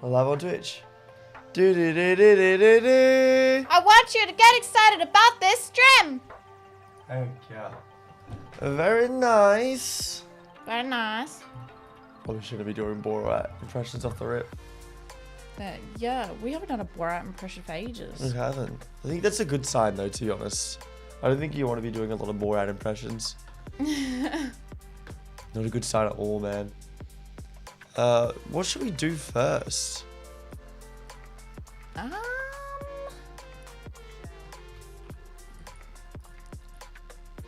Live on Twitch. Do-do-do-do-do-do-do. I want you to get excited about this stream. Thank you. Very nice. Very nice. Probably shouldn't be doing Borat impressions off the rip. Yeah, we haven't done a Borat impression for ages. We haven't. I think that's a good sign, though, to be honest. I don't think you want to be doing a lot of Borat impressions. Not a good sign at all, man. What should we do first?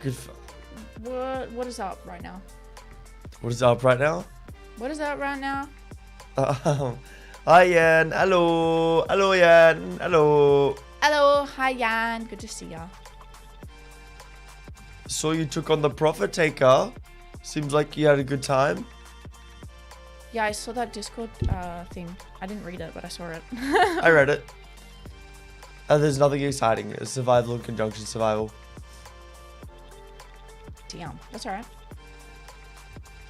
Good. What is up right now? What is up right now? What is up right now? Hi, Yan. Hello. Hello, Yan. Hello. Hello, hi Yan. Good to see ya. Saw you took on the Prophet Taker. Seems like you had a good time. Yeah, I saw that Discord thing. I didn't read it, but I saw it. I read it. There's nothing exciting. It's survival and conjunction survival. Damn, that's alright.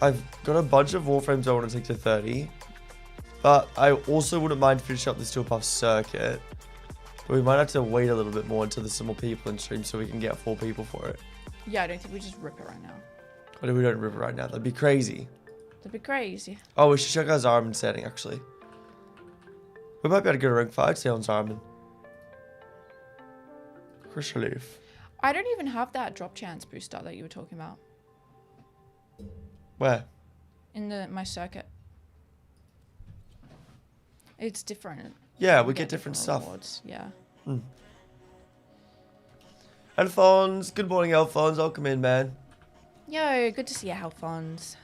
I've got a bunch of Warframes I want to take to 30. But I also wouldn't mind finishing up the Steel Puff circuit. But we might have to wait a little bit more until there's some more people in stream so we can get 4 people for it. Yeah, I don't think we just rip it right now. What if we don't rip it right now? That'd be crazy. That'd be crazy. Oh, we should check our Zariman setting, actually. We might be able to go to rank 5 today on Zariman. Chris Relief. I don't even have that drop chance booster that you were talking about. Where? In my circuit. It's different. Yeah, we get different stuff. Rewards. Yeah. Alphonse, good morning, Alphonse. Welcome in, man. Yo, good to see you, Alphonse.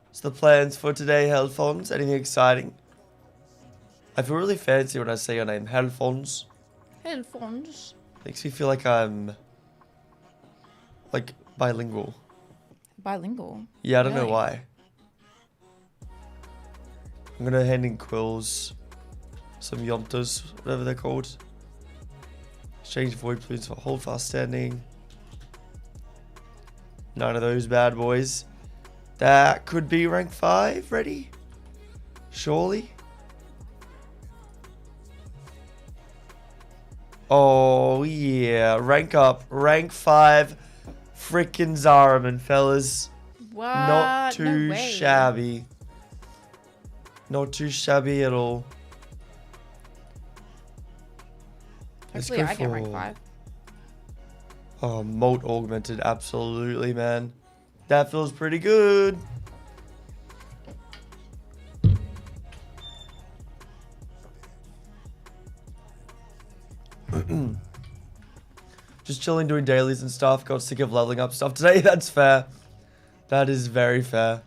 What's the plans for today, Alphonse? Anything exciting? I feel really fancy when I say your name, Alphonse. Alphonse. Makes me feel like I'm like bilingual. Bilingual? Yeah, I don't know Really? why. I'm gonna hand in quills, some yontas, whatever they're called. Exchange void plumes for hold fast standing. None of those bad boys. That could be rank 5 ready. Surely. Oh yeah, rank up, rank 5, frickin' Zariman, fellas. What? Not too No way. shabby. Not too shabby at all. Let's Hopefully go I get rank for- 5. Oh, Molt Augmented, absolutely, man. That feels pretty good. Just chilling, doing dailies and stuff. Got sick of leveling up stuff today. That's fair. That is very fair.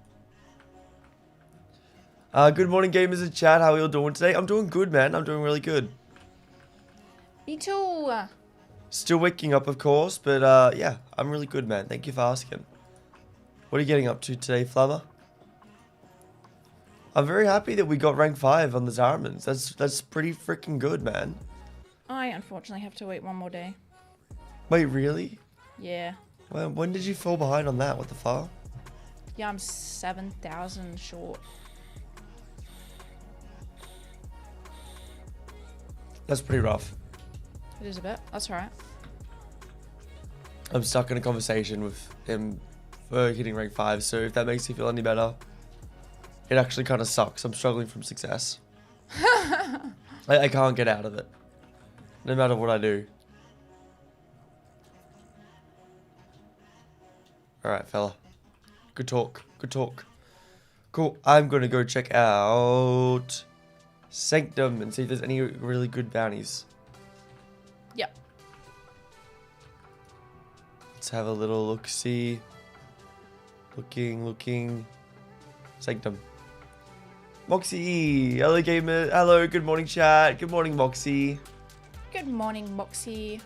Good morning, gamers in chat. How are you all doing today? I'm doing good, man. I'm doing really good. Me too. Still waking up, of course, but yeah, I'm really good, man. Thank you for asking. What are you getting up to today, Flammer? I'm very happy that we got rank 5 on the Zarimans. That's pretty freaking good, man. I unfortunately have to wait one more day. Wait, really? Yeah. Well, when did you fall behind on that? What the fuck? Yeah, I'm 7,000 short. That's pretty rough. It is a bit. That's alright. I'm stuck in a conversation with him for hitting rank 5, so if that makes you feel any better, it actually kind of sucks. I'm struggling from success. I can't get out of it, no matter what I do. Alright, fella. Good talk. Good talk. Cool. I'm going to go check out Sanctum and see if there's any really good bounties. Yep. Let's have a little look-see. Looking. Sanctum. Moxie! Hello, gamer. Hello, good morning, chat. Good morning, Moxie. Good morning, Moxie.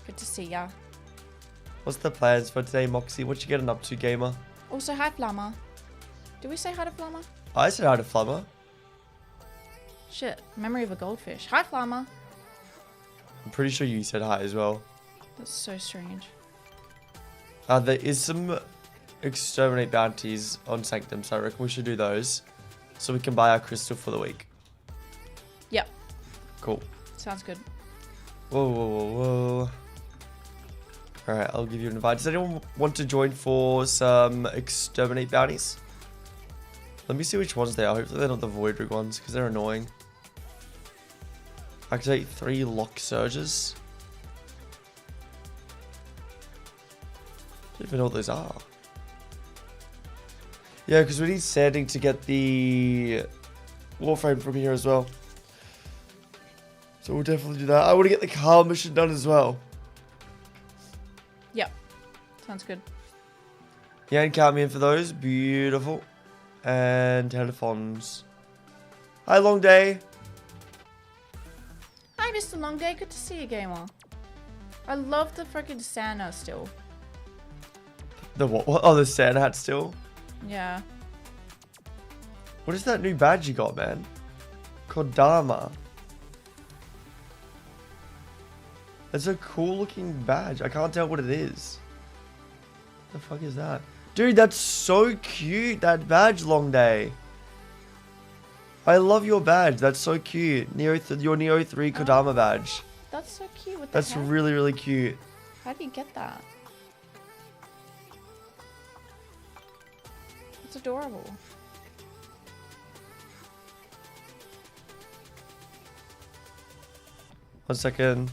Good to see ya. What's the plans for today, Moxie? What you getting up to, gamer? Also, hi, Flammer. Did we say hi to Flammer? I said hi to Flummer. Shit. Memory of a goldfish. Hi, Flammer. I'm pretty sure you said hi as well. That's so strange. There is some exterminate bounties on Sanctum, so I reckon we should do those so we can buy our crystal for the week. Cool. Sounds good. Whoa, whoa, whoa, whoa. Alright, I'll give you an invite. Does anyone want to join for some exterminate bounties? Let me see which ones they are. Hopefully they're not the void rig ones, because they're annoying. Activate 3 lock surges. I don't even know what those are. Yeah, because we need sanding to get the Warframe from here as well. So we'll definitely do that. I want to get the car mission done as well. Yep. Sounds good. Yeah, and count me in for those. Beautiful. And headphones. Hi, long day. Hi, Mr. Long Day. Good to see you, gamer. I love the freaking Santa still. The what? Oh, the Santa hat still? Yeah. What is that new badge you got, man? Kodama. That's a cool looking badge. I can't tell what it is. What the fuck is that? Dude, that's so cute. That badge, long day. I love your badge. That's so cute. Your Neo 3 Kodama badge. That's so cute. What the That's heck? really, really cute. How do you get that? It's adorable. One second.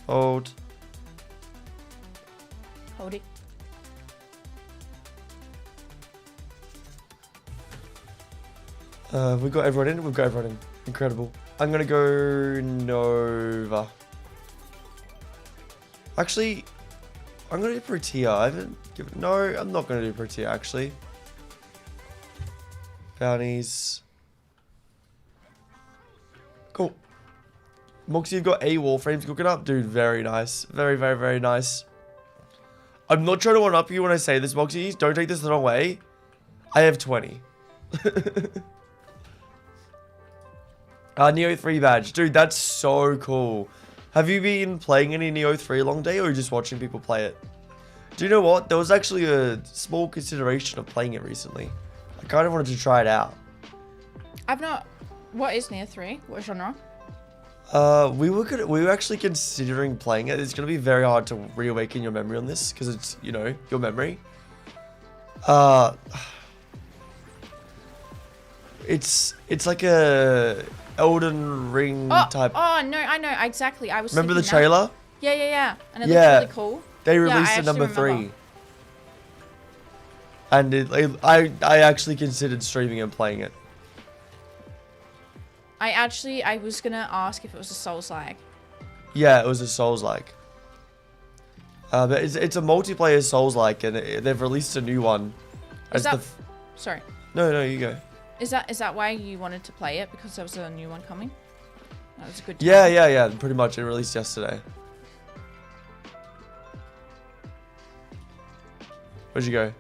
Hold. Hold it. We've got everyone in. We've got everyone in. Incredible. I'm gonna go Nova. Actually, I'm gonna do Protea. I haven't given. No, I'm not gonna do Protea actually. Bounties. Cool. Moxie, you've got a Warframes cooking up. Dude, very nice. Very, very, very nice. I'm not trying to one-up you when I say this, Moxie. Don't take this the wrong way. I have 20. Neo 3 badge. Dude, that's so cool. Have you been playing any Neo 3 long day, or are you just watching people play it? Do you know what? There was actually a small consideration of playing it recently. I kind of wanted to try it out. I've not. What is Neo 3? What genre? We were actually considering playing it. It's gonna be very hard to reawaken your memory on this because it's, you know, your memory. It's like a Elden Ring type. Oh no, I know exactly. I was. Remember the thinking that. trailer? Yeah. And it looks really cool. They released I it number actually 3. remember. And I actually considered streaming and playing it. I was gonna ask if it was a Souls-like. Yeah, it was a Souls-like. But it's a multiplayer Souls-like, and they've released a new one. Is that? Sorry. No, you go. Is that why you wanted to play it? Because there was a new one coming? That was a good time. Yeah. Pretty much. It released yesterday. Where'd you go?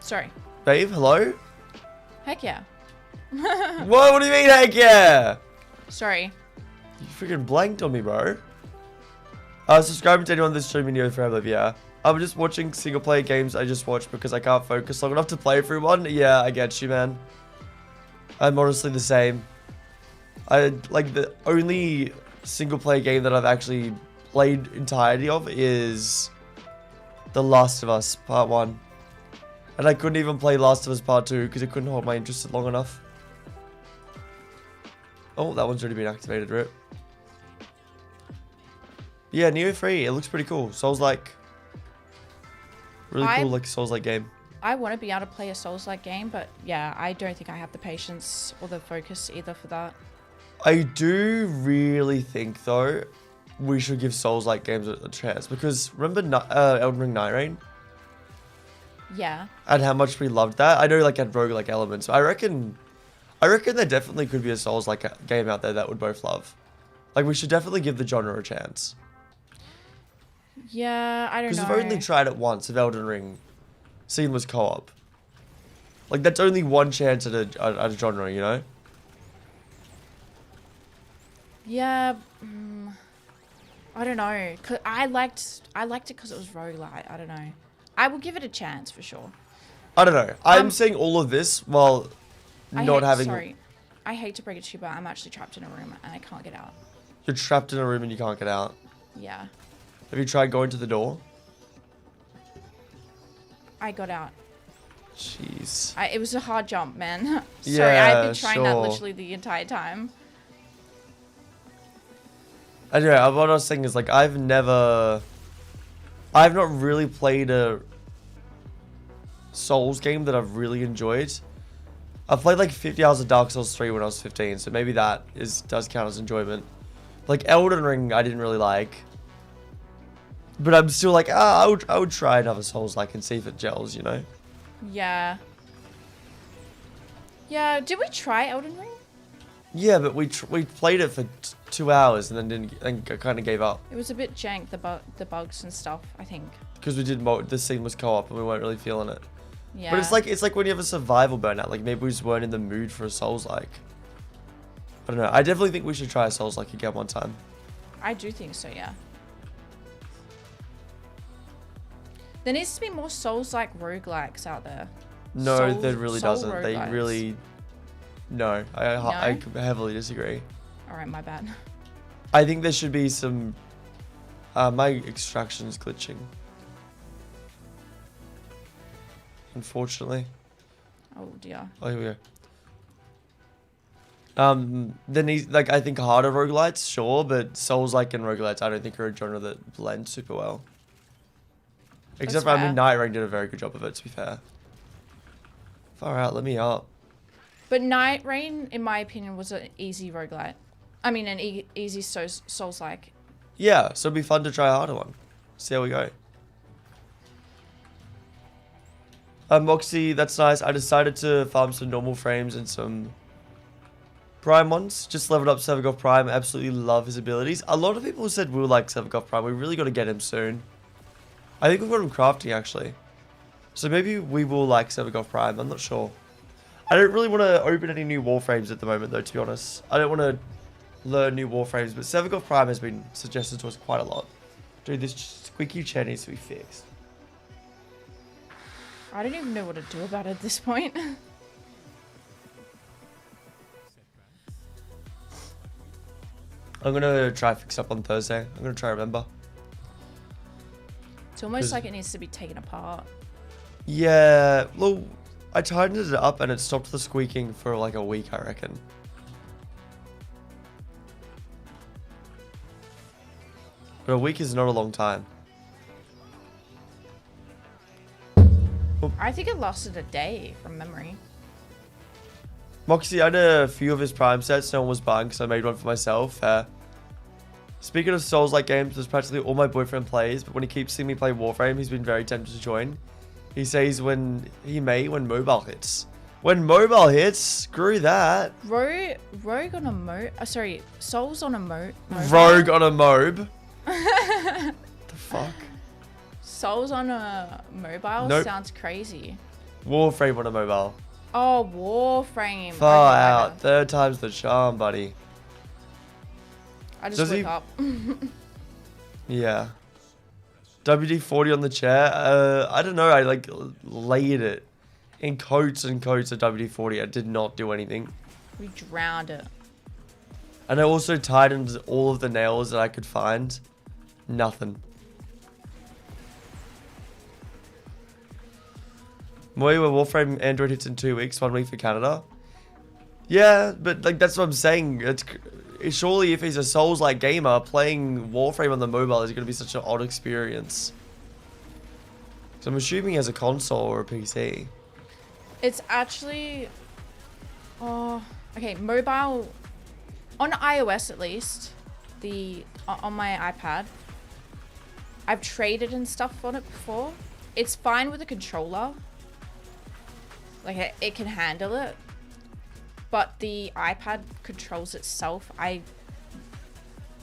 Sorry. Babe, hello? Heck yeah. What do you mean, heck yeah? Sorry. You freaking blanked on me, bro. Subscribing to anyone that's streaming Neo forever, yeah. I'm just watching single player games I just watch because I can't focus long enough to play through one. Yeah, I get you, man. I'm honestly the same. Like the only single player game that I've actually played entirety of is The Last of Us Part 1. And I couldn't even play Last of Us Part 2 because it couldn't hold my interest long enough. Oh, that one's already been activated, Rip. Yeah, Neo 3, it looks pretty cool. Souls-like. Really cool, like Souls-like game. I want to be able to play a Souls-like game, but yeah, I don't think I have the patience or the focus either for that. I do really think, though, we should give Souls-like games a chance. Because remember Elden Ring Night Rain? Yeah. And how much we loved that? I know, like, had roguelike elements. I reckon there definitely could be a Souls-like game out there that would both love. Like, we should definitely give the genre a chance. Yeah, I don't know. Because we've only tried it once of Elden Ring. Seamless co-op. Like, that's only one chance at a genre, you know? Yeah, I don't know. I liked it because it was roguelite. I don't know. I will give it a chance for sure. I don't know. I'm saying all of this while not having... Sorry. I hate to break it to you, but I'm actually trapped in a room and I can't get out. You're trapped in a room and you can't get out. Yeah. Have you tried going to the door? I got out. Jeez. It was a hard jump, man. Sorry, Yeah, I've been trying that literally the entire time. Anyway, what I was saying is, like, I've not really played a Souls game that I've really enjoyed. I've played like 50 hours of Dark Souls 3 when I was 15, so maybe that does count as enjoyment. Like Elden Ring, I didn't really like, but I'm still like, I would try another Souls like and see if it gels, you know? Yeah. Yeah. Did we try Elden Ring? Yeah, but we played it for 2 hours and then kind of gave up. It was a bit jank, the bugs and stuff, I think. Because we did this scene was co-op and we weren't really feeling it. Yeah. But it's like when you have a survival burnout. Like maybe we just weren't in the mood for a Souls like. I don't know. I definitely think we should try a Souls like again one time. I do think so, yeah. There needs to be more Souls like roguelikes out there. No, there really doesn't. Roguelikes. They really... No, I heavily disagree. Alright, my bad. I think there should be some... my extraction is glitching. Unfortunately. Oh dear. Oh, here we go. Then like I think harder roguelites, sure, but Souls-like and roguelites I don't think are a genre that blend super well. Except for, I mean, Night Rain did a very good job of it, to be fair. Far out, let me up. But Night Rain, in my opinion, was an easy roguelite. I mean, an easy Souls-like. Yeah, so it'd be fun to try a harder one. See how we go. Moxie, that's nice. I decided to farm some normal frames and some Prime ones. Just leveled up Sevigov Prime. Absolutely love his abilities. A lot of people said we'll like Sevigov Prime. We really got to get him soon. I think we've got him crafting, actually. So maybe we will like Sevigov Prime. I'm not sure. I don't really want to open any new Warframes at the moment, though, to be honest. I don't want to learn new Warframes, but Sevigov Prime has been suggested to us quite a lot. Dude, this squeaky chair needs to be fixed. I don't even know what to do about it at this point. I'm going to try fix up on Thursday. I'm going to try remember. It's almost like it needs to be taken apart. Yeah, well, I tightened it up and it stopped the squeaking for like a week, I reckon. But a week is not a long time. I think it lasted a day from memory. Moxie, I had a few of his Prime sets. No one was buying, so I made one for myself. Speaking of Souls-like games, there's practically all my boyfriend plays, but when he keeps seeing me play Warframe, he's been very tempted to join. He says when mobile hits. When mobile hits, screw that. Rogue on a mo... sorry, Souls on a mo... Rogue on a mob. The fuck? Souls on a mobile sounds crazy. Warframe on a mobile. Oh, Warframe. Far out. Third time's the charm, buddy. I just woke up. Yeah. WD-40 on the chair. I don't know. I like laid it in coats and coats of WD-40. I did not do anything. We drowned it. And I also tightened all of the nails that I could find. Nothing. Moy, where Warframe Android hits in 2 weeks, 1 week for Canada. Yeah, but like that's what I'm saying. Surely if he's a Souls-like gamer, playing Warframe on the mobile is going to be such an odd experience. So I'm assuming he has a console or a PC. It's actually... Oh, okay, mobile... On iOS at least, on my iPad, I've traded and stuff on it before. It's fine with a controller. Like, it can handle it. But the iPad controls itself, I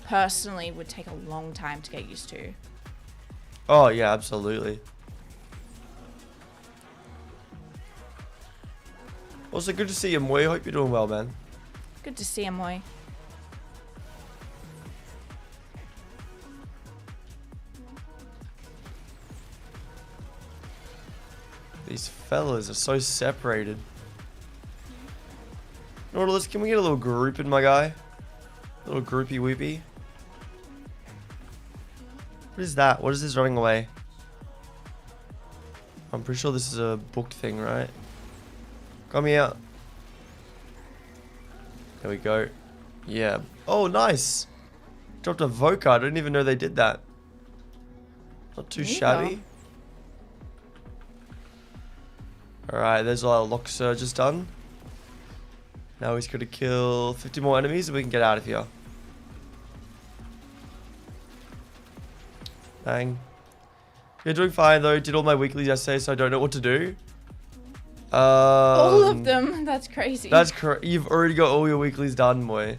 personally would take a long time to get used to. Oh, yeah, absolutely. Also, good to see you, Moy. Hope you're doing well, man. Good to see you, Moy. These fellas are so separated. You know what, can we get a little group in, my guy? A little groupy whoopy. What is that? What is this running away? I'm pretty sure this is a booked thing, right? Come here. There we go. Yeah. Oh, nice. Dropped a voca. I didn't even know they did that. Not too shabby. Alright, there's our lock surges done. Now he's got to kill 50 more enemies and we can get out of here. Bang. You're doing fine though. Did all my weeklies yesterday, so I don't know what to do. All of them. That's crazy. You've already got all your weeklies done, Moy.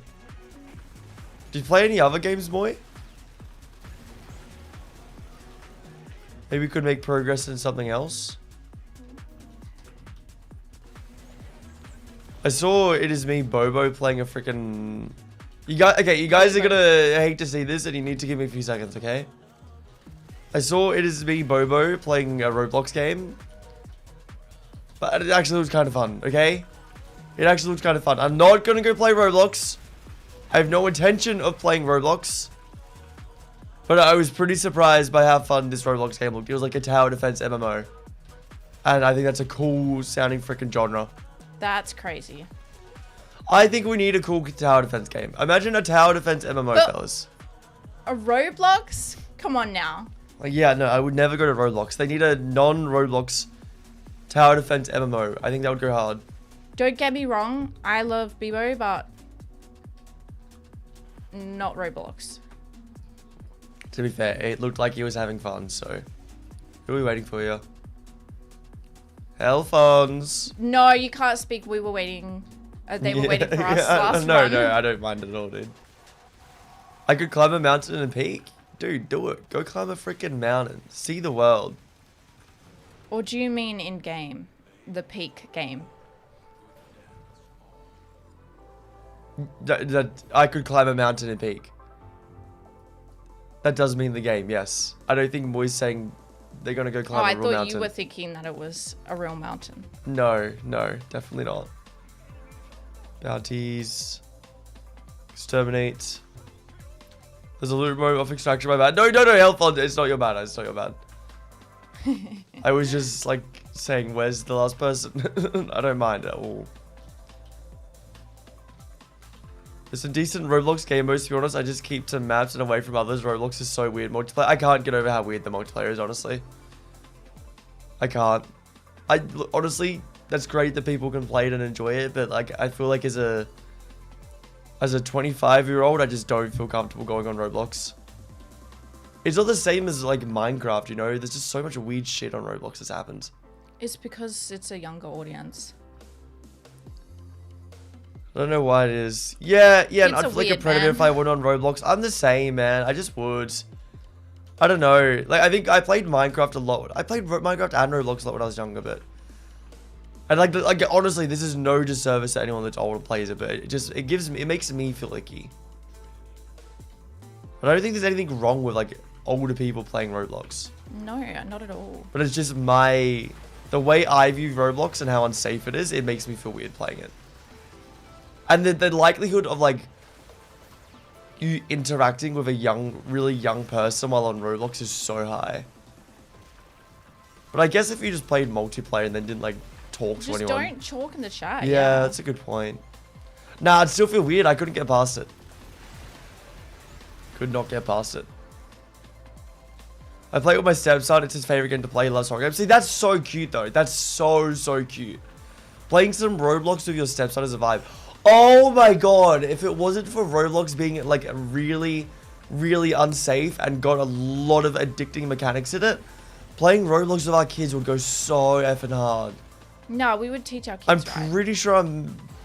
Did you play any other games, Moy? Maybe we could make progress in something else. I saw It Is Me Bobo playing a freaking. You guys are gonna hate to see this, and you need to give me a few seconds, okay? I saw It Is Me Bobo playing a Roblox game. But it actually looks kind of fun, okay? It actually looks kind of fun. I'm not gonna go play Roblox. I have no intention of playing Roblox. But I was pretty surprised by how fun this Roblox game looked. It was like a tower defense MMO. And I think that's a cool sounding freaking genre. That's crazy. I think we need a cool tower defense game. Imagine a tower defense MMO, fellas. A Roblox? Come on now. Like, yeah, no, I would never go to Roblox. They need a non-Roblox tower defense MMO. I think that would go hard. Don't get me wrong. I love Bebo, but not Roblox. To be fair, it looked like he was having fun, so. Who are we waiting for here? Hellfons. No, you can't speak. We were waiting. They were waiting for us last No, one. no, I don't mind at all, dude. I could climb a mountain and peak. Dude, do it. Go climb a freaking mountain. See the world. Or do you mean in game? The peak game? That I could climb a mountain and peak. That does mean the game, yes. I don't think Moy's saying they're gonna go climb a real mountain. I thought you were thinking that it was a real mountain. No, no, definitely not. Bounties. Exterminate. There's a loot mode off extraction, my bad. No, health on. It's not your bad. It's not your bad. I was just like saying, where's the last person? I don't mind at all. It's a decent Roblox game modes, to be honest. I just keep to maps and away from others. Roblox is so weird. Multiplayer. I can't get over how weird the multiplayer is, honestly. I can't. Honestly, that's great that people can play it and enjoy it, but like I feel like as a 25-year-old, I just don't feel comfortable going on Roblox. It's not the same as like Minecraft, you know? There's just so much weird shit on Roblox that's happened. It's because it's a younger audience. I don't know why it is. Yeah, and It's I'd feel like a predator if I went on Roblox. I'm the same, man. I just would. I don't know. Like, I think I played Minecraft a lot. I played Minecraft and Roblox a lot when I was younger, but... And like honestly, this is no disservice to anyone that's older plays it, but it makes me feel icky. But I don't think there's anything wrong with like older people playing Roblox. No, not at all. But it's just the way I view Roblox and how unsafe it is, it makes me feel weird playing it. And the likelihood of like you interacting with a really young person while on Roblox is so high. But I guess if you just played multiplayer and then didn't like talk to anyone. Just don't talk in the chat. Yeah, that's a good point. Nah, I'd still feel weird. I couldn't get past it. Could not get past it. I play it with my stepson. It's his favorite game to play. He loves horror games. See, that's so cute though. That's so cute. Playing some Roblox with your stepson is a vibe. Oh my god, if it wasn't for Roblox being like really unsafe and got a lot of addicting mechanics in it, playing Roblox with our kids would go so effing hard. No, we would teach our kids, I'm pretty sure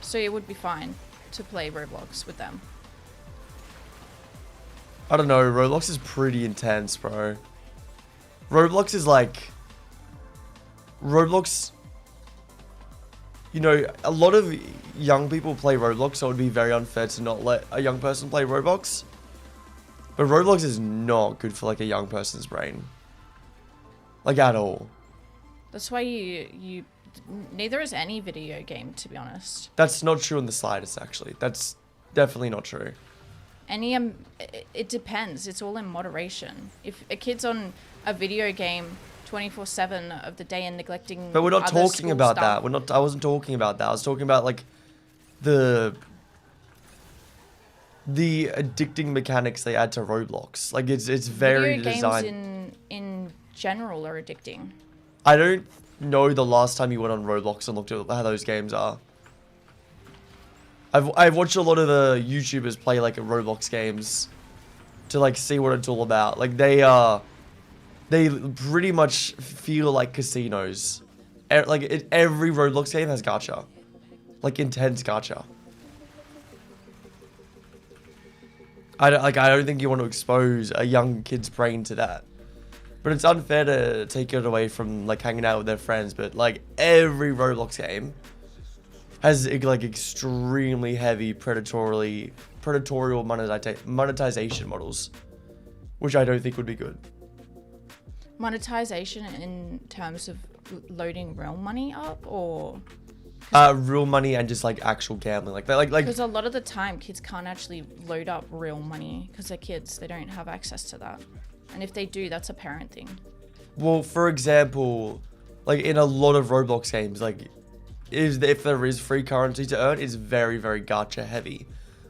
So it would be fine to play Roblox with them. I don't know, Roblox is pretty intense, bro. Roblox is like... Roblox... You know, a lot of young people play Roblox, so it would be very unfair to not let a young person play Roblox. But Roblox is not good for like a young person's brain. Like at all. That's why you neither is any video game, to be honest. That's not true in the slightest, actually. That's definitely not true. It depends. It's all in moderation. If a kid's on a video game 24/7 of the day and neglecting, but we're not other talking school about stuff. that. I wasn't talking about that. I was talking about like the addicting mechanics they add to Roblox. Like it's very video designed. games in general are addicting. I don't know the last time you went on Roblox and looked at how those games are. I've watched a lot of the YouTubers play like Roblox games to like see what it's all about. Like they pretty much feel like casinos. Every Roblox game has gacha, like intense gacha. I don't think you want to expose a young kid's brain to that. But it's unfair to take it away from like hanging out with their friends. But like every Roblox game has like extremely heavy predatorial monetization models, which I don't think would be good. Monetization in terms of loading real money up, or real money and just like actual gambling, like that, like because a lot of the time kids can't actually load up real money because they're kids. They don't have access to that. And if they do, that's a parent thing. Well, for example, like in a lot of Roblox games, like if there is free currency to earn, it's very, very gacha heavy.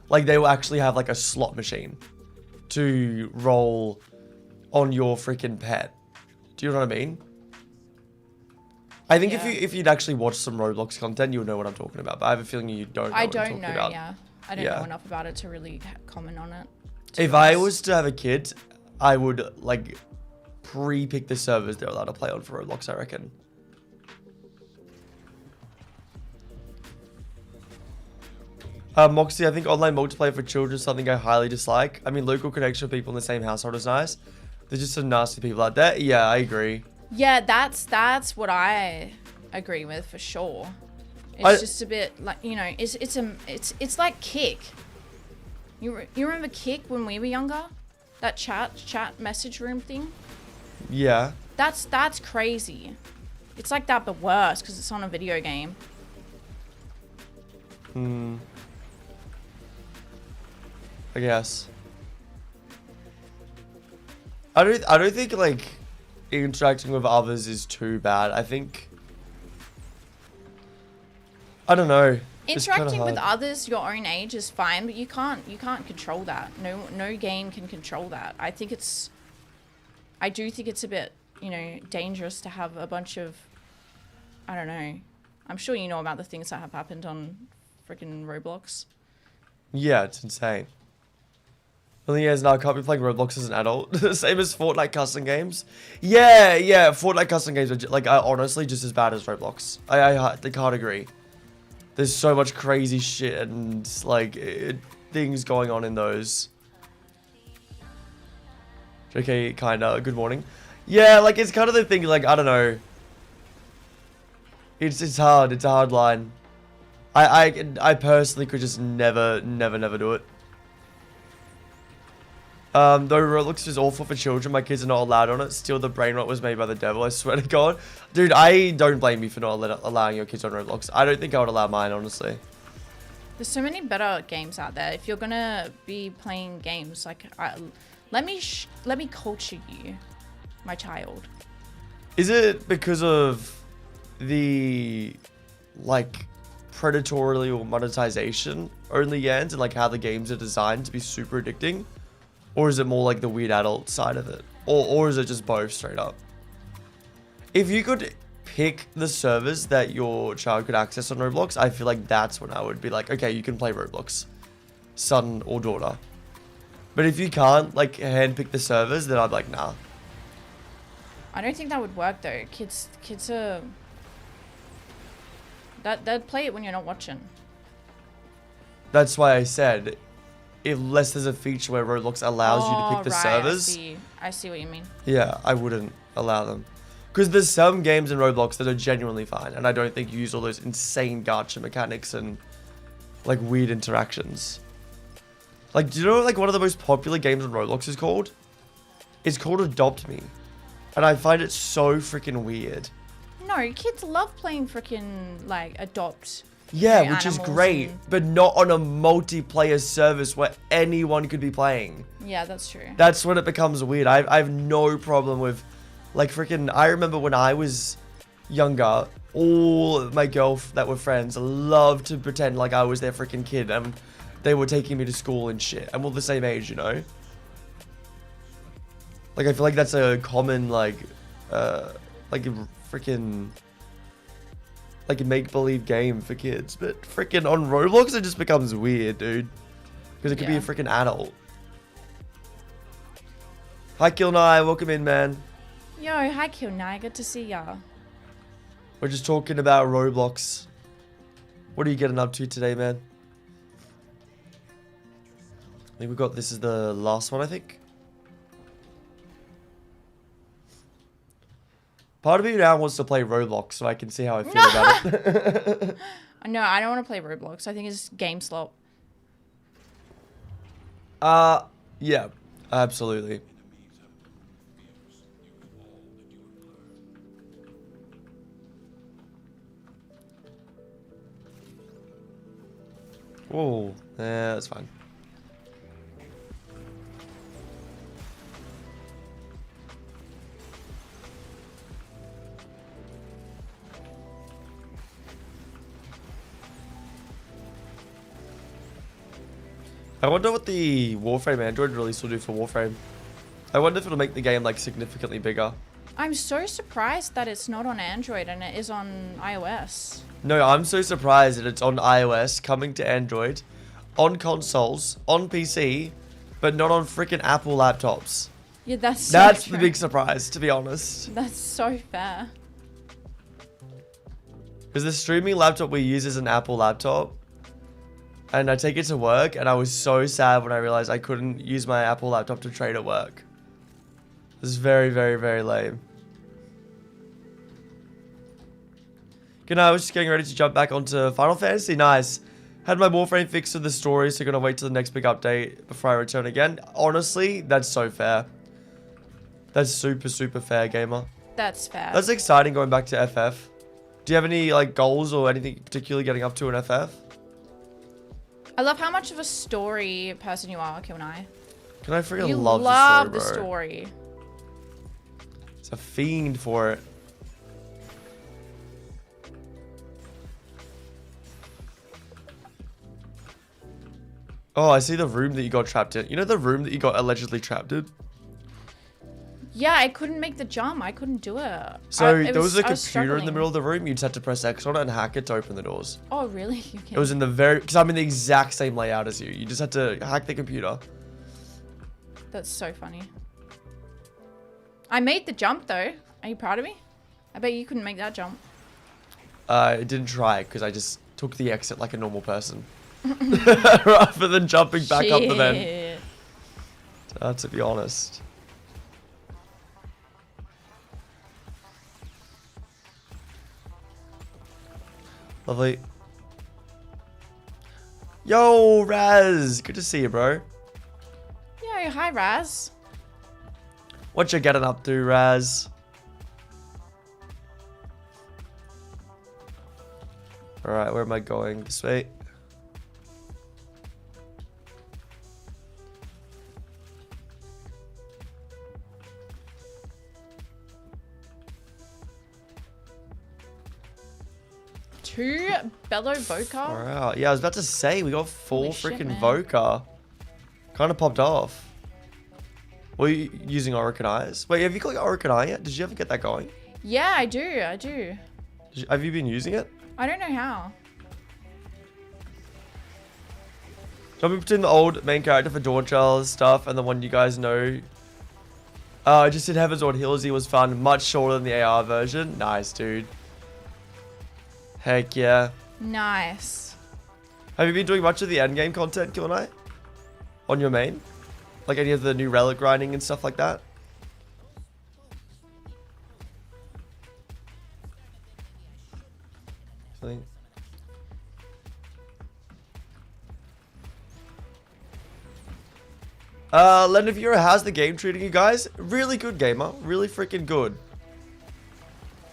Like they will actually have like a slot machine to roll on your freaking pet. Do you know what I mean? I think if you'd actually watch some Roblox content, you'll know what I'm talking about. But I have a feeling you don't know I what I'm don't talking know, about. yeah. I don't know enough about it to really comment on it. If I was to have a kid, I would like pre-pick the servers they're allowed to play on for Roblox, I reckon. Moxie, I think online multiplayer for children is something I highly dislike. I mean, local connection with people in the same household is nice. There's just some nasty people out there. Yeah, I agree. Yeah, that's what I agree with for sure. It's just a bit like, you know, it's like Kick. You remember Kick when we were younger? That chat message room thing? Yeah. That's crazy. It's like that but worse because it's on a video game. I guess. I don't think like interacting with others is too bad. I think I don't know. Interacting with others your own age is fine, but you can't control that. No game can control that. I do think it's a bit, you know, dangerous to have a bunch of, I don't know. I'm sure you know about the things that have happened on freaking Roblox. Yeah, it's insane. The thing is, now I can't be playing Roblox as an adult. Same as Fortnite custom games. Yeah, Fortnite custom games are like honestly just as bad as Roblox. I can't agree. There's so much crazy shit and like things going on in those. JK, kinda. Good morning. Yeah, like it's kind of the thing. Like I don't know. It's hard. It's a hard line. I personally could just never do it. Though Roblox is awful for children, my kids are not allowed on it. Still, the brain rot was made by the devil, I swear to God. Dude, I don't blame you for not allowing your kids on Roblox. I don't think I would allow mine, honestly. There's so many better games out there. If you're gonna be playing games, like, let me culture you, my child. Is it because of the, like, predatory or monetization only ends and, like, how the games are designed to be super addicting? Or is it more like the weird adult side of it? Or is it just both straight up? If you could pick the servers that your child could access on Roblox, I feel like that's when I would be like, okay, you can play Roblox, son or daughter. But if you can't, like, handpick the servers, then I'd be like, nah. I don't think that would work though. Kids are... They'd play it when you're not watching. That's why I said... unless there's a feature where Roblox allows you to pick the servers. I see what you mean. Yeah, I wouldn't allow them. Because there's some games in Roblox that are genuinely fine. And I don't think you use all those insane gacha mechanics and like weird interactions. Like, do you know like one of the most popular games on Roblox is called? It's called Adopt Me. And I find it so freaking weird. no, kids love playing freaking like adopt. Yeah, you know, which is animals great, and- but not on a multiplayer service where anyone could be playing. Yeah, that's true. That's when it becomes weird. I have no problem with, like, freaking. I remember when I was younger, all my girls that were friends loved to pretend like I was their freaking kid, and they were taking me to school and shit. And we're the same age, you know. Like, I feel like that's a common like freaking. Like a make-believe game for kids, but freaking on Roblox it just becomes weird, dude. Because it could be a freaking adult. Hi, Kilnai, welcome in, man. Yo, hi Kilnai, good to see ya. We're just talking about Roblox. What are you getting up to today, man? I think we got, this is the last one, I think. Part of me now wants to play Roblox so I can see how I feel about it. No, I don't want to play Roblox. I think it's game slop. Yeah, absolutely. Whoa, yeah, that's fine. I wonder what the Warframe Android release will do for Warframe. I wonder if it'll make the game like significantly bigger. I'm so surprised that it's not on Android and it is on iOS. No, I'm so surprised that it's on iOS, coming to Android, on consoles, on PC, but not on freaking Apple laptops. Yeah, that's so That's true. the big surprise, to be honest. That's so fair. Because the streaming laptop we use is an Apple laptop. And I take it to work, and I was so sad when I realized I couldn't use my Apple laptop to trade at work. This is very, very, very lame. Good night, I was just getting ready to jump back onto Final Fantasy. Nice. Had my Warframe fixed for the story, so gonna wait till the next big update before I return again. Honestly, that's so fair. That's super, super fair, gamer. That's fair. That's exciting going back to FF. Do you have any like goals or anything particularly getting up to in FF? I love how much of a story person you are, Kilnai. Can I freaking You love love the the story, bro? story. It's a fiend for it. Oh, I see the room that you got trapped in. You know the room that you got allegedly trapped in? Yeah, I couldn't make the jump. I couldn't do it. So there was a I was computer in the struggling. middle of the room. You just had to press X on it and hack it to open the doors. Oh, really? You can. It was in the very... Because I'm in the exact same layout as you. You just had to hack the computer. That's so funny. I made the jump, though. Are you proud of me? I bet you couldn't make that jump. I didn't try because I just took the exit like a normal person. Rather than jumping back up the vent. To be honest. Lovely. Yo, Raz. Good to see you, bro. Yeah, hi, Raz. What you getting up to, Raz? Alright, where am I going? This way. Two Bello Voca. Alright. Yeah, I was about to say, we got four Holy shit, freaking man. Voca. Kind of popped off. Were you using Orican Eyes? Wait, have you got Orican Eye yet? Did you ever get that going? Yeah, I do. I do. Have you been using it? I don't know how. Jumping between the old main character for Dawn Child stuff and the one you guys know. I just did Heavensward Hills. He was fun. Much shorter than the AR version. Nice, dude. Heck yeah. Nice. Have you been doing much of the endgame content, Kill Knight? On your main? Like any of the new relic grinding and stuff like that? Think. Len of Euro, how's the game treating you guys? Really good, gamer. Really freaking good.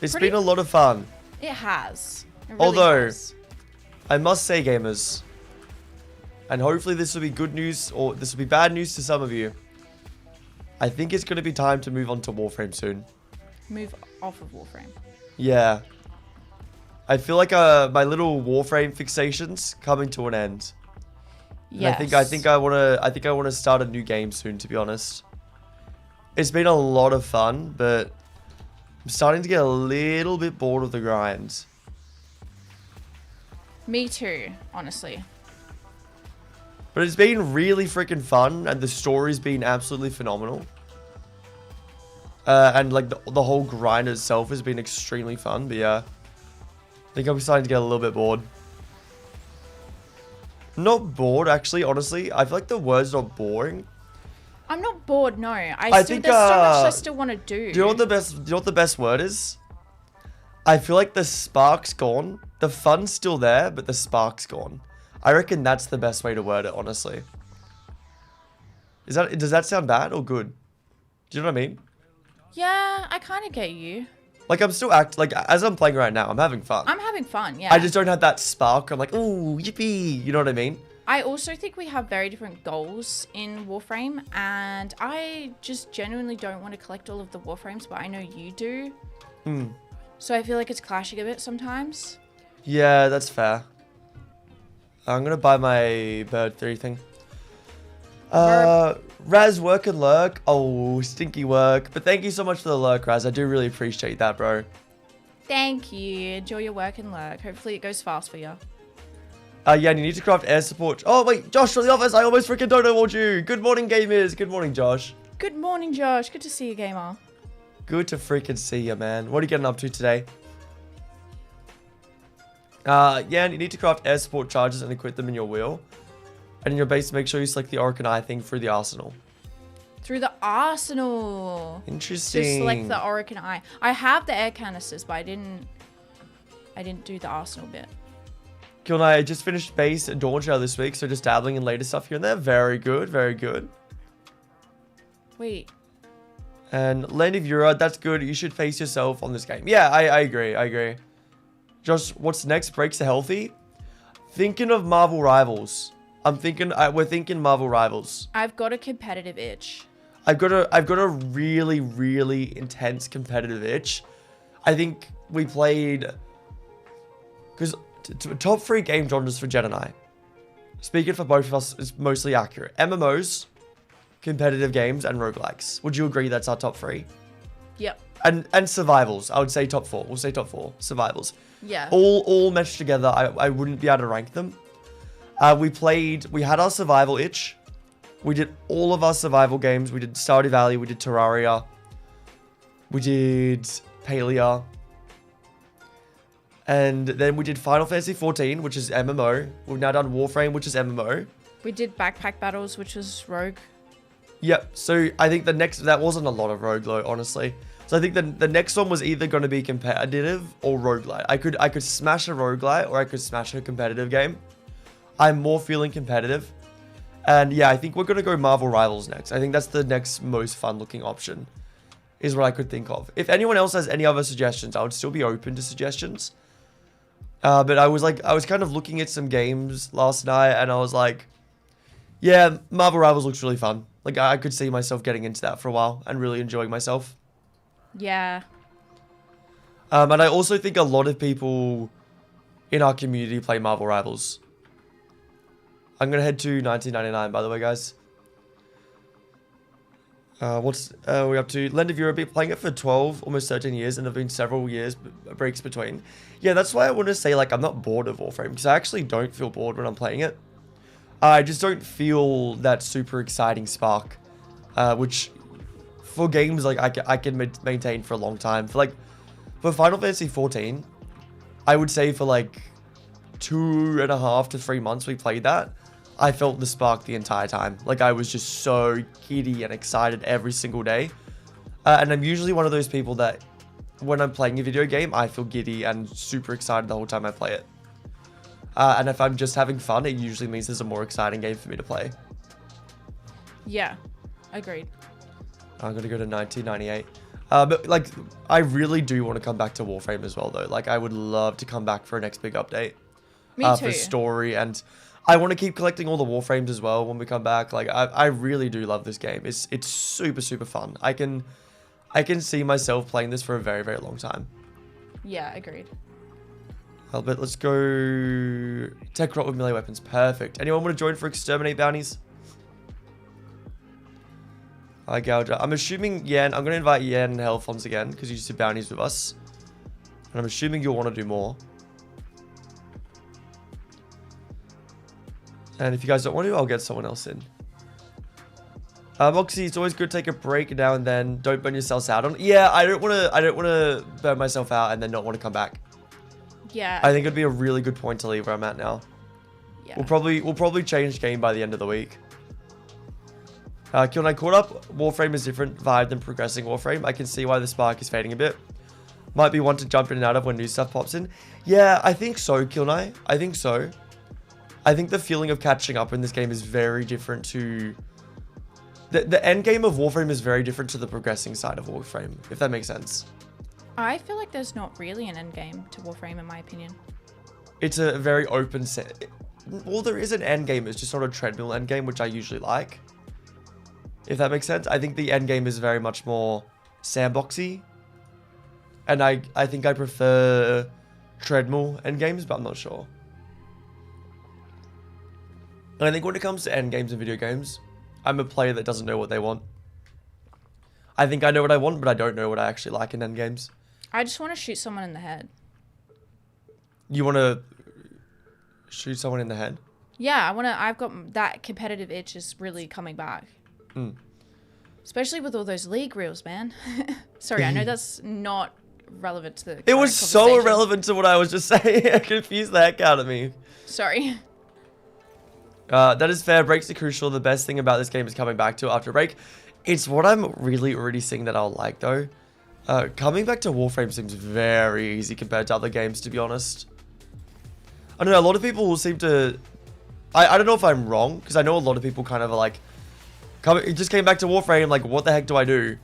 It's been a lot of fun. It has. It really Although, has. I must say, gamers, and hopefully this will be good news, or this will be bad news to some of you. I think it's going to be time to move on to Warframe soon. Move off of Warframe. Yeah. I feel like my little Warframe fixation's coming to an end. Yes. And I think I want to start a new game soon, to be honest. It's been a lot of fun, but I'm starting to get a little bit bored of the grind. Me too, honestly. But it's been really freaking fun, and the story's been absolutely phenomenal. And like the whole grind itself has been extremely fun, but yeah. I think I'm starting to get a little bit bored. Not bored, actually, honestly. I feel like the word's not boring. I'm not bored, no. I think, there's so much I still want to do. Do you know what the best word is? I feel like the spark's gone. The fun's still there, but the spark's gone. I reckon that's the best way to word it, honestly. Does that sound bad or good? Do you know what I mean? Yeah, I kind of get you. Like, I'm still like, as I'm playing right now, I'm having fun. I'm having fun, yeah. I just don't have that spark. I'm like, ooh, yippee. You know what I mean? I also think we have very different goals in Warframe, and I just genuinely don't want to collect all of the Warframes, but I know you do. So I feel like it's clashing a bit sometimes. Yeah, that's fair. I'm going to buy my bird 3 thing. Raz, work and lurk. Oh, stinky work. But thank you so much for the lurk, Raz. I do really appreciate that, bro. Thank you. Enjoy your work and lurk. Hopefully it goes fast for you. Yeah, and you need to craft air support. Oh, wait, Josh from the office. I almost freaking don't know you. Good morning, gamers. Good morning, Josh. Good morning, Josh. Good to see you, gamer. Good to freaking see you, man. What are you getting up to today? Yeah, and you need to craft air support charges and equip them in your wheel. And in your base, make sure you select the Orc and Eye thing through the arsenal. Through the arsenal. Interesting. To select the Auric and Eye. I have the air canisters, but I didn't do the arsenal bit. Kill and I just finished base at Dawn Trail this week, so just dabbling in later stuff here and there. Very good, very good. Wait. And Land of Ura, that's good. You should face yourself on this game. Yeah, I agree, I agree. Josh, what's next? Breaks are healthy. Thinking of Marvel Rivals. We're thinking Marvel Rivals. I've got a competitive itch. I've got a really, really intense competitive itch. I think we played, because top 3 game genres for Jen and I, speaking for both of us, is mostly accurate. MMOs, competitive games, and roguelikes. Would you agree that's our top 3? Yep. And survivals. I would say top 4. We'll say top 4. Survivals. Yeah. All meshed together. I wouldn't be able to rank them. We had our survival itch. We did all of our survival games. We did Stardew Valley. We did Terraria. We did Palia. And then we did Final Fantasy 14, which is MMO. We've now done Warframe, which is MMO. We did Backpack Battles, which was Rogue. Yep. So I think that wasn't a lot of rogue though, honestly. So I think the next one was either going to be competitive or roguelite. I could smash a roguelite or I could smash a competitive game. I'm more feeling competitive. And yeah, I think we're going to go Marvel Rivals next. I think that's the next most fun looking option, is what I could think of. If anyone else has any other suggestions, I would still be open to suggestions. But I was kind of looking at some games last night and I was like, yeah, Marvel Rivals looks really fun. Like I could see myself getting into that for a while and really enjoying myself. Yeah. And I also think a lot of people in our community play Marvel Rivals. I'm going to head to 1999, by the way, guys. What's we up to? Land of Europe, been playing it for 12, almost 13 years, and there have been several years breaks between. Yeah, that's why I want to say, like, I'm not bored of Warframe, because I actually don't feel bored when I'm playing it. I just don't feel that super exciting spark, which for games, like, I can maintain for a long time. For Final Fantasy 14, I would say for, like, 2.5 to 3 months we played that. I felt the spark the entire time. Like, I was just so giddy and excited every single day. And I'm usually one of those people that when I'm playing a video game, I feel giddy and super excited the whole time I play it. And if I'm just having fun, it usually means there's a more exciting game for me to play. Yeah, agreed. I'm going to go to 1998. But like, I really do want to come back to Warframe as well, though. Like, I would love to come back for a next big update. Me too. For story, and I want to keep collecting all the Warframes as well when we come back. Like, I really do love this game. It's super, super fun. I can see myself playing this for a very, very long time. Yeah, agreed. Albert, let's go tech rot with melee weapons. Perfect. Anyone want to join for exterminate bounties? Hi, Gouger. I'm assuming Yen. I'm going to invite Yen and Health once again because you used to bounties with us. And I'm assuming you'll want to do more. And if you guys don't want to, I'll get someone else in. Moxie, it's always good to take a break now and then. Don't burn yourselves out on. Yeah, I don't want to burn myself out and then not want to come back. Yeah. I think it'd be a really good point to leave where I'm at now. Yeah. We'll probably change game by the end of the week. Kiln, I caught up. Warframe is different vibe than progressing Warframe. I can see why the spark is fading a bit. Might be one to jump in and out of when new stuff pops in. Yeah, I think so, Kilnai. I think so. I think the feeling of catching up in this game is very different to... The end game of Warframe is very different to the progressing side of Warframe, if that makes sense. I feel like there's not really an end game to Warframe, in my opinion. It's a very open set. Well, there is an end game. It's just sort of treadmill end game, which I usually like. If that makes sense. I think the end game is very much more sandboxy. And I think I prefer treadmill end games, but I'm not sure. And I think when it comes to end games and video games, I'm a player that doesn't know what they want. I think I know what I want, but I don't know what I actually like in end games. I just want to shoot someone in the head. You want to shoot someone in the head? Yeah, I've got that competitive itch is really coming back. Mm. Especially with all those league reels, man. Sorry, I know that's not relevant to the It was so irrelevant to what I was just saying. It confused the heck out of me. Sorry. That is fair. Breaks are crucial. The best thing about this game is coming back to it after a break. It's what I'm really already seeing that I'll like, though. Coming back to Warframe seems very easy compared to other games, to be honest. I don't know, a lot of people will seem to... I don't know if I'm wrong, because I know a lot of people kind of are like... It just came back to Warframe, like, what the heck do I do?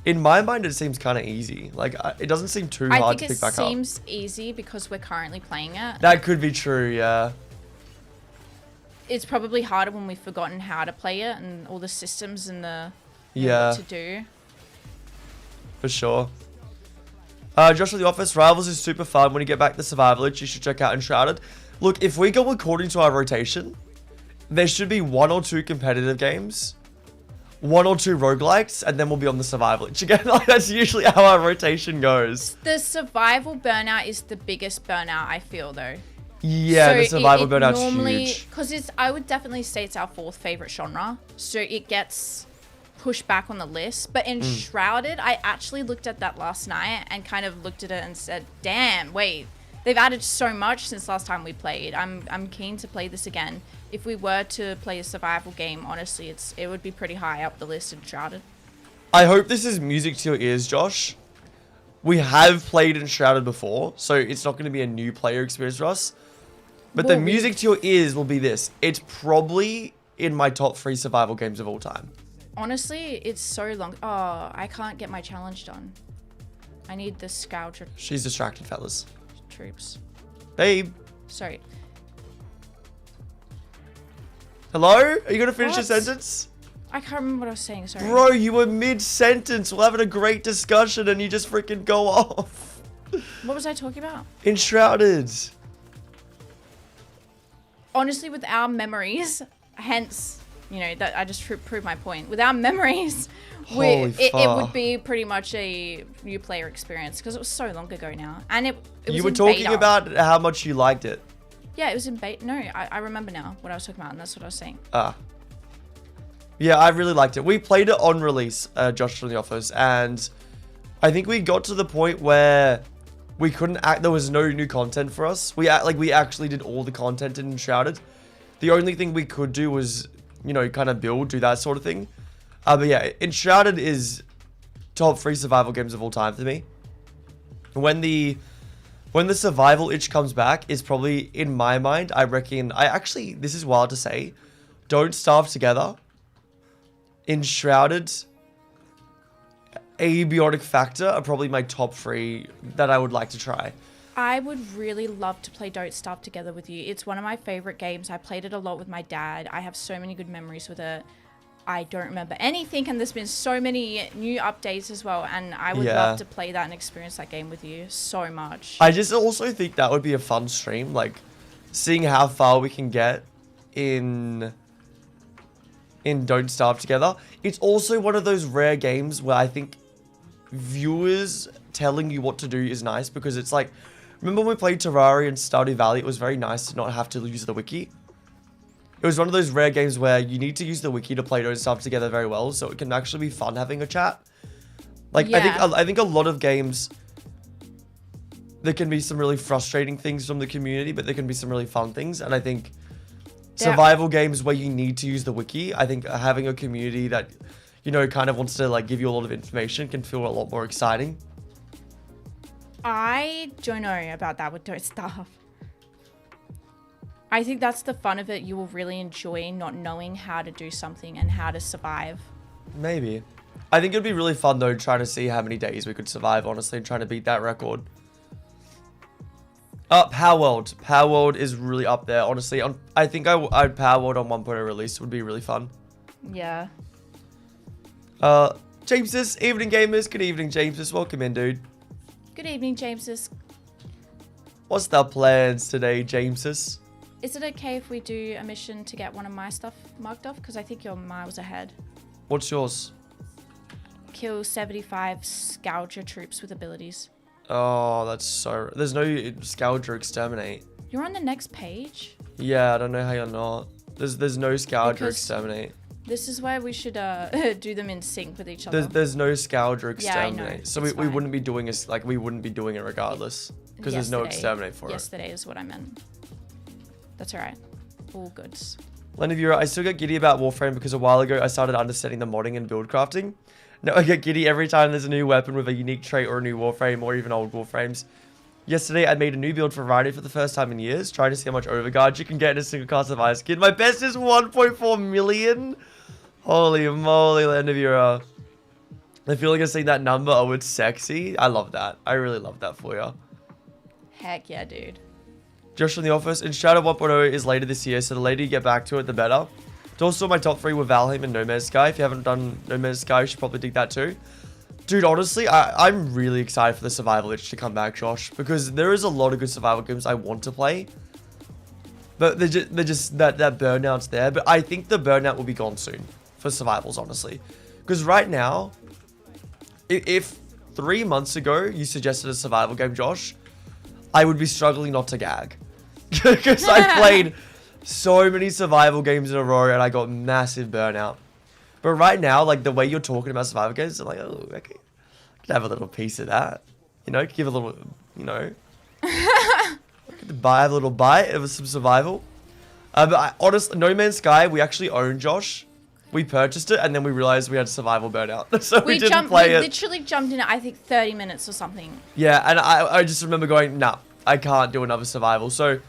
In my mind, it seems kind of easy. Like, it doesn't seem too hard to pick back up. I think it seems easy because we're currently playing it. That could be true, yeah. It's probably harder when we've forgotten how to play it and all the systems and the what to do. For sure. Josh from the office, Rivals is super fun. When you get back to Survival Itch, you should check out Enshrouded. Look, if we go according to our rotation, there should be 1 or 2 competitive games, 1 or 2 roguelikes, and then we'll be on the Survival Itch again. Like, that's usually how our rotation goes. The survival burnout is the biggest burnout, I feel, though. Yeah, so the survival burnout's normally, huge. Because I would definitely say it's our 4th favorite genre. So it gets pushed back on the list. But Enshrouded, I actually looked at that last night and kind of looked at it and said, damn, wait, they've added so much since last time we played. I'm keen to play this again. If we were to play a survival game, honestly, it would be pretty high up the list, Enshrouded. I hope this is music to your ears, Josh. We have played Enshrouded before, so it's not going to be a new player experience for us. But the music to your ears will be this. It's probably in my top 3 survival games of all time. Honestly, it's so long. Oh, I can't get my challenge done. I need the Scourge She's distracted, fellas. troops. Babe. Sorry. Hello? Are you going to finish your What? sentence? I can't remember what I was saying, sorry. Bro, you were mid-sentence. We're having a great discussion and you just freaking go off. What was I talking about? Enshrouded. Honestly, with our memories, hence, you know, that I just proved my point. With our memories, it would be pretty much a new player experience because it was so long ago now. And it was You were talking beta. about how much you liked it. Yeah, it was in beta. No, I remember now what I was talking about, and that's what I was saying. Yeah, I really liked it. We played it on release, Josh from the office, and I think we got to the point where we couldn't act. There was no new content for us. We actually did all the content in Enshrouded. The only thing we could do was, you know, kind of build, do that sort of thing. But yeah, Enshrouded is top 3 survival games of all time for me. When the survival itch comes back, is probably, in my mind, I reckon, this is wild to say, Don't Starve Together, Enshrouded, Abiotic Factor are probably my top 3 that I would like to try. I would really love to play Don't Starve together with you. It's one of my favorite games. I played it a lot with my dad. I have so many good memories with it. I don't remember anything, and there's been so many new updates as well, and I would love to play that and experience that game with you so much. I just also think that would be a fun stream, like seeing how far we can get in Don't Starve together. It's also one of those rare games where I think viewers telling you what to do is nice, because it's like, remember when we played Terraria and Stardew Valley, it was very nice to not have to use the wiki. It was one of those rare games where you need to use the wiki to play Don't Starve together very well, so it can actually be fun having a chat. Like, I think a lot of games, there can be some really frustrating things from the community, but there can be some really fun things, and I think survival games where you need to use the wiki, I think having a community that, you know, kind of wants to like give you a lot of information can feel a lot more exciting. I don't know about that with Don't Starve. I think that's the fun of it. You will really enjoy not knowing how to do something and how to survive. Maybe. I think it'd be really fun though, trying to see how many days we could survive, honestly, and trying to beat that record. Power World. Power World is really up there, honestly. I think I'd Power World on 1.0 release would be really fun. Yeah. Jameses, evening gamers. Good evening, Jameses. Welcome in, dude. Good evening, Jameses. What's the plans today, Jameses? Is it okay if we do a mission to get one of my stuff marked off? Because I think your miles ahead. What's yours? Kill 75 Scouger troops with abilities. Oh, that's so... There's no Scouger or Exterminate. You're on the next page? Yeah, I don't know how you're not. There's no Scouger or Because Exterminate. This is where we should do them in sync with each other. There's no Scouger or Exterminate. Yeah, I know. So we wouldn't be doing it, like, we wouldn't be doing it regardless. Because there's no Exterminate for it. Yesterday is what I meant. That's alright. All goods. Lenny, I still get giddy about Warframe because a while ago I started understanding the modding and build crafting. Now I get giddy every time there's a new weapon with a unique trait or a new Warframe or even old Warframes. Yesterday I made a new build for Variety for the first time in years, trying to see how much overguard you can get in a single cast of Ice Skin. My best is 1.4 million. Holy moly, Lenny. I feel like I've seen that number. Oh, it's sexy. I love that. I really love that for you. Heck yeah, dude. Josh from the office. And Shadow 1.0 is later this year, so the later you get back to it, the better. It's also my top 3 with Valheim and No Man's Sky. If you haven't done No Man's Sky, you should probably dig that too. Dude, honestly, I'm really excited for the survival itch to come back, Josh, because there is a lot of good survival games I want to play. But they're just that burnout's there. But I think the burnout will be gone soon for survivals, honestly. Because right now, if 3 months ago you suggested a survival game, Josh, I would be struggling not to gag. Because I played so many survival games in a row and I got massive burnout. But right now, like the way you're talking about survival games, I'm like, oh, okay, I could have a little piece of that. You know, give a little, you know, have a little bite of some survival. But honestly, No Man's Sky, we actually own, Josh. We purchased it and then we realized we had survival burnout. So we didn't play it. We literally jumped in at, I think, 30 minutes or something. Yeah, and I just remember going, nah, I can't do another survival. So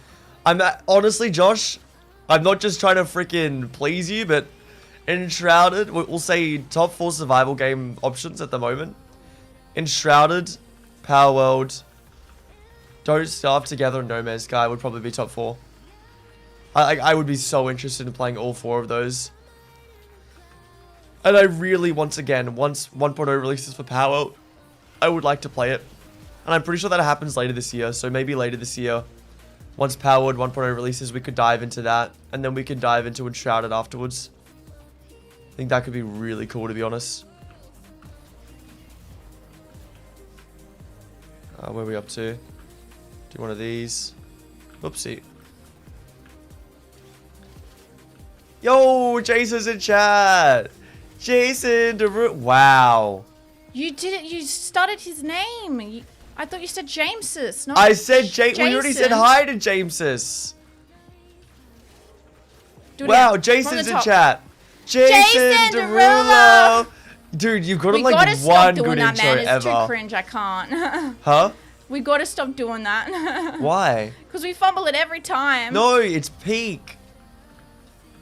honestly, Josh, I'm not just trying to freaking please you, but Enshrouded, we'll say top 4 survival game options at the moment. Enshrouded, Power World, Don't Starve Together, and No Man's Sky would probably be top 4. I would be so interested in playing all 4 of those. And I really, once again, once 1.0 releases for Power World, I would like to play it. And I'm pretty sure that happens later this year, so maybe later this year, once Power World 1.0 releases, we could dive into that, and then we could dive into Enshrouded afterwards. I think that could be really cool, to be honest. Where are we up to? Do one of these. Whoopsie. Yo, Jason's in chat. Jason DeRue. Wow. You did it. You started his name. I thought you said Jameses. Not I said Jason. We already said hi to Jameses. Wow, Jason's in chat. Jason Derulo. Dude, you've got like one good intro ever. It's too cringe. I can't. Huh? We gotta stop doing that. Why? Because we fumble it every time. No, it's peak.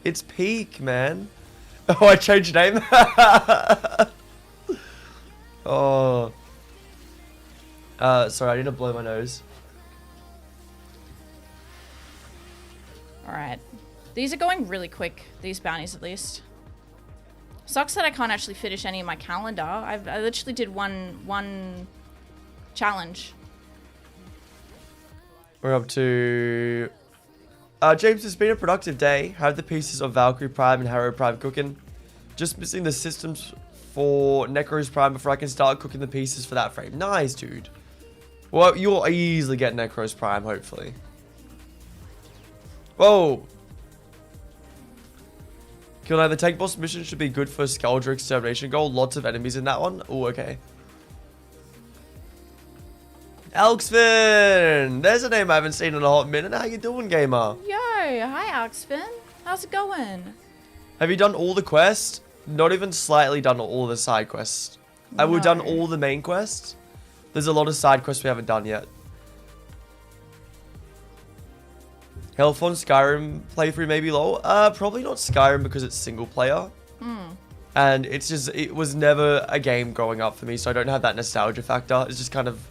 It's peak, man. Oh, I changed name. Oh. Sorry, I need to blow my nose. Alright. These are going really quick, these bounties at least. Sucks that I can't actually finish any of my calendar. I literally did one challenge. We're up to... James, it's been a productive day. Have the pieces of Valkyrie Prime and Harrow Prime cooking. Just missing the systems for Necro's Prime before I can start cooking the pieces for that frame. Nice, dude. Well, you'll easily get Necro's Prime, hopefully. Whoa. Kill the tank boss mission should be good for Scourger extermination goal. Lots of enemies in that one. Oh, okay. Elksfin! There's a name I haven't seen in a hot minute. How you doing, gamer? Yo, hi Elksfin. How's it going? Have you done all the quests? Not even slightly done all the side quests. No. We've done all the main quests. There's a lot of side quests we haven't done yet. Health on Skyrim playthrough maybe low. Probably not Skyrim because it's single player. And it's just, it was never a game growing up for me, so I don't have that nostalgia factor. It's just kind of,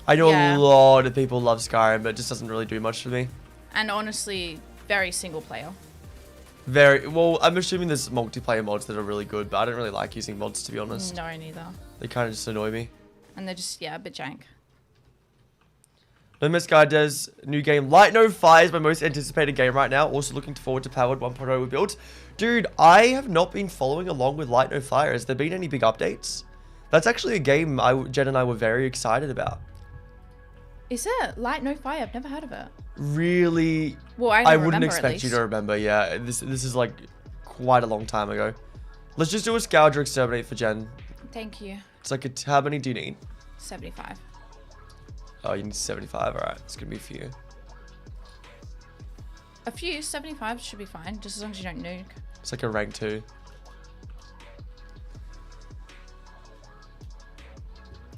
I know a lot of people love Skyrim, but it just doesn't really do much for me. And honestly, very single player. Very, well, I'm assuming there's multiplayer mods that are really good, but I don't really like using mods, to be honest. No, neither. They kind of just annoy me. And they're just, yeah, a bit jank. No Man's Sky does new game. Light No Fire is my most anticipated game right now. Also looking forward to Powered 1.0 with builds. Dude, I have not been following along with Light No Fire. Has there been any big updates? That's actually a game Jen and I were very excited about. Is it? Light No Fire? I've never heard of it. Really? Well, I wouldn't expect you to remember. Yeah, this is like quite a long time ago. Let's just do a Scourger Exterminate for Jen. Thank you. It's like, how many do you need? 75. Oh, you need 75. All right, it's gonna be a few. A few. 75 should be fine, just as long as you don't nuke. It's like a rank 2.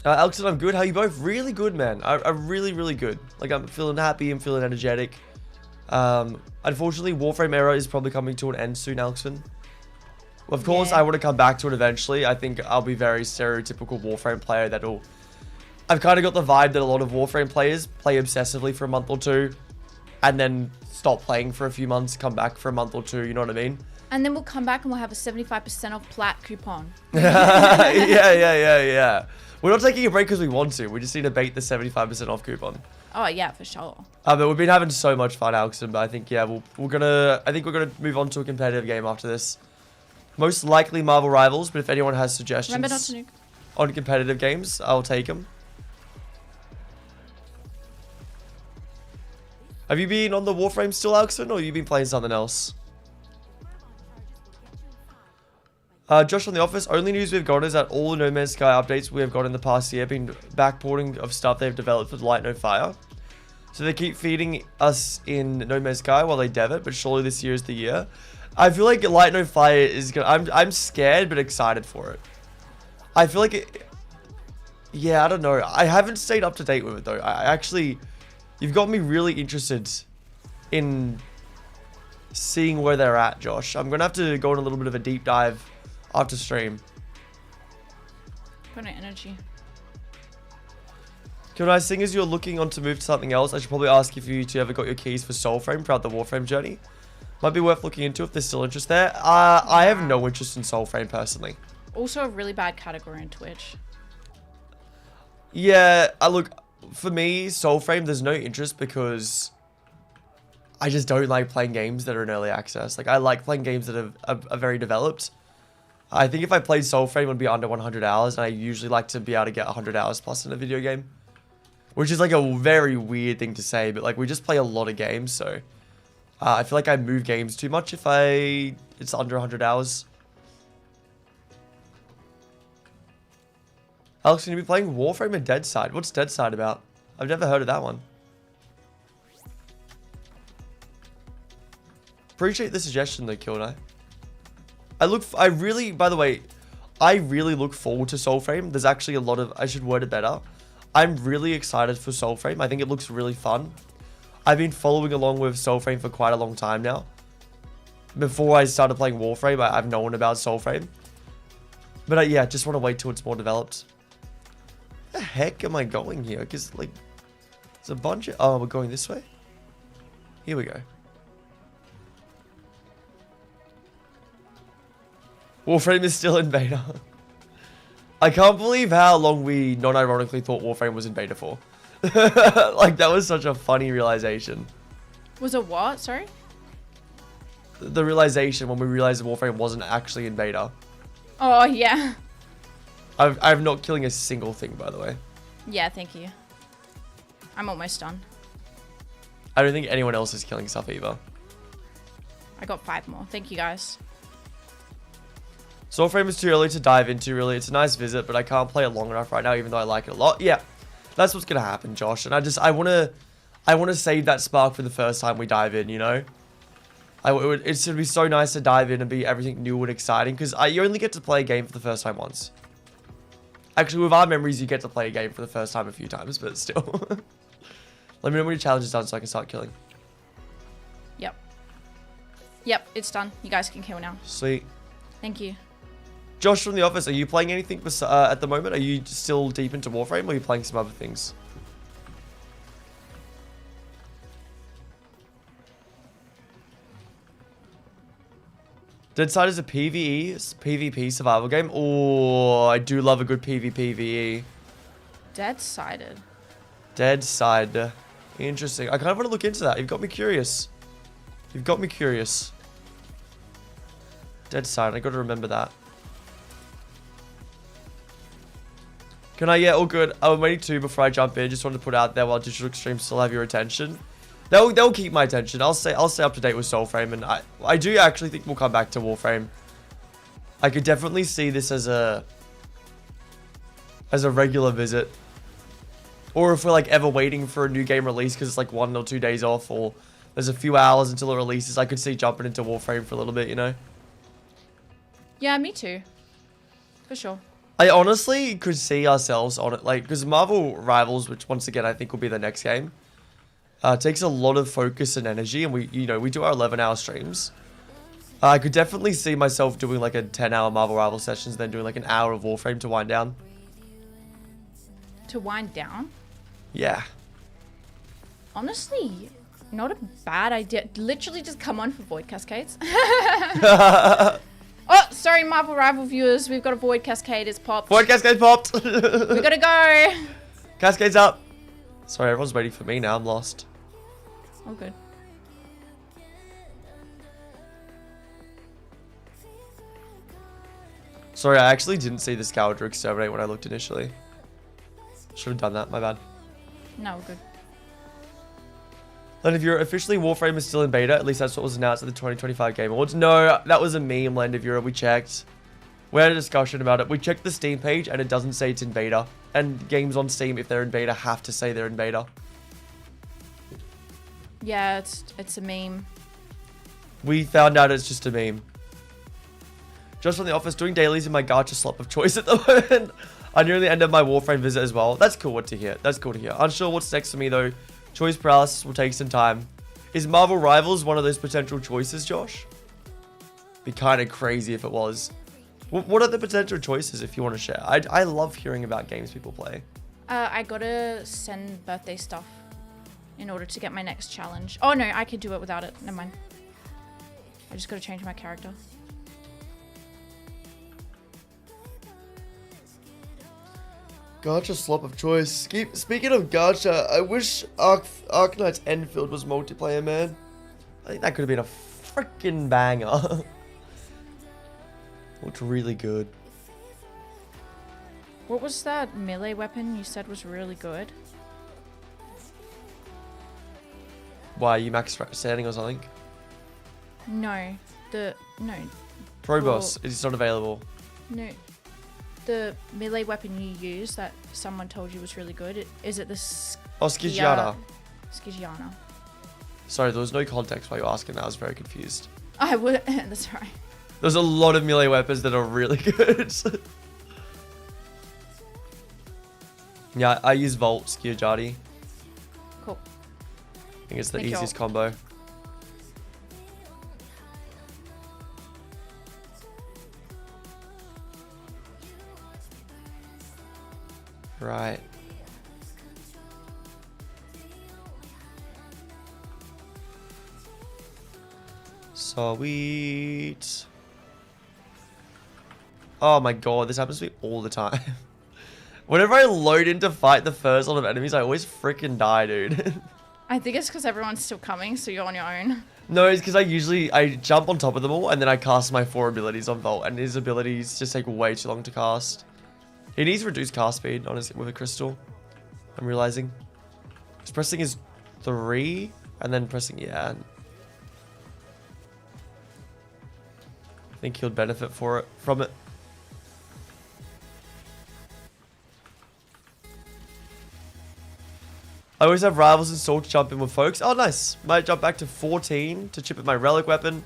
Elkson, I'm good. How you both? Really good, man. I'm really, really good. Like, I'm feeling happy. I'm feeling energetic. Unfortunately, Warframe era is probably coming to an end soon, Elkson. Of course, I want to come back to it eventually. I think I'll be very stereotypical Warframe player that'll... I've kind of got the vibe that a lot of Warframe players play obsessively for a month or two and then stop playing for a few months, come back for a month or two, you know what I mean? And then we'll come back and we'll have a 75% off plat coupon. Yeah. We're not taking a break because we want to. We just need to bait the 75% off coupon. Oh, yeah, for sure. But we've been having so much fun, Alexon, but I think, yeah, we're gonna move on to a competitive game after this. Most likely Marvel Rivals, but if anyone has suggestions Remember not to nuke. on competitive games, I'll take them. Have you been on the Warframe still, Alexon, or have you been playing something else? Josh on the office, only news we've got is that all the No Man's Sky updates we have got in the past year have been backporting of stuff they've developed with Light No Fire. So they keep feeding us in No Man's Sky while they dev it, but surely this year is the year. I feel like Light No Fire is gonna... I'm scared but excited for it. I feel like it... Yeah, I don't know. I haven't stayed up to date with it though. I actually... You've got me really interested in seeing where they're at, Josh. I'm gonna have to go on a little bit of a deep dive after stream. Got no energy. Can I sing as you're looking on to move to something else? I should probably ask if you two ever got your keys for Soulframe throughout the Warframe journey. Might be worth looking into if there's still interest there. I have no interest in Soulframe personally. Also a really bad category on Twitch. Yeah, look, for me, Soulframe, there's no interest because I just don't like playing games that are in early access. Like, I like playing games that are very developed. I think if I played Soulframe, it would be under 100 hours, and I usually like to be able to get 100 hours plus in a video game. Which is like a very weird thing to say, but like, we just play a lot of games, so... I feel like I move games too much if it's under 100 hours. Alex, can you be playing Warframe and Deadside? What's Deadside about? I've never heard of that one. Appreciate the suggestion though, Kilnai. By the way, I really look forward to Soulframe. There's actually a lot of, I should word it better. I'm really excited for Soulframe. I think it looks really fun. I've been following along with Soulframe for quite a long time now. Before I started playing Warframe, I've known about Soulframe. But yeah, just want to wait till it's more developed. heck am I going here? Because, like, there's a bunch of... Oh, we're going this way? Here we go. Warframe is still in beta. I can't believe how long we non-ironically thought Warframe was in beta for. Like, that was such a funny realization. Was it what? Sorry? The realization when we realized Warframe wasn't actually in beta. Oh, yeah. I'm not killing a single thing, by the way. Yeah, thank you. I'm almost done. I don't think anyone else is killing stuff either. I got 5 more. Thank you, guys. So Warframe is too early to dive into, really. It's a nice visit, but I can't play it long enough right now, even though I like it a lot. Yeah, that's what's going to happen, Josh. And I want to save that spark for the first time we dive in, you know? It's going to be so nice to dive in and be everything new and exciting, because you only get to play a game for the first time once. Actually, with our memories, you get to play a game for the first time a few times, but still. Let me know when your challenge is done so I can start killing. Yep. Yep, it's done. You guys can kill now. Sweet. Thank you. Josh from the office, are you playing anything at the moment? Are you still deep into Warframe, or are you playing some other things? Deadside is a PvP survival game. Oh, I do love a good PvPvE. Dead-sided. Deadside. Interesting. I kind of want to look into that. You've got me curious. You've got me curious. Deadside. I got to remember that. Can I? Yeah, all good. I'm waiting too before I jump in. Just wanted to put out there while Digital Extremes still have your attention. They'll keep my attention. I'll stay up to date with Soulframe, and I do actually think we'll come back to Warframe. I could definitely see this as a regular visit. Or if we're like ever waiting for a new game release because it's like 1 or 2 days off, or there's a few hours until it releases, I could see jumping into Warframe for a little bit, you know? Yeah, me too. For sure. I honestly could see ourselves on it, like, because Marvel Rivals, which once again I think will be the next game, takes a lot of focus and energy, and we do our 11-hour streams. I could definitely see myself doing like a 10-hour Marvel Rivals sessions, then doing like an hour of Warframe to wind down. To wind down? Yeah. Honestly, not a bad idea. Literally just come on for Void Cascades. Oh, sorry, Marvel Rival viewers. We've got a Void Cascade. It's popped. Void Cascade popped. We gotta go. Cascade's up. Sorry, everyone's waiting for me now. I'm lost. Oh, good. Sorry, I actually didn't see the Scourger Exterminate when I looked initially. Should have done that. My bad. No, we're good. And if you're officially Warframe is still in beta, at least that's what was announced at the 2025 Game Awards. No, that was a meme, Land of Europe. We checked. We had a discussion about it. We checked the Steam page and it doesn't say it's in beta. And games on Steam, if they're in beta, have to say they're in beta. Yeah, it's a meme. We found out it's just a meme. Just from the office, doing dailies in my gacha slot of choice at the moment. I nearly ended my Warframe visit as well. That's cool to hear. That's cool to hear. Unsure what's next for me though. Choice paralysis will take some time. Is Marvel Rivals one of those potential choices, Josh? Be kind of crazy if it was. What are the potential choices if you want to share? I love hearing about games people play. I gotta send birthday stuff in order to get my next challenge. Oh no, I could do it without it. Never mind. I just gotta change my character. Gacha slop of choice. Speaking of gacha, I wish Arknight's Enfield was multiplayer, man. I think that could have been a freaking banger. Looked really good. What was that melee weapon you said was really good? Why, you max standing or something? No. No. Probos, it's not available. No. The melee weapon you use that someone told you was really good, is it the Skigiana. Skigiana. Sorry, there was no context while you were asking that. I was very confused. I would. That's right. There's a lot of melee weapons that are really good. Yeah, I use Volt Skigiani. Cool. I think it's the Thank you easiest all. combo. Right. Sweet. Oh my god, this happens to me all the time. Whenever I load in to fight the first lot of enemies, I always freaking die, dude. I think it's because everyone's still coming, so you're on your own. No, it's because I jump on top of them all, and then I cast my 4 abilities on Volt, and his abilities just take way too long to cast. He needs reduced cast speed, honestly, with a crystal. I'm realizing. He's pressing his 3, and then pressing, yeah. I think he'll benefit from it. I always have rivals installed to jump in with folks. Oh, nice. Might jump back to 14 to chip at my relic weapon.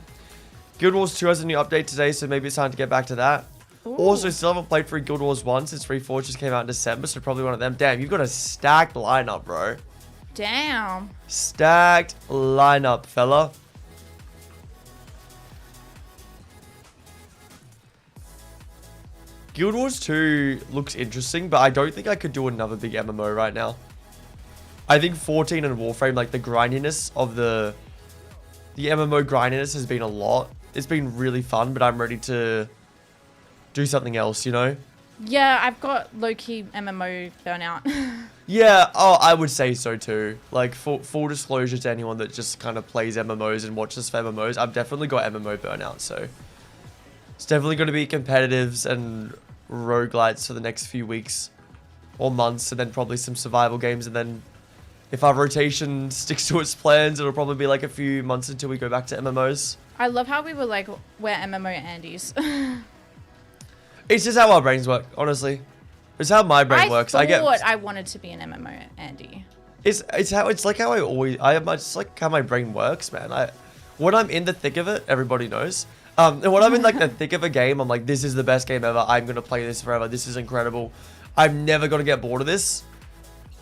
Guild Wars 2 has a new update today, so maybe it's time to get back to that. Ooh. Also, still haven't played through Guild Wars 1 since Reforged came out in December, so probably one of them. Damn, you've got a stacked lineup, bro. Damn. Stacked lineup, fella. Guild Wars 2 looks interesting, but I don't think I could do another big MMO right now. I think 14 and Warframe, like the grindiness of the MMO grindiness has been a lot. It's been really fun, but I'm ready to do something else, you know? Yeah, I've got low-key MMO burnout. Yeah, oh, I would say so too. Like, full disclosure to anyone that just kind of plays MMOs and watches for MMOs, I've definitely got MMO burnout, so it's definitely going to be competitives and roguelites for the next few weeks or months, and then probably some survival games, and then if our rotation sticks to its plans, it'll probably be like a few months until we go back to MMOs. I love how we were like, we're MMO Andes. It's just how our brains work, honestly. It's how my brain works. I thought I wanted to be an MMO Andy. It's like how it's like how my brain works, man. When I'm in the thick of it, everybody knows. And when I'm in like the thick of a game, I'm like, this is the best game ever. I'm gonna play this forever. This is incredible. I'm never gonna get bored of this.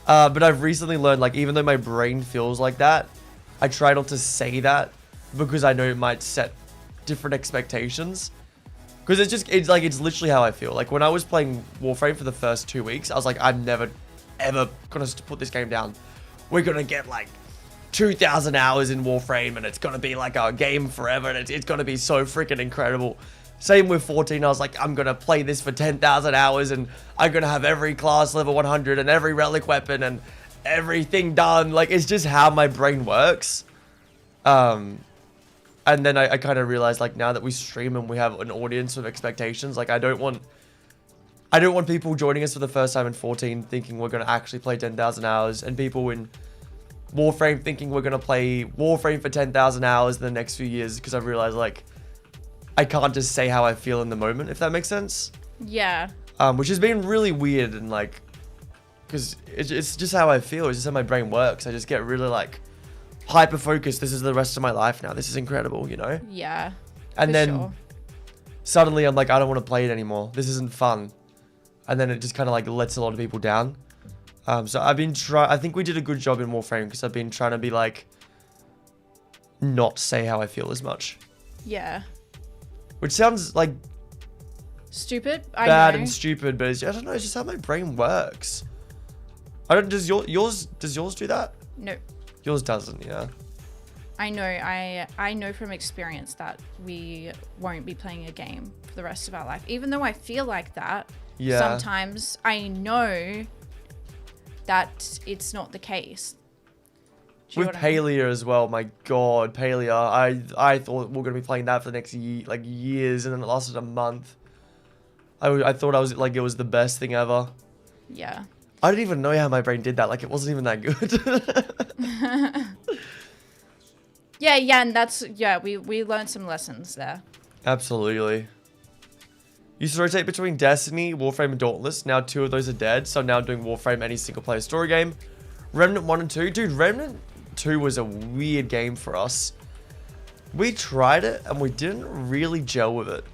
But I've recently learned, like, even though my brain feels like that, I try not to say that because I know it might set different expectations. Because it's literally how I feel. Like, when I was playing Warframe for the first 2 weeks, I was like, I'm never, ever gonna put this game down. We're gonna get, like, 2,000 hours in Warframe, and it's gonna be, like, our game forever, and it's gonna be so freaking incredible. Same with 14, I was like, I'm gonna play this for 10,000 hours, and I'm gonna have every class level 100, and every relic weapon, and everything done. Like, it's just how my brain works. And then I kind of realized, like, now that we stream and we have an audience with expectations, like, I don't want people joining us for the first time in 14 thinking we're going to actually play 10,000 hours, and people in Warframe thinking we're going to play Warframe for 10,000 hours in the next few years, because I've realized, like, I can't just say how I feel in the moment, if that makes sense. Yeah. Which has been really weird, and, like, because it's just how I feel. It's just how my brain works. I just get really, like, hyper focused. This is the rest of my life now. This is incredible, you know? Yeah. And then suddenly I'm like, I don't want to play it anymore. This isn't fun. And then it just kind of like lets a lot of people down. So I've been I think we did a good job in Warframe, because I've been trying to be like, not say how I feel as much. Yeah. Which sounds like stupid. Bad and stupid, but I don't know. It's just how my brain works. Does yours do that? No. Yours doesn't, yeah. I know. I know from experience that we won't be playing a game for the rest of our life. Even though I feel like that, yeah. Sometimes I know that it's not the case. With Palia as well, my god, Palia. I thought we were gonna be playing that for the next years, and then it lasted a month. I thought it was the best thing ever. Yeah. I didn't even know how my brain did that. Like, it wasn't even that good. Yeah, and we learned some lessons there. Absolutely. Used to rotate between Destiny, Warframe, and Dauntless. Now 2 of those are dead, so I'm now doing Warframe, any single-player story game. Remnant 1 and 2. Dude, Remnant 2 was a weird game for us. We tried it, and we didn't really gel with it.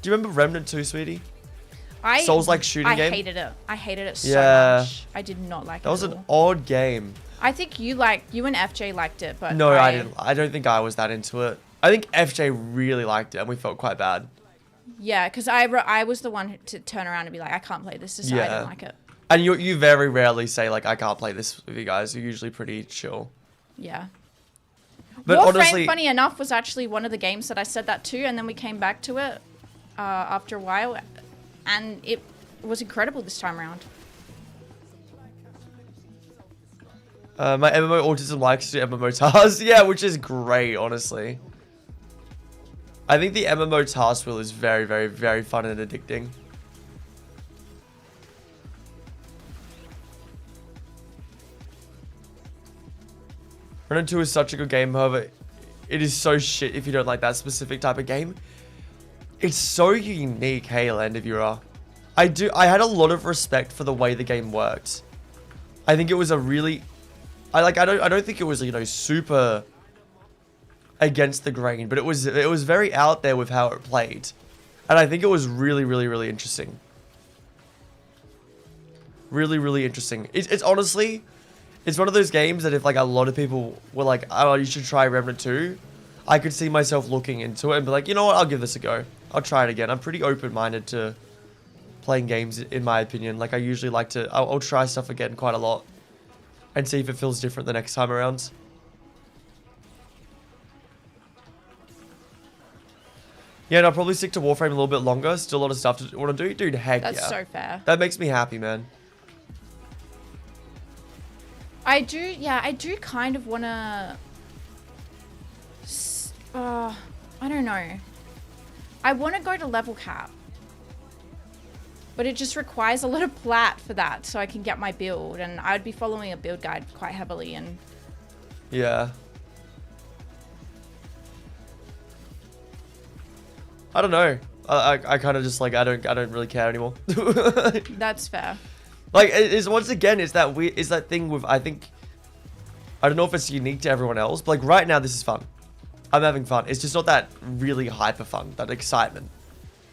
Do you remember Remnant 2, sweetie? Souls-like shooting game? I hated it. I hated it so much. I did not like it. That was an odd game. I think you and FJ liked it, but no, I didn't. I don't think I was that into it. I think FJ really liked it, and we felt quite bad. Yeah, because I was the one to turn around and be like, I can't play this. I didn't like it. And you very rarely say, like, I can't play this with you guys. You're usually pretty chill. Yeah. But Warframe, honestly, funny enough, was actually one of the games that I said that to, and then we came back to it after a while, and it was incredible this time around. my MMO autism likes to do MMO tasks. Yeah, which is great, honestly. I think the MMO task wheel is very, very, very fun and addicting. Remnant 2 is such a good game, however, it is so shit if you don't like that specific type of game. It's so unique, hey, Land of Ura. I had a lot of respect for the way the game worked. I think it was a really... I don't think it was, you know, super against the grain, but it was very out there with how it played. And I think it was really, really, really interesting. Really, really interesting. It's honestly... It's one of those games that if like a lot of people were like, oh, you should try Remnant 2, I could see myself looking into it and be like, you know what, I'll give this a go. I'll try it again. I'm pretty open-minded to playing games, in my opinion. Like, I usually like to, I'll try stuff again quite a lot and see if it feels different the next time around. Yeah, and I'll probably stick to Warframe a little bit longer. Still a lot of stuff to want to do. Dude, heck yeah. That's so fair. That makes me happy, man. I do kind of want to... I don't know. I want to go to level cap. But it just requires a lot of plat for that, so I can get my build. And I'd be following a build guide quite heavily. And yeah. I don't know. I kind of just like, I don't really care anymore. that's fair. Like, it's once again, it's that thing with, I think, I don't know if it's unique to everyone else, but like right now, this is fun. I'm having fun. It's just not that really hyper fun, that excitement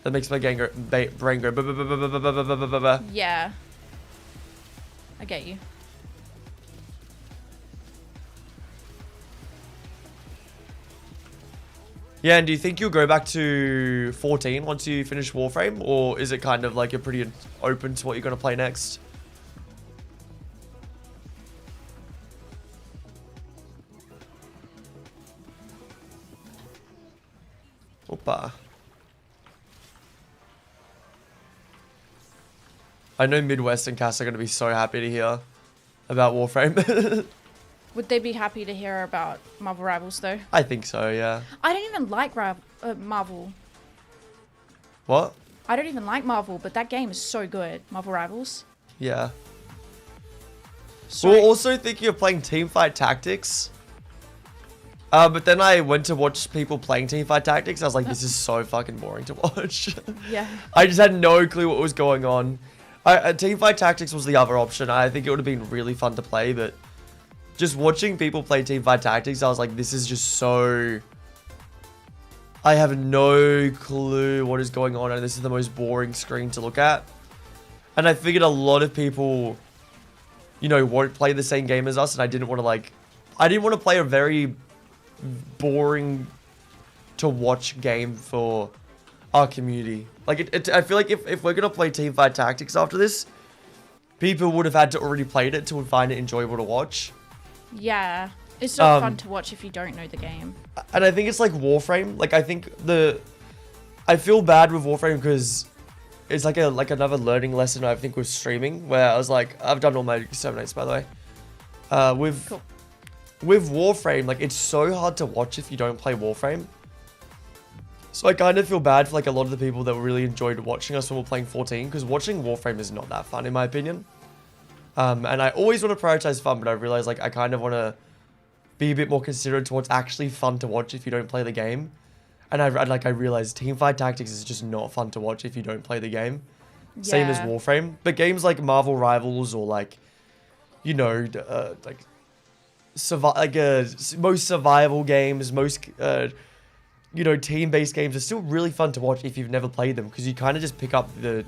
that makes my brain go, yeah. I get you. Yeah, and do you think you'll go back to 14 once you finish Warframe? Or is it kind of like you're pretty open to what you're going to play next? Opa. I know Midwest and Cass are going to be so happy to hear about Warframe. Would they be happy to hear about Marvel Rivals, though? I think so, yeah. I don't even like Marvel. What? I don't even like Marvel, but that game is so good. Marvel Rivals. Yeah. So We were also thinking of playing Teamfight Tactics. But then I went to watch people playing Teamfight Tactics. I was like, this is so fucking boring to watch. yeah. I just had no clue what was going on. Teamfight Tactics was the other option. I think it would have been really fun to play, but just watching people play Teamfight Tactics, I was like, this is just so... I have no clue what is going on, and this is the most boring screen to look at. And I figured a lot of people, you know, won't play the same game as us, and I didn't want to, like... I didn't want to play a very boring to watch game for our community. Like, I feel like if we're going to play Teamfight Tactics after this, people would have had to already played it to find it enjoyable to watch. Yeah. It's not fun to watch if you don't know the game. And I think it's like Warframe. Like, I think I feel bad with Warframe because it's like another learning lesson, I think, with streaming, where I was like, I've done all my exterminates, by the way. Cool. With Warframe, like, it's so hard to watch if you don't play Warframe. So I kind of feel bad for, like, a lot of the people that really enjoyed watching us when we're playing 14, because watching Warframe is not that fun, in my opinion. And I always want to prioritize fun, but I realize, like, I kind of want to be a bit more considerate to what's actually fun to watch if you don't play the game. And I realized Teamfight Tactics is just not fun to watch if you don't play the game. Yeah. Same as Warframe. But games like Marvel Rivals or, like, you know, like... most survival games, most you know, team-based games are still really fun to watch if you've never played them, because you kind of just pick up the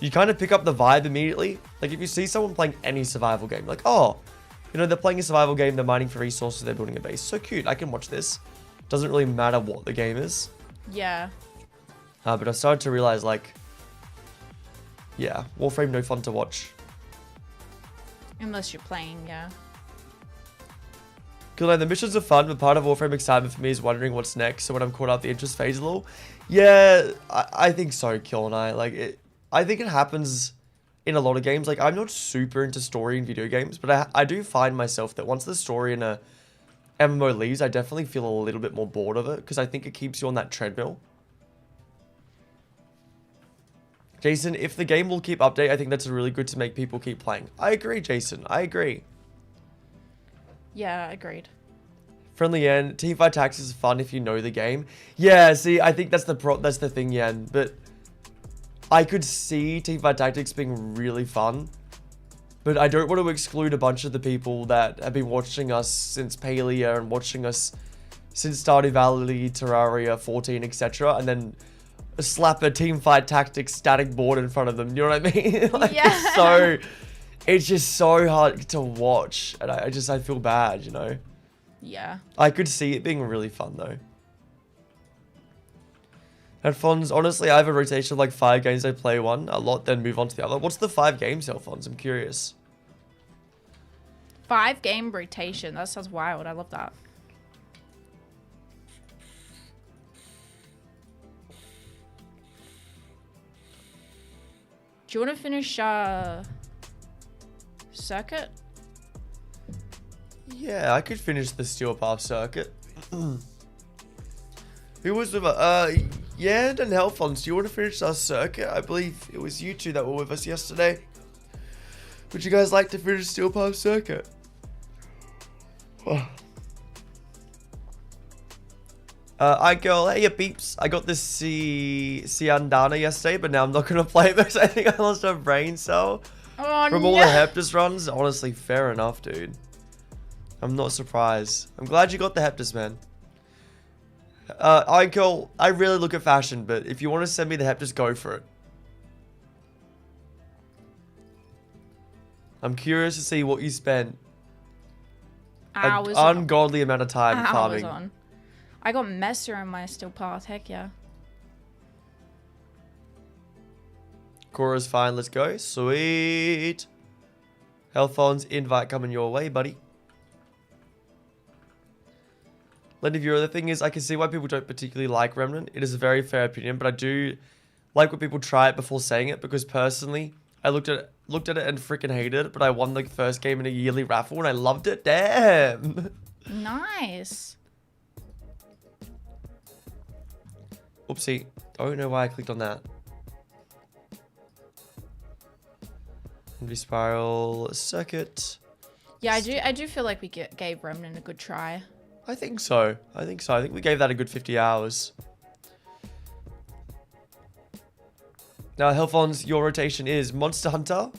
vibe immediately. Like, if you see someone playing any survival game, like, oh, you know, they're playing a survival game, they're mining for resources, they're building a base, so cute, I can watch this. Doesn't really matter what the game is. Yeah. But I started to realize, like, yeah, Warframe no fun to watch. Unless you're playing, yeah. Cool, the missions are fun, but part of Warframe excitement for me is wondering what's next. So when I'm caught up, the interest fades a little. Yeah, I think so, Kill and I. Like, I think it happens in a lot of games. Like, I'm not super into story in video games, but I do find myself that once the story in a MMO leaves, I definitely feel a little bit more bored of it because I think it keeps you on that treadmill. Jason, if the game will keep update, I think that's really good to make people keep playing. I agree, Jason. I agree. Yeah, agreed. Friendly Yen, Teamfight Tactics is fun if you know the game. Yeah, see, I think that's the thing, Yen. But I could see Teamfight Tactics being really fun. But I don't want to exclude a bunch of the people that have been watching us since Palea and watching us since Stardew Valley, Terraria, 14, etc. And then slap a Teamfight Tactics static board in front of them. You know what I mean? Like, yeah. It's just so hard to watch. And I feel bad, you know? Yeah. I could see it being really fun, though. Headphones, honestly, I have a rotation of like 5 games. I play one a lot, then move on to the other. What's the 5 games, Headphones? I'm curious. 5-game rotation. That sounds wild. I love that. Do you want to finish circuit? Yeah, I could finish the Steel Path circuit. Who was with yeah, and Headphones, do you want to finish our circuit? I believe it was you two that were with us yesterday. Would you guys like to finish Steel Path circuit? Girl, hey, beeps. I got this Ciandana yesterday, but now I'm not going to play it because I think I lost a brain cell. Oh, From all the Heptus runs. Honestly, fair enough, dude. I'm not surprised. I'm glad you got the Heptus, man. Girl, I really look at fashion, but if you want to send me the Heptus, go for it. I'm curious to see what you spent an ungodly amount of time farming. On. I got Messer in my Steel Path. Heck yeah. Cora's fine. Let's go. Sweet. Healthon's invite coming your way, buddy. Lenny Viewer, the thing is, I can see why people don't particularly like Remnant. It is a very fair opinion, but I do like when people try it before saying it, because personally, I looked at it and freaking hated it, but I won the first game in a yearly raffle and I loved it. Damn. Nice. Oopsie. Don't know why I clicked on that. Envy Spiral circuit. Yeah, I do feel like we gave Remnant a good try. I think so. I think we gave that a good 50 hours. Now, Healthons, your rotation is Monster Hunter,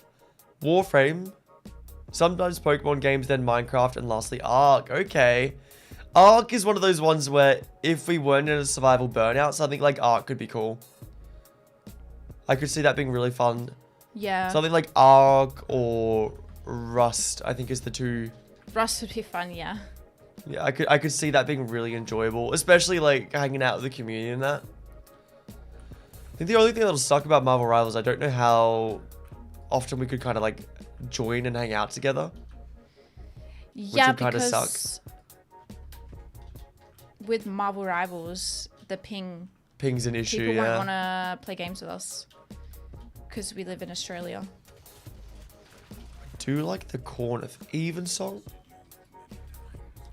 Warframe, sometimes Pokemon games, then Minecraft, and lastly Ark. Okay. Ark is one of those ones where if we weren't in a survival burnout, something like Ark could be cool. I could see that being really fun. Yeah. Something like Ark or Rust, I think is the two. Rust would be fun, yeah. Yeah, I could see that being really enjoyable, especially like hanging out with the community and that. I think the only thing that'll suck about Marvel Rivals, I don't know how often we could kind of like join and hang out together. Yeah, which would kind of suck. With Marvel Rivals, the ping's an issue. People yeah. won't want to play games with us because we live in Australia. Do you like the Corn of Even song?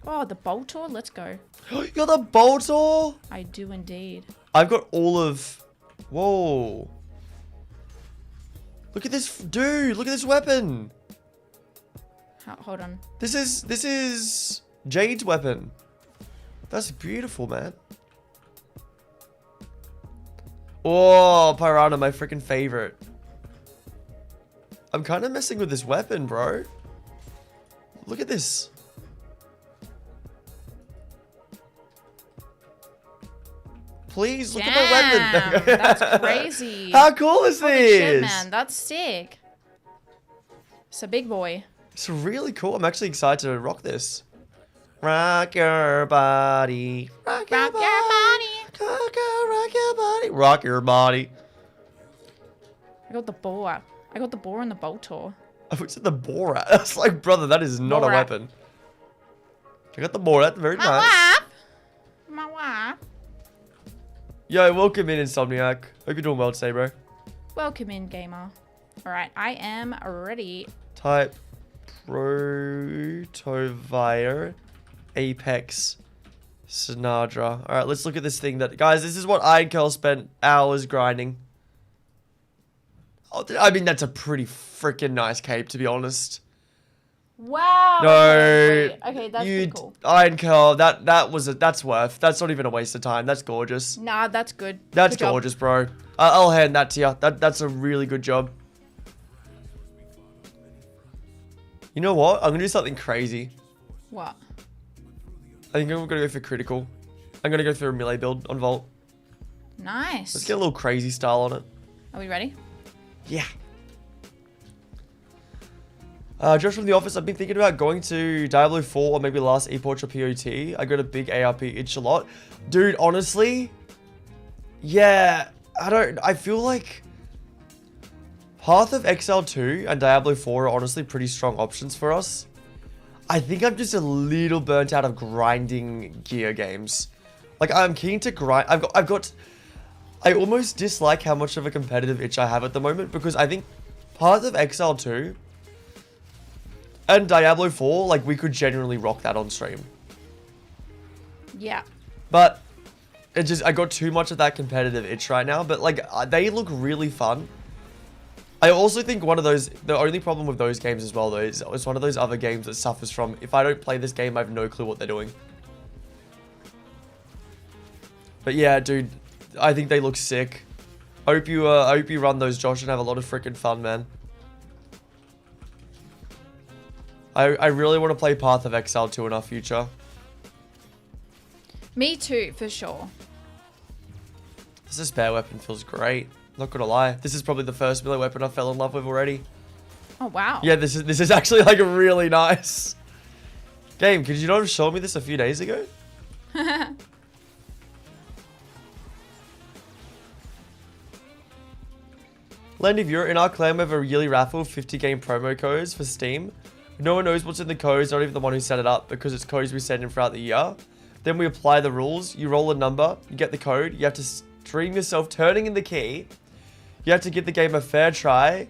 Oh, the Boltor? Let's go. You got the Boltor? I do indeed. I've got all of... Whoa. Look at this... Dude, look at this weapon. Hold on. This is Jade's weapon. That's beautiful, man. Oh, Piranha, my freaking favorite. I'm kind of messing with this weapon, bro. Look at this. Please, look at my weapon. That's crazy. How cool is Holy this? shit, man. That's sick. It's a big boy. It's really cool. I'm actually excited to rock this. Rock your body. Rock your body. Rock your body. Rock your body. I got the boar. I got the boar and the Boltor. I looked at the Borat. I was like, brother, that is not a Borat. weapon. Check out the board. Very My nice. wife. My wife. Yo, welcome in, Insomniac. Hope you're doing well today, bro. Welcome in, gamer. All right, I am ready. Type Protovire Apex Sinadra. All right, let's look at this thing that... Guys, this is what Iron Curl spent hours grinding. Oh, I mean, that's a pretty freaking nice cape, to be honest. Wow. No, Okay, that's pretty cool. Iron Curl, that's worth. That's not even a waste of time. That's gorgeous. Nah, that's good. That's Good job. gorgeous, bro. I'll hand that to you. That's a really good job. You know what? I'm gonna do something crazy. What? I think I'm gonna go for critical. I'm gonna go for a melee build on Vault. Nice. Let's get a little crazy style on it. Are we ready? Yeah. Josh from the office, I've been thinking about going to Diablo 4 or maybe last ePorch or POT. I got a big ARP itch a lot. Dude, honestly, yeah, I feel like Path of Exile 2 and Diablo 4 are honestly pretty strong options for us. I think I'm just a little burnt out of grinding gear games. Like, I'm keen to grind. I almost dislike how much of a competitive itch I have at the moment because I think Path of Exile 2 and Diablo 4, like, we could genuinely rock that on stream. Yeah. But I got too much of that competitive itch right now. But, like, they look really fun. I also think the only problem with those games as well, though, is it's one of those other games that suffers from, if I don't play this game, I have no clue what they're doing. But yeah, dude, I think they look sick. I hope you run those, Josh, and have a lot of freaking fun, man. I really want to play Path of Exile 2 in our future. Me too, for sure. This spare weapon feels great. Not gonna lie. This is probably the first melee weapon I fell in love with already. Oh, wow. Yeah, this is actually, like, really nice. Game, could you not have shown me this a few days ago? Land, if you're in our clan, we have a yearly raffle of 50 game promo codes for Steam. No one knows what's in the codes, not even the one who set it up, because it's codes we send in throughout the year. Then we apply the rules. You roll a number, you get the code, you have to stream yourself turning in the key. You have to give the game a fair try. You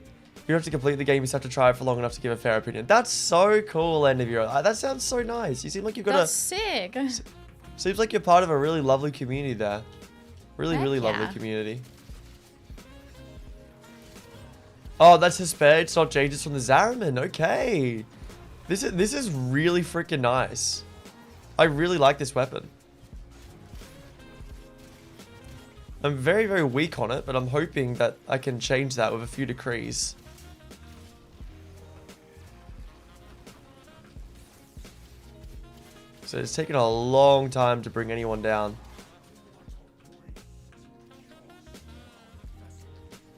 don't have to complete the game, you just have to try it for long enough to give a fair opinion. That's so cool, Land of Your. That sounds so nice. You seem like you've got That's sick. Seems like you're part of a really lovely community there. Really, Heck really yeah. lovely community. Oh, that's his spare. It's not Jade, it's from the Zaraman. Okay. This is really freaking nice. I really like this weapon. I'm very, very weak on it, but I'm hoping that I can change that with a few decrees. So it's taken a long time to bring anyone down.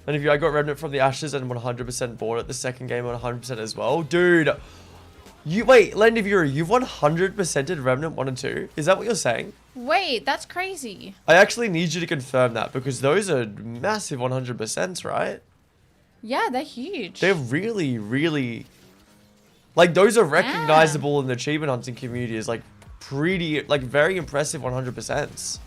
And if I got Remnant from the Ashes and 100% bought it the second game on 100% as well. Dude, wait, Land of Fury, you've 100%ed Remnant 1 and 2? Is that what you're saying? Wait, that's crazy. I actually need you to confirm that because those are massive 100%, right? Yeah, they're huge. They're really, really... Like, those are recognizable in the achievement hunting community as, like, pretty... Like, very impressive 100%.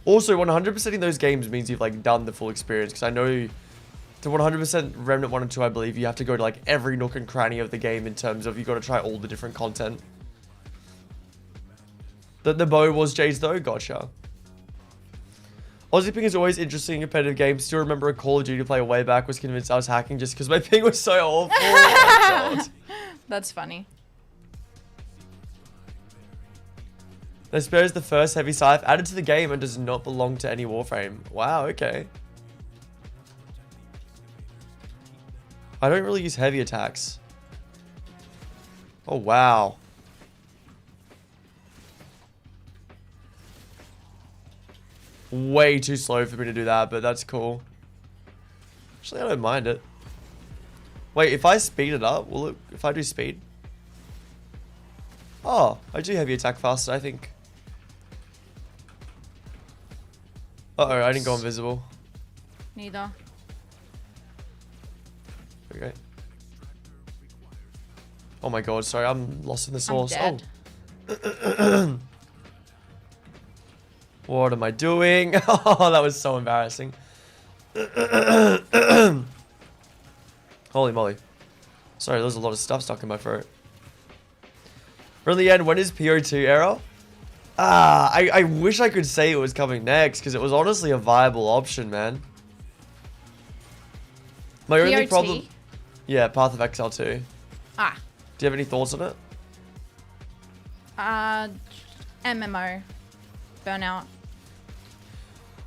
Also, 100%ing those games means you've, like, done the full experience. Because I know to 100% Remnant 1 and 2, I believe, you have to go to, like, every nook and cranny of the game in terms of you got to try all the different content. The bow was Jade's, though? Gotcha. Aussie ping is always interesting in competitive games. Still remember a Call of Duty player way back was convinced I was hacking just because my ping was so awful. Oh, God. That's funny. The spare is the first heavy scythe added to the game and does not belong to any Warframe. Wow, okay. I don't really use heavy attacks. Oh, wow. Way too slow for me to do that, but that's cool. Actually, I don't mind it. Wait, if I speed it up, will it... If I do speed? Oh, I do heavy attack faster, I think. Uh-oh, I didn't go invisible. Neither. Okay. Oh my god, sorry, I'm lost in the source. I'm dead. Oh, What am I doing? Oh, that was so embarrassing. Holy moly. Sorry, there's a lot of stuff stuck in my throat. For the end, when is PO2 error? I wish I could say it was coming next, because it was honestly a viable option, man. My only problem... Yeah, Path of Exile 2. Ah. Do you have any thoughts on it? MMO. Burnout.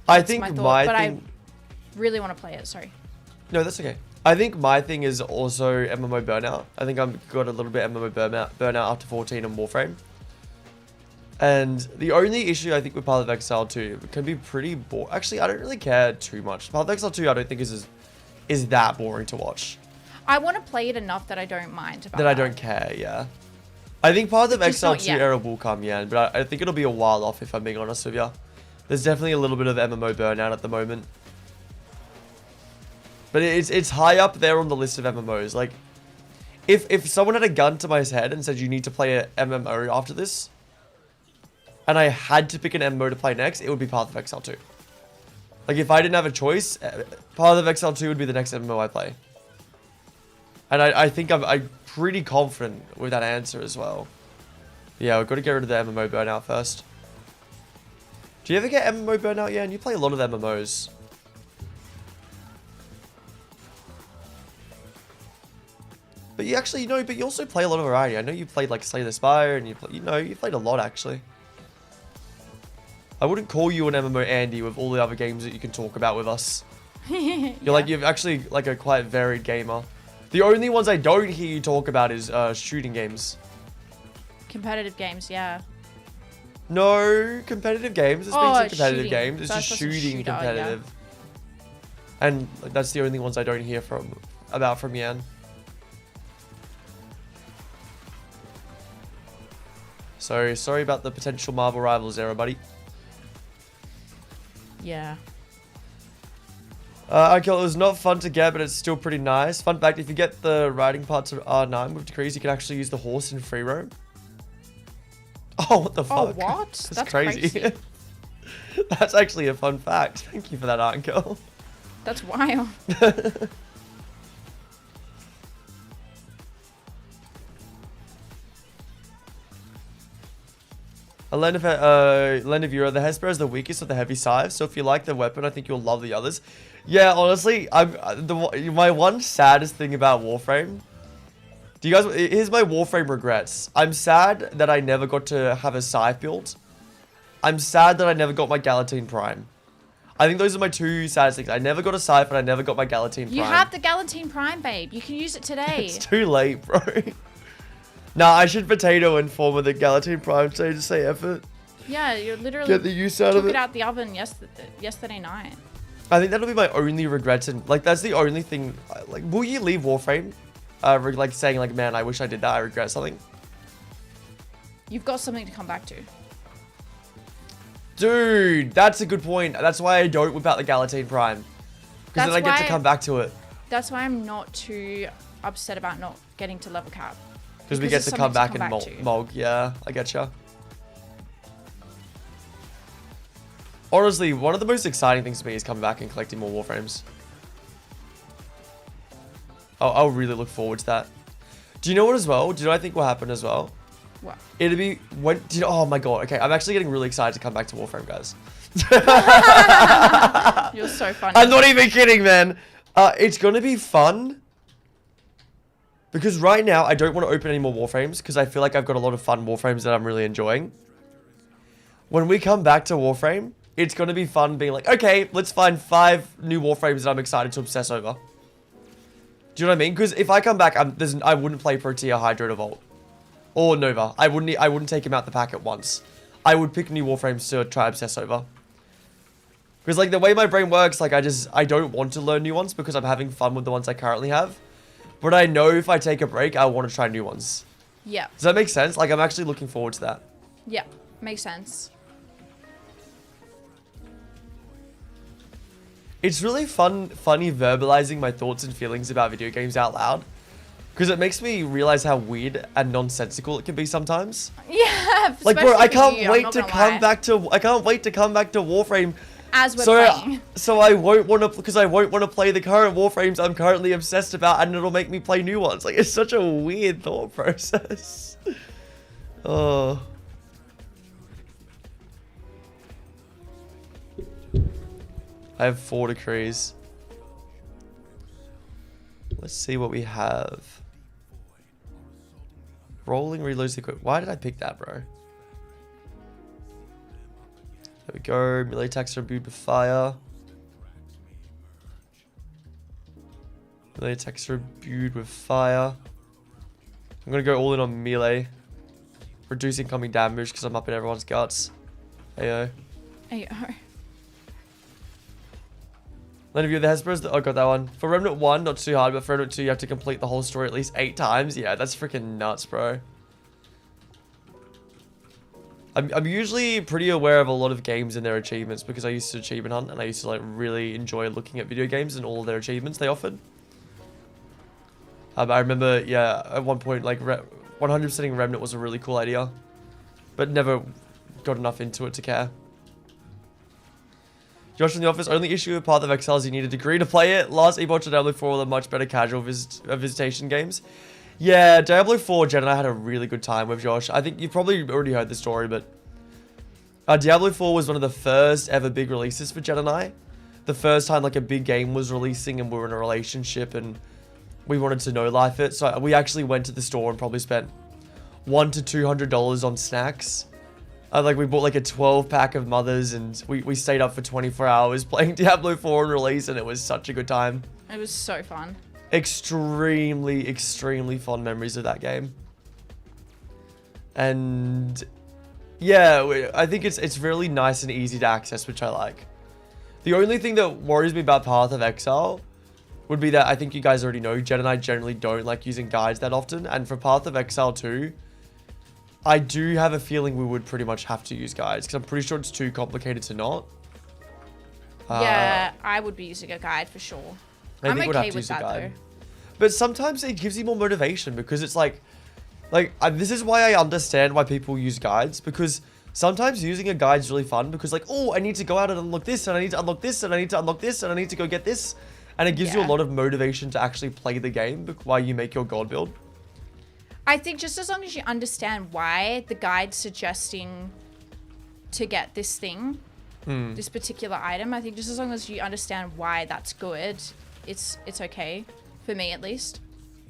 I That's think my thought, my but thing... I really want to play it, sorry. No, that's okay. I think my thing is also MMO burnout. I think I've got a little bit MMO burnout after 14 on Warframe. And the only issue I think with Path of Exile 2, it can be pretty boring. Actually, I don't really care too much. Path of Exile 2 I don't think is that boring to watch. I want to play it enough that I don't mind about that. I don't care, yeah. I think Path of Exile 2 era will come, yeah, but I think it'll be a while off if I'm being honest with you. There's definitely a little bit of MMO burnout at the moment. But it's high up there on the list of MMOs. Like, if someone had a gun to my head and said you need to play an MMO after this, and I had to pick an MMO to play next, it would be Path of Exile 2. Like, if I didn't have a choice, Path of Exile 2 would be the next MMO I play. And I think I'm pretty confident with that answer as well. Yeah, we've got to get rid of the MMO burnout first. Do you ever get MMO burnout? Yeah, and you play a lot of MMOs. But you actually, but you also play a lot of variety. I know you played like Slay the Spire, and you played a lot actually. I wouldn't call you an MMO Andy with all the other games that you can talk about with us. You're actually like a quite varied gamer. The only ones I don't hear you talk about is shooting games. Competitive games, yeah. No, competitive games. There's been some competitive games. It's just shooting competitive. Yeah. And like, that's the only ones I don't hear about from Yan. So, sorry about the potential Marvel Rivals era, buddy. Yeah. Okay, it was not fun to get, but it's still pretty nice. Fun fact, if you get the riding parts of R9 with decrees, you can actually use the horse in free roam. Oh, what the fuck? Oh, what? That's crazy. That's actually a fun fact. Thank you for that, Uncle. That's wild. Lend of Euro, the Hesper is the weakest of the heavy scythes, so if you like the weapon, I think you'll love the others. Yeah, honestly, my one saddest thing about Warframe. Here's my Warframe regrets. I'm sad that I never got to have a scythe build. I'm sad that I never got my Galatine Prime. I think those are my two saddest things. I never got a scythe, and I never got my Galatine Prime. You have the Galatine Prime, babe. You can use it today. It's too late, bro. Nah, I should potato inform with the Galatine Prime today to say effort. Yeah, you literally get the use out of it. Took it out the oven yesterday night. I think that'll be my only regrets, and like that's the only thing. Like, will you leave Warframe? Like saying like, man, I wish I did that. I regret something. You've got something to come back to. Dude, that's a good point. That's why I don't whip out the Galatine Prime. Because then I get to come back to it. That's why I'm not too upset about not getting to level cap. Because we get to come back and Mog. Yeah, I getcha. Honestly, one of the most exciting things to me is coming back and collecting more Warframes. I'll really look forward to that. Do you know what as well? Do you know what I think will happen as well? What? It'll be when. Oh my god. Okay, I'm actually getting really excited to come back to Warframe, guys. You're so funny. I'm not even kidding, man. It's gonna be fun. Because right now, I don't want to open any more Warframes because I feel like I've got a lot of fun Warframes that I'm really enjoying. When we come back to Warframe, it's going to be fun being like, okay, let's find 5 new Warframes that I'm excited to obsess over. Do you know what I mean? Because if I come back, I wouldn't play Protea, Hydra, or Vault. Or Nova. I wouldn't take him out the pack at once. I would pick new Warframes to try obsess over. Because like the way my brain works, like I don't want to learn new ones because I'm having fun with the ones I currently have. But I know if I take a break, I want to try new ones. Yeah. Does that make sense? Like, I'm actually looking forward to that. Yeah, makes sense. It's really funny verbalizing my thoughts and feelings about video games out loud. Because it makes me realize how weird and nonsensical it can be sometimes. Yeah. Like, bro, I Especially for can't you, I'm wait not to gonna come lie. back to. I can't wait to come back to Warframe. As we're playing. So I won't want to, because I won't want to play the current Warframes I'm currently obsessed about, and it'll make me play new ones. Like, it's such a weird thought process. Oh. I have 4 decrees. Let's see what we have. Rolling reloads the quick. Why did I pick that, bro? There we go. Melee attacks are imbued with fire. Melee attacks are imbued with fire. I'm gonna go all in on melee. Reduce incoming damage because I'm up in everyone's guts. Ayo. Ayo. None of you, the Hesperas, I got that one. For Remnant 1, not too hard, but for Remnant 2, you have to complete the whole story at least 8 times. Yeah, that's freaking nuts, bro. I'm usually pretty aware of a lot of games and their achievements because I used to achievement hunt and I used to like really enjoy looking at video games and all of their achievements they offered. I remember, yeah, at one point, like 100%ing Remnant was a really cool idea, but never got enough into it to care. Josh from the office, only issue with Path of Exile is you need a degree to play it. Last Epoch and Diablo 4 were the much better casual visitation games. Yeah, Diablo 4, Jen and I had a really good time with Josh. I think you've probably already heard the story, but Diablo 4 was one of the first ever big releases for Jen and I. The first time like a big game was releasing and we were in a relationship and we wanted to know life it. So we actually went to the store and probably spent $100 to $200 on snacks. Like we bought like a 12 pack of Mothers and we stayed up for 24 hours playing Diablo 4 on release and it was such a good time. It was so fun. Extremely, extremely fond memories of that game. And yeah, I think it's really nice and easy to access, which I like. The only thing that worries me about Path of Exile would be that I think you guys already know, Jen and I generally don't like using guides that often. And for Path of Exile 2, I do have a feeling we would pretty much have to use guides because I'm pretty sure it's too complicated to not. Yeah, I would be using a guide for sure. I'm okay with that though. But sometimes it gives you more motivation because it's like this is why I understand why people use guides, because sometimes using a guide is really fun because like, oh, I need to go out and unlock this and I need to unlock this and I need to unlock this and I need to go get this. And it gives you a lot of motivation to actually play the game while you make your god build. I think just as long as you understand why the guide's suggesting to get this thing, this particular item, I think just as long as you understand why that's good, it's okay. For me, at least.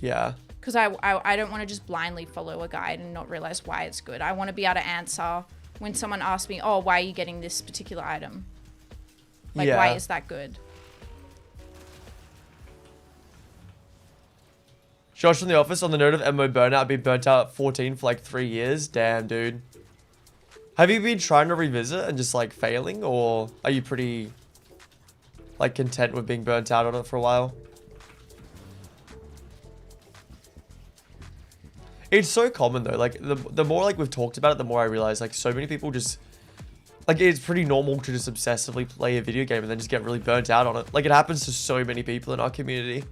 Yeah. Because I don't want to just blindly follow a guide and not realize why it's good. I want to be able to answer when someone asks me, oh, why are you getting this particular item? Like, why is that good? Josh from the office, on the note of MMO burnout, I've been burnt out at 14 for like 3 years. Damn, dude. Have you been trying to revisit and just like failing, or are you pretty like content with being burnt out on it for a while? It's so common though, like the more like we've talked about it, the more I realize like so many people just, like it's pretty normal to just obsessively play a video game and then just get really burnt out on it. Like it happens to so many people in our community.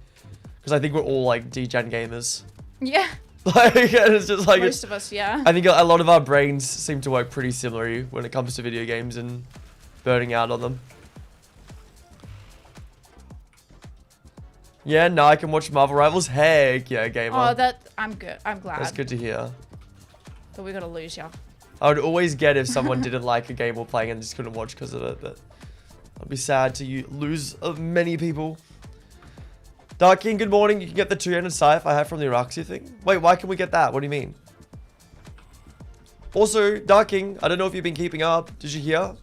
Because I think we're all like degen gamers. Yeah. Like it's just like most of us, yeah. I think a lot of our brains seem to work pretty similarly when it comes to video games and burning out on them. Yeah, no, I can watch Marvel Rivals. Heck yeah, gamer. Oh, I'm good. I'm glad. That's good to hear. But we gotta lose ya. I would always get if someone didn't like a game we're playing and just couldn't watch because of it, but I'd be sad to lose many people. Dark King, good morning. You can get the 200 scythe I have from the Araxia thing. Wait, why can we get that? What do you mean? Also, Dark King, I don't know if you've been keeping up. Did you hear?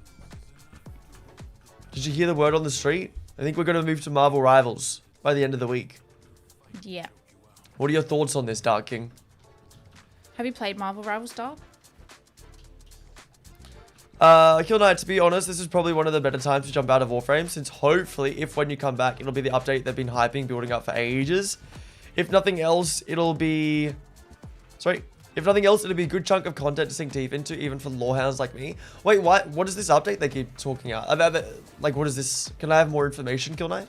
Did you hear the word on the street? I think we're going to move to Marvel Rivals by the end of the week. Yeah. What are your thoughts on this, Dark King? Have you played Marvel Rivals, Dark? Kill Knight, to be honest, this is probably one of the better times to jump out of Warframe, since hopefully, if when you come back, it'll be the update they've been hyping, building up for ages. If nothing else, it'll be... Sorry. If nothing else, it'll be a good chunk of content to sink deep into, even for lorehounds like me. Wait, what is this update they keep talking about? Like, what is this? Can I have more information, Kill Knight?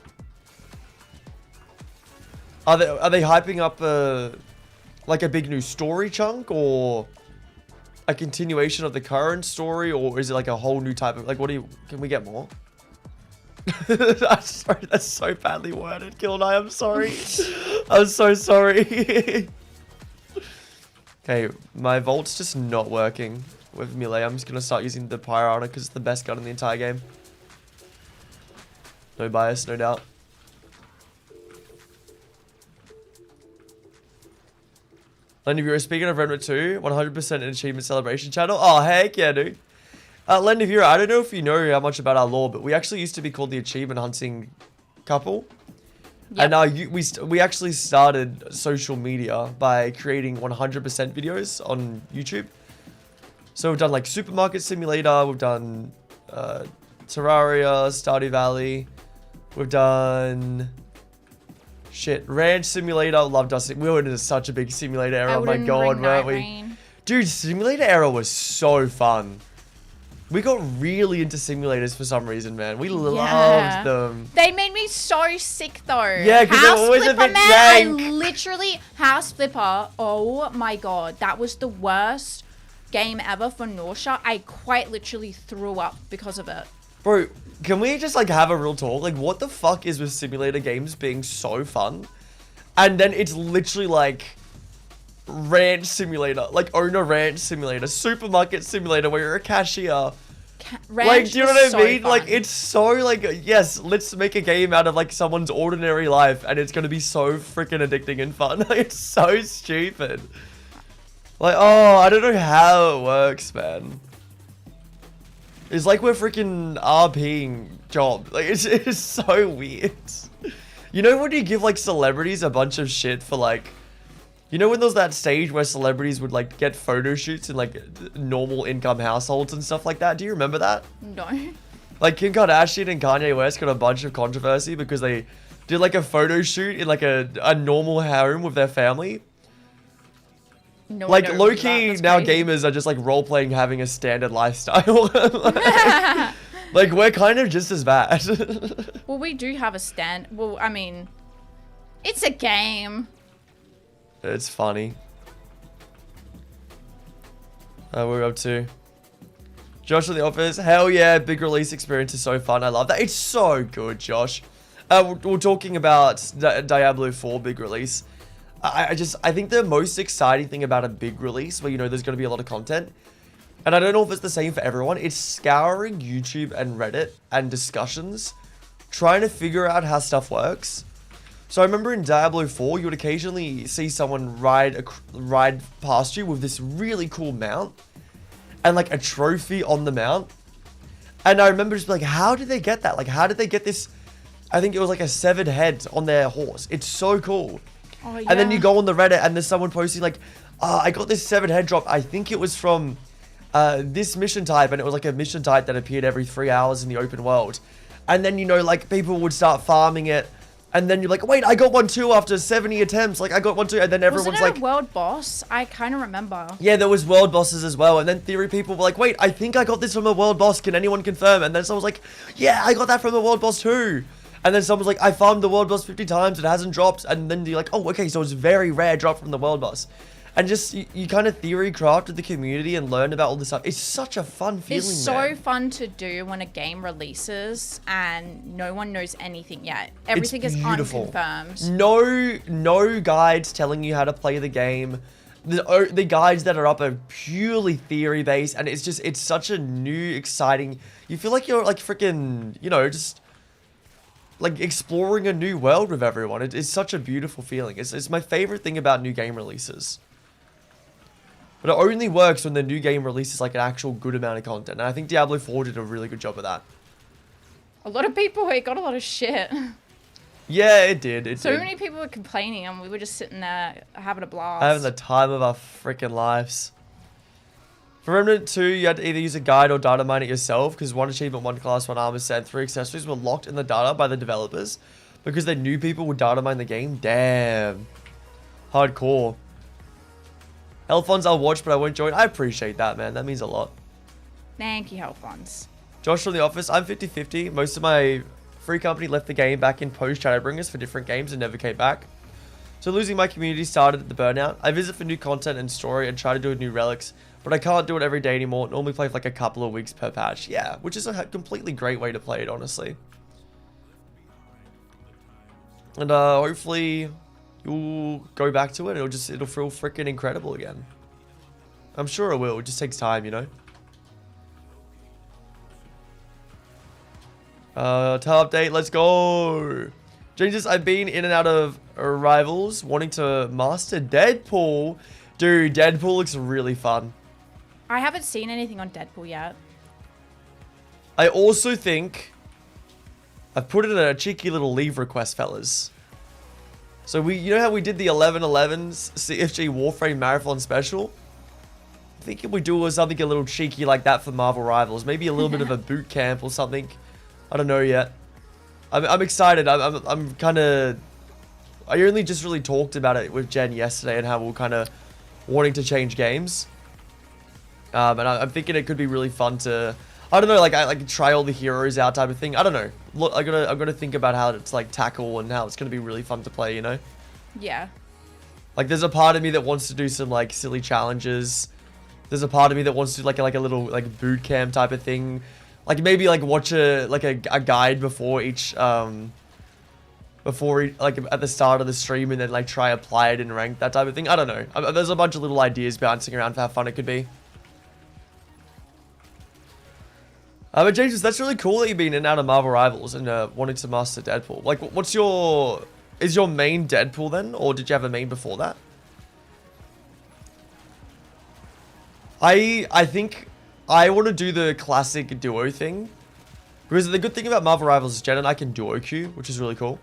Are they hyping up like a big new story chunk, or a continuation of the current story, or is it like a whole new type of, like, what do you, can we get more? I'm sorry, that's so badly worded, Kill I, I'm sorry. I'm so sorry. Okay, my Volt's just not working with melee. I'm just gonna start using the Pyro because it's the best gun in the entire game. No bias, no doubt. Len, if you were speaking of Remnant 2, 100% an achievement celebration channel. Oh, heck yeah, dude. Len, if you're, I don't know if you know how much about our lore, but we actually used to be called the achievement hunting couple. Yep. And we actually started social media by creating 100% videos on YouTube. So we've done like Supermarket Simulator, we've done Terraria, Stardew Valley, we've done Ranch Simulator. Loved us. We were in such a big simulator era. Oh my god, weren't we? Dude, Simulator era was so fun. We got really into simulators for some reason, man. We loved them. They made me so sick though. Yeah, because they're always a bit jank. I literally, House Flipper, oh my god. That was the worst game ever for nausea. I quite literally threw up because of it. Bro, can we just like have a real talk? Like, what the fuck is with simulator games being so fun? And then it's literally like ranch simulator, like owner ranch simulator, supermarket simulator where you're a cashier. Like, do you know what I mean? Fun. Like, it's so like, yes, let's make a game out of like someone's ordinary life and it's gonna be so freaking addicting and fun. Like, it's so stupid. Like, oh, I don't know how it works, man. It's like we're freaking RPing job. Like, it's so weird. You know when you give like celebrities a bunch of shit for like, you know when there was that stage where celebrities would like get photo shoots in like normal income households and stuff like that? Do you remember that? No. Like Kim Kardashian and Kanye West got a bunch of controversy because they did like a photo shoot in like a normal home with their family. No, like low-key now crazy. Gamers are just like role-playing having a standard lifestyle. Like we're kind of just as bad. Well, we do have a well, I mean, it's a game. It's funny. We're up to Josh in the office. Hell yeah, big release experience is so fun. I love that. It's so good, Josh. We're talking about Diablo 4 big release. I think the most exciting thing about a big release where, you know, there's going to be a lot of content, and I don't know if it's the same for everyone, it's scouring YouTube and Reddit and discussions, trying to figure out how stuff works. So I remember in Diablo 4, you would occasionally see someone ride past you with this really cool mount and like a trophy on the mount. And I remember just like, how did they get that? Like, how did they get this? I think it was like a severed head on their horse. It's so cool. Oh, yeah. And then you go on the Reddit and there's someone posting like, I got this severed head drop. I think it was from this mission type, and it was like a mission type that appeared every 3 hours in the open world. And then, you know, like people would start farming it. And then you're like, wait, I got one too after 70 attempts. Like, I got one too. And then everyone's like... Wasn't it a world boss? I kind of remember. Yeah, there was world bosses as well. And then theory people were like, wait, I think I got this from a world boss. Can anyone confirm? And then someone was like, yeah, I got that from a world boss too. And then someone's like, I farmed the world boss 50 times. It hasn't dropped. And then you're like, oh, okay, so it's very rare drop from the world boss. And just, you kind of theory crafted the community and learned about all this stuff. It's such a fun feeling, It's so fun to do when a game releases and no one knows anything yet. Everything is unconfirmed. No guides telling you how to play the game. The guides that are up are purely theory based, and it's such a new, exciting... You feel like you're like freaking, you know, just... like exploring a new world with everyone. It's such a beautiful feeling. It's my favorite thing about new game releases. But it only works when the new game releases like an actual good amount of content. And I think Diablo 4 did a really good job of that. A lot of people, it got a lot of shit. Yeah, it did. So many people were complaining and we were just sitting there having a blast. Having the time of our freaking lives. For Remnant 2, you had to either use a guide or data mine it yourself, because 1 achievement, 1 class, 1 armor set, and 3 accessories were locked in the data by the developers because they knew people would data mine the game. Damn. Hardcore. Hellfons I'll watch, but I won't join. I appreciate that, man. That means a lot. Thank you, Hellfons. Josh from the office. I'm 50-50. Most of my free company left the game back in post-Shadowbringers for different games and never came back. So losing my community started at the burnout. I visit for new content and story and try to do new relics, but I can't do it every day anymore. Normally play for like a couple of weeks per patch. Yeah, which is a completely great way to play it, honestly. And hopefully you'll go back to it. It'll feel freaking incredible again. I'm sure it will. It just takes time, you know. Tell update. Let's go. Jesus, I've been in and out of rivals wanting to master Deadpool. Dude, Deadpool looks really fun. I haven't seen anything on Deadpool yet. I also think I've put it in a cheeky little leave request, fellas. So you know how we did the 11/11 CFG Warframe Marathon Special? I think if we do something a little cheeky like that for Marvel Rivals, maybe a little bit of a boot camp or something. I don't know yet. I'm excited. I'm kind of... I only just really talked about it with Jen yesterday and how we're kind of wanting to change games. And I'm thinking it could be really fun to... I don't know, like try all the heroes out type of thing. I don't know. Look, I'm gonna think about how it's like tackle and how it's gonna be really fun to play, you know? Yeah. Like there's a part of me that wants to do some like silly challenges. There's a part of me that wants to do like a little like boot camp type of thing. Like maybe like watch a guide before each like at the start of the stream and then like try apply it in rank, that type of thing. I don't know. There's a bunch of little ideas bouncing around for how fun it could be. But James, that's really cool that you've been in and out of Marvel Rivals and wanting to master Deadpool. Like, is your main Deadpool then, or did you have a main before that? I think I want to do the classic duo thing, because the good thing about Marvel Rivals is Jen and I can duo queue, which is really cool.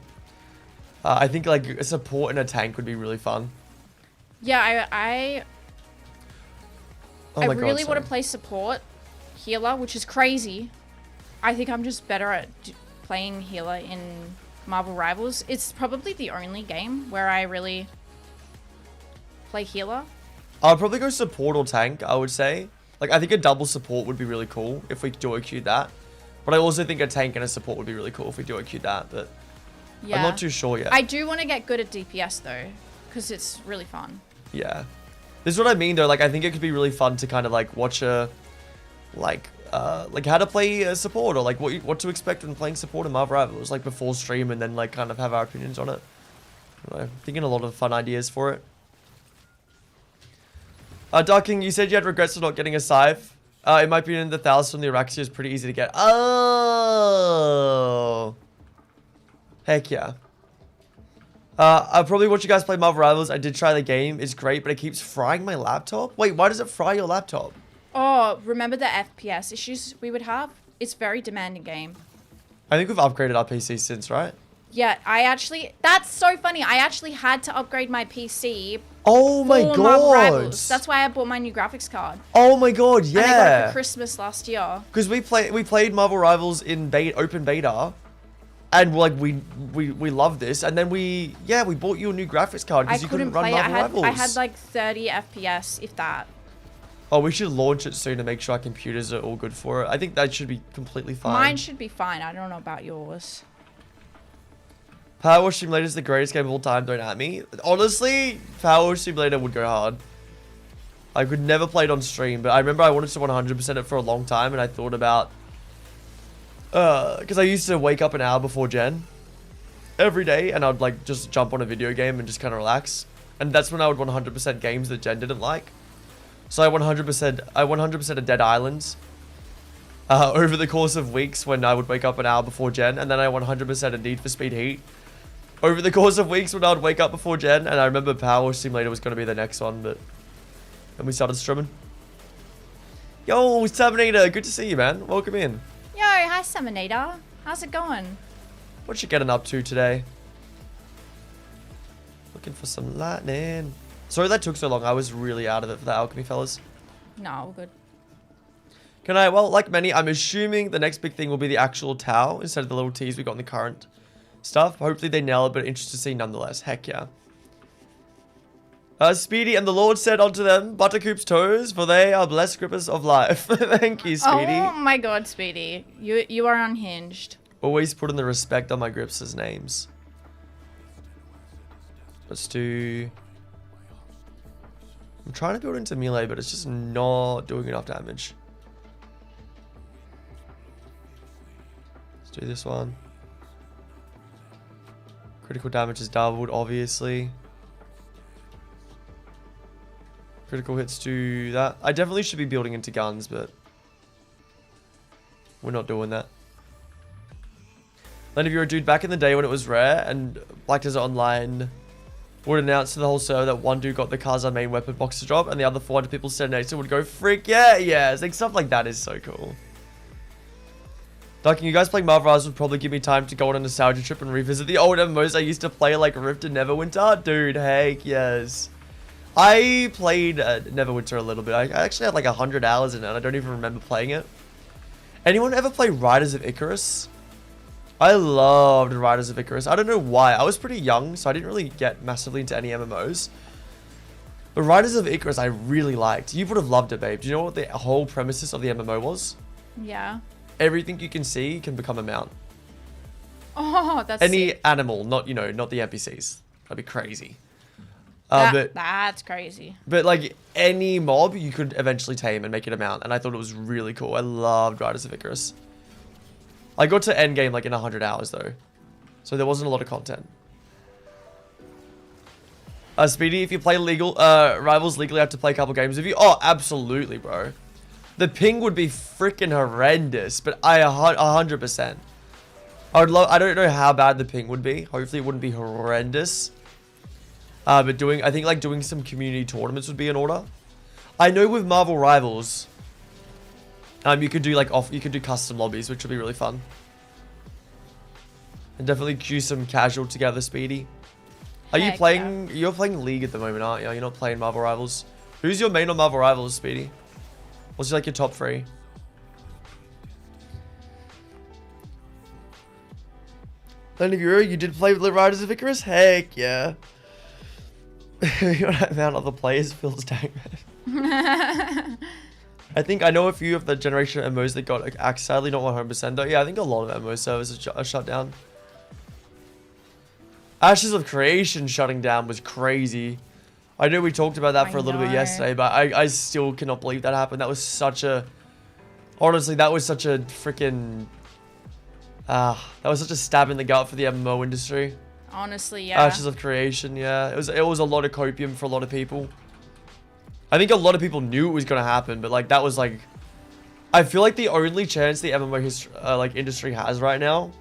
I think like a support and a tank would be really fun. Yeah, I really want to sorry. play support. Healer, which is crazy. I think I'm just better at playing healer in Marvel Rivals. It's probably the only game where I really play healer. I'll probably go support or tank, I would say. Like, I think a double support would be really cool if we duo queued that. But I also think a tank and a support would be really cool if we duo queued that. But yeah. I'm not too sure yet. I do want to get good at DPS though, because it's really fun. Yeah. This is what I mean though. Like, I think it could be really fun to kind of like watch a... like how to play support, or like what to expect when playing support in Marvel Rivals, like before stream, and then like kind of have our opinions on it. I don't know, thinking a lot of fun ideas for it. Darking, you said you had regrets for not getting a scythe. It might be in the thousands from the Araxia, is pretty easy to get. Oh, heck yeah. I'll probably watch you guys play Marvel Rivals. I did try the game, it's great, but it keeps frying my laptop. Wait, why does it fry your laptop? Oh, remember the FPS issues we would have? It's a very demanding game. I think we've upgraded our PC since, right? Yeah, that's so funny. I actually had to upgrade my PC. Oh my god. That's why I bought my new graphics card. Oh my god, yeah. And I got it for Christmas last year. Because we played Marvel Rivals in open beta. And like we love this, and then we bought you a new graphics card because you couldn't run Marvel Rivals. I had like 30 FPS, if that. Oh, we should launch it soon to make sure our computers are all good for it. I think that should be completely fine. Mine should be fine. I don't know about yours. Power Wash Simulator is the greatest game of all time. Don't at me. Honestly, Power Wash Simulator would go hard. I could never play it on stream, but I remember I wanted to 100% it for a long time, and I thought about... because I used to wake up an hour before Jen every day, and I'd like just jump on a video game and just kind of relax. And that's when I would 100% games that Jen didn't like. So I 100% a Dead Islands over the course of weeks when I would wake up an hour before Jen, and then I 100% a Need for Speed Heat over the course of weeks when I would wake up before Jen. And I remember Power Wash Simulator was going to be the next one, but then we started streaming. Yo, Terminator, good to see you, man. Welcome in. Yo, hi Terminator. How's it going? What you getting up to today? Looking for some lightning. Sorry that took so long. I was really out of it for the alchemy, fellas. No, all good. Can I? Well, like many, I'm assuming the next big thing will be the actual Tau instead of the little T's we got in the current stuff. Hopefully they nail it, but interested to see nonetheless. Heck yeah. Speedy, and the Lord said unto them, Buttercoop's toes, for they are blessed grippers of life. Thank you, Speedy. Oh my god, Speedy. You are unhinged. Always putting the respect on my grips' names. Let's do... I'm trying to build into melee, but it's just not doing enough damage. Let's do this one. Critical damage is doubled, obviously. Critical hits do that. I definitely should be building into guns, but we're not doing that. Then if you're a dude back in the day when it was rare and Black Desert Online would announce to the whole server that one dude got the Kazan main weapon box to drop and the other 400 people standing next to it would go, frick yeah, yeah. It's like stuff like that is so cool. Ducking, you guys playing Marvel Rivals would probably give me time to go on a nostalgia trip and revisit the old MMOs I used to play like Rift and Neverwinter. Dude, heck yes. I played Neverwinter a little bit. I actually had like 100 hours in it and I don't even remember playing it. Anyone ever play Riders of Icarus? I loved Riders of Icarus. I don't know why. I was pretty young, so I didn't really get massively into any MMOs. But Riders of Icarus I really liked. You would have loved it, babe. Do you know what the whole premises of the MMO was? Yeah. Everything you can see can become a mount. Oh, that's any sick. Animal, not, you know, not the NPCs. That'd be crazy. That's crazy. But like any mob you could eventually tame and make it a mount, and I thought it was really cool. I loved Riders of Icarus. I got to endgame like in 100 hours though, so there wasn't a lot of content. Speedy, if you play Rivals legally, I have to play a couple games with you. Oh, absolutely, bro. The ping would be freaking horrendous, but 100%. I would love. I don't know how bad the ping would be. Hopefully, it wouldn't be horrendous. But I think like doing some community tournaments would be in order. I know with Marvel Rivals, you could do like you could do custom lobbies, which would be really fun. And definitely queue some casual together, Speedy. Are you playing? Yeah. You're playing League at the moment, aren't you? You're not playing Marvel Rivals. Who's your main on Marvel Rivals, Speedy? What's like your top 3? Then if you did play with the Riders of Icarus? Heck yeah. You know, amount of the players feels dang man. I think I know a few of the generation of MMOs that got axed, sadly not 100% though. Yeah, I think a lot of MMO servers are shut down. Ashes of Creation shutting down was crazy. I know we talked about that for a little bit yesterday, but I still cannot believe that happened. That was such a... Honestly, that was such a freaking... that was such a stab in the gut for the MMO industry. Honestly, yeah. Ashes of Creation, yeah. It was a lot of copium for a lot of people. I think a lot of people knew it was going to happen, but like that was like... I feel like the only chance the MMO industry has right now,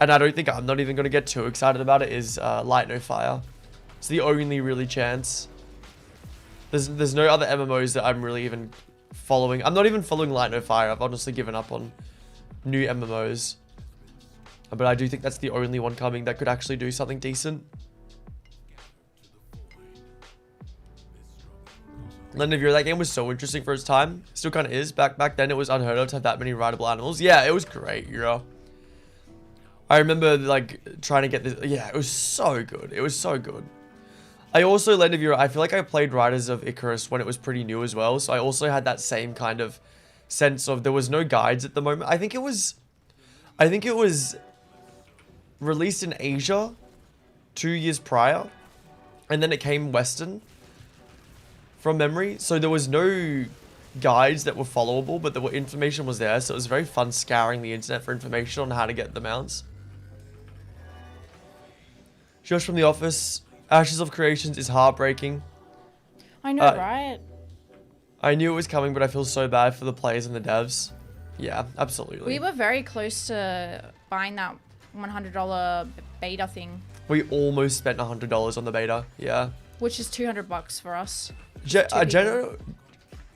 and I don't think I'm not even going to get too excited about it, is Light No Fire. It's the only really chance. There's no other MMOs that I'm really even following. I'm not even following Light No Fire. I've honestly given up on new MMOs. But I do think that's the only one coming that could actually do something decent. Land of Year, that game was so interesting for its time. Still kind of is. Back then, it was unheard of to have that many rideable animals. Yeah, it was great, you know. I remember, like, trying to get this. Yeah, it was so good. It was so good. I also, Land of Year, I feel like I played Riders of Icarus when it was pretty new as well. So I also had that same kind of sense of there was no guides at the moment. I think it was released in Asia 2 years prior. And then it came Western. From memory, so there was no guides that were followable, but information was there, so it was very fun scouring the internet for information on how to get the mounts. Josh from The Office, Ashes of Creations is heartbreaking. I know, right? I knew it was coming, but I feel so bad for the players and the devs. Yeah, absolutely. We were very close to buying that $100 beta thing. We almost spent $100 on the beta, yeah. Which is $200 for us.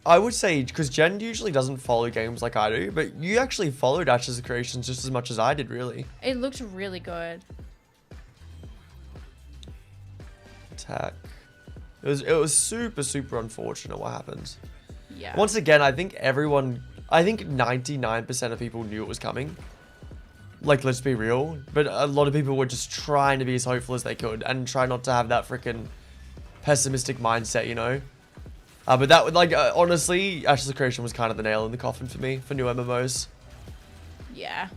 I would say, because Jen usually doesn't follow games like I do, but you actually followed Ashes of Creations just as much as I did, really. It looked really good. Attack. It was super unfortunate what happened. Yeah. Once again, I think 99% of people knew it was coming. Like, let's be real. But a lot of people were just trying to be as hopeful as they could and try not to have that freaking pessimistic mindset, you know. But that would honestly, Ashes of Creation was kind of the nail in the coffin for me for new MMOs. Yeah.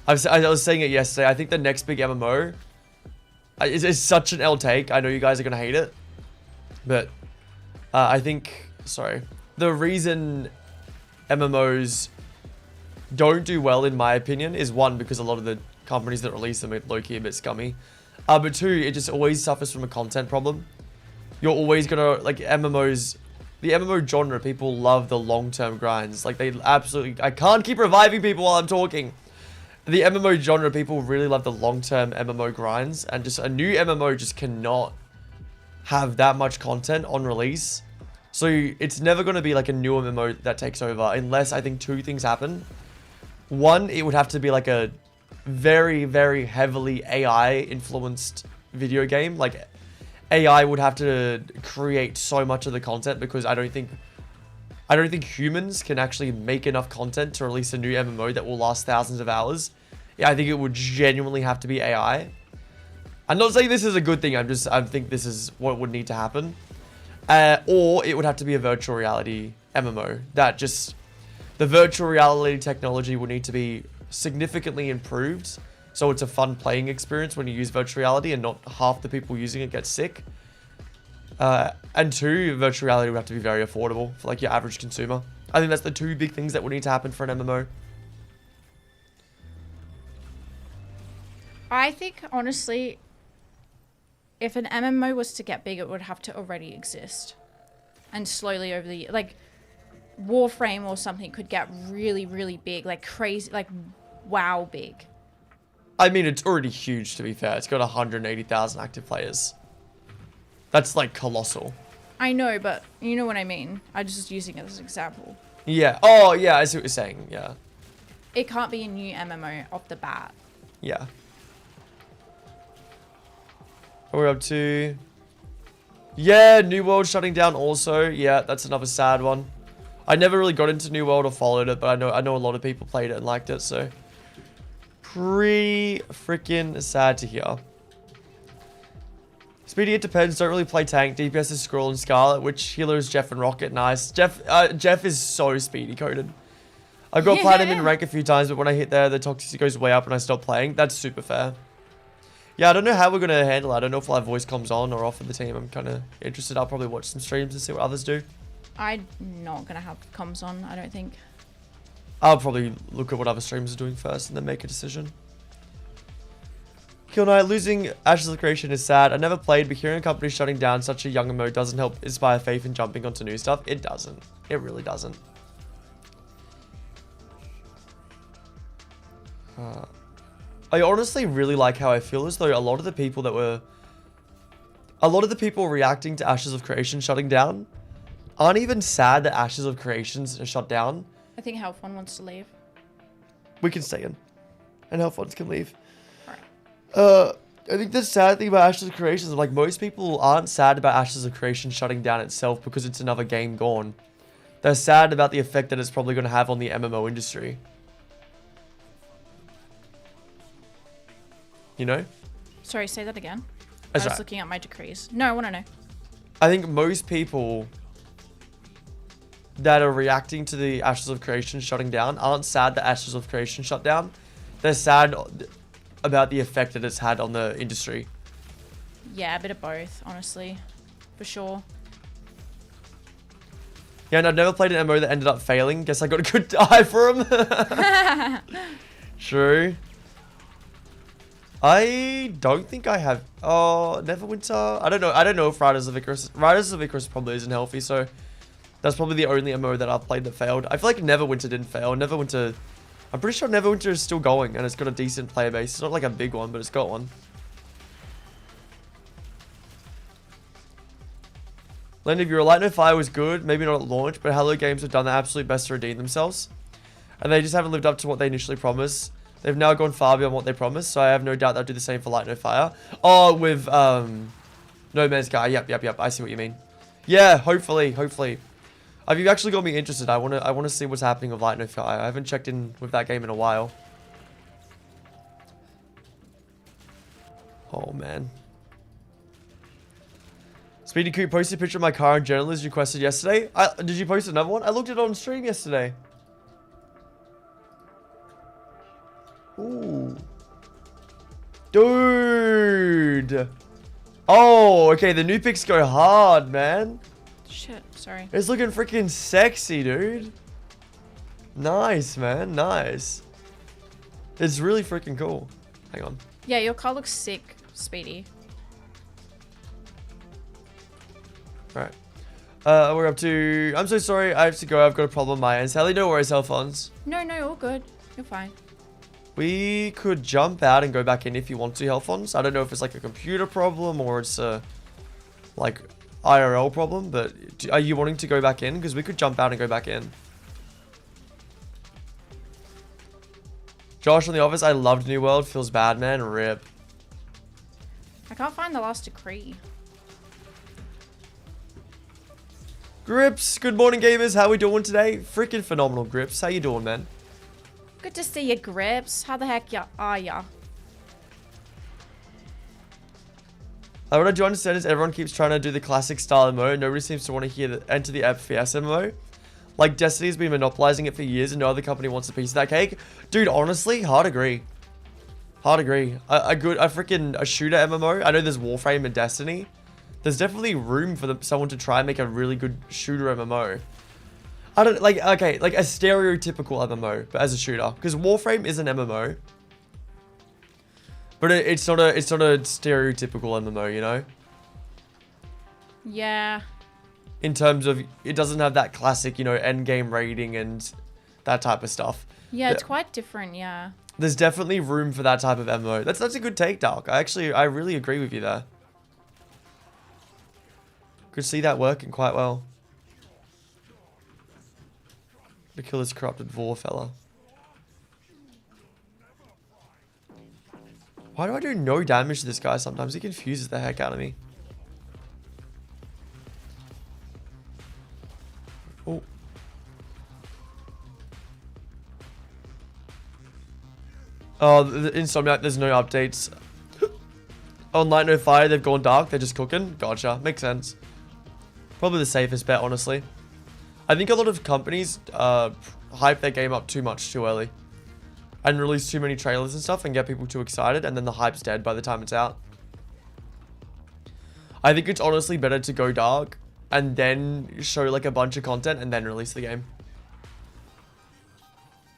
I was saying it yesterday. I think the next big MMO It's such an L take. I know you guys are gonna hate it, but I think, sorry, the reason MMOs don't do well, in my opinion, is one, because a lot of the companies that release them are low-key a bit scummy. But two, it just always suffers from a content problem. You're always gonna, like, MMOs, the MMO genre, people love the long-term grinds. Like, they absolutely, I can't keep reviving people while I'm talking. The MMO genre, people really love the long-term MMO grinds, and just a new MMO just cannot have that much content on release. So it's never going to be like a new MMO that takes over, unless I think two things happen. One, it would have to be like a very, very heavily AI influenced video game. Like, AI would have to create so much of the content, because I don't think humans can actually make enough content to release a new MMO that will last thousands of hours. Yeah, I think it would genuinely have to be AI. I'm not saying this is a good thing. I think this is what would need to happen. Or it would have to be a virtual reality MMO. That just, the virtual reality technology would need to be significantly improved, so it's a fun playing experience when you use virtual reality, and not half the people using it get sick. And two, virtual reality would have to be very affordable for like your average consumer. I think that's the two big things that would need to happen for an MMO. I think, honestly, if an MMO was to get big, it would have to already exist. And slowly over the... Like, Warframe or something could get really, really big. Like, crazy... Like, wow big. I mean, it's already huge, to be fair. It's got 180,000 active players. That's, like, colossal. I know, but you know what I mean. I'm just using it as an example. Yeah. Oh, yeah, I see what you're saying. Yeah. It can't be a new MMO off the bat. Yeah. What are we up to? Yeah, New World shutting down also. Yeah, that's another sad one. I never really got into New World or followed it, but I know a lot of people played it and liked it, so pretty freaking sad to hear. Speedy, it depends. Don't really play tank. DPS is Scroll and Scarlet. Which healer is Jeff and Rocket? Nice. Jeff is so speedy coded. I've got platinum in rank a few times, but when I hit there, the toxicity goes way up and I stop playing. That's super fair. Yeah, I don't know how we're going to handle it. I don't know if we'll have voice comms on or off of the team. I'm kind of interested. I'll probably watch some streams and see what others do. I'm not going to have comms on, I don't think. I'll probably look at what other streamers are doing first and then make a decision. Kill Knight, losing Ashes of Creation is sad. I never played, but hearing a company shutting down such a young MMO doesn't help inspire faith in jumping onto new stuff. It doesn't. It really doesn't. I honestly really like how I feel as though a lot of the people reacting to Ashes of Creation shutting down aren't even sad that Ashes of Creations are shut down. I think Health One wants to leave. We can stay in. And Health Ones can leave. Alright. I think the sad thing about Ashes of Creation is, like, most people aren't sad about Ashes of Creation shutting down itself because it's another game gone. They're sad about the effect that it's probably going to have on the MMO industry. You know? Sorry, say that again. That's I was right. looking at my decrees. No, I want to know. I think most people that are reacting to the Ashes of Creation shutting down aren't sad that Ashes of Creation shut down. They're sad about the effect that it's had on the industry. Yeah, a bit of both, honestly. For sure. Yeah, and I've never played an MMO that ended up failing. Guess I got a good eye for him. True. I don't think I have. Oh, Neverwinter. I don't know. I don't know if Riders of Icarus. Riders of Icarus probably isn't healthy, so that's probably the only MMO that I've played that failed. I feel like Neverwinter didn't fail. Neverwinter. I'm pretty sure Neverwinter is still going, and it's got a decent player base. It's not like a big one, but it's got one. Land of Your Light No Fire was good, maybe not at launch, but Hello Games have done their absolute best to redeem themselves, and they just haven't lived up to what they initially promised. They've now gone far beyond what they promised, so I have no doubt they'll do the same for Light No Fire. Oh, with No Man's Sky. Yep. I see what you mean. Yeah, hopefully. You've actually got me interested. I wanna see what's happening with Light No Fire. I haven't checked in with that game in a while. Oh man. Speedy Coop posted a picture of my car and journalist requested yesterday. Did you post another one? I looked at it on stream yesterday. Ooh. Dude. Oh, okay. The new pics go hard, man. Shit, sorry. It's looking freaking sexy, dude. Nice, man. Nice. It's really freaking cool. Hang on. Yeah, your car looks sick, Speedy. Right. We're up to... I'm so sorry. I have to go. I've got a problem on my end. Sally, no worries, Alphonse. No, all good. You're fine. We could jump out and go back in if you want to, Alphonse. I don't know if it's like a computer problem or it's a... like, IRL problem, but are you wanting to go back in? Because we could jump out and go back in. Josh from The Office, I loved New World. Feels bad, man. RIP. I can't find the last decree. Grips, good morning, gamers. How we doing today? Freaking phenomenal, Grips. How you doing, man? Good to see you, Grips. How the heck are ya? What I do understand is everyone keeps trying to do the classic style MMO. Nobody seems to want to enter the FPS MMO. Like, Destiny's been monopolizing it for years and no other company wants a piece of that cake. Dude, honestly, hard agree. Hard agree. A shooter MMO. I know there's Warframe and Destiny. There's definitely room for someone to try and make a really good shooter MMO. I don't, like, okay, like a stereotypical MMO, but as a shooter. Because Warframe is an MMO. But it's not a stereotypical MMO, you know? Yeah. In terms of, it doesn't have that classic, you know, end game raiding and that type of stuff. Yeah, it's quite different, yeah. There's definitely room for that type of MMO. That's a good take, Dark. I really agree with you there. Could see that working quite well. To kill this corrupted Vor fella. Why do I do no damage to this guy sometimes? He confuses the heck out of me. Oh. Oh, the Insomniac, there's no updates. On Light No Fire, they've gone dark. They're just cooking. Gotcha. Makes sense. Probably the safest bet, honestly. I think a lot of companies hype their game up too much too early. And release too many trailers and stuff and get people too excited. And then the hype's dead by the time it's out. I think it's honestly better to go dark and then show like a bunch of content and then release the game.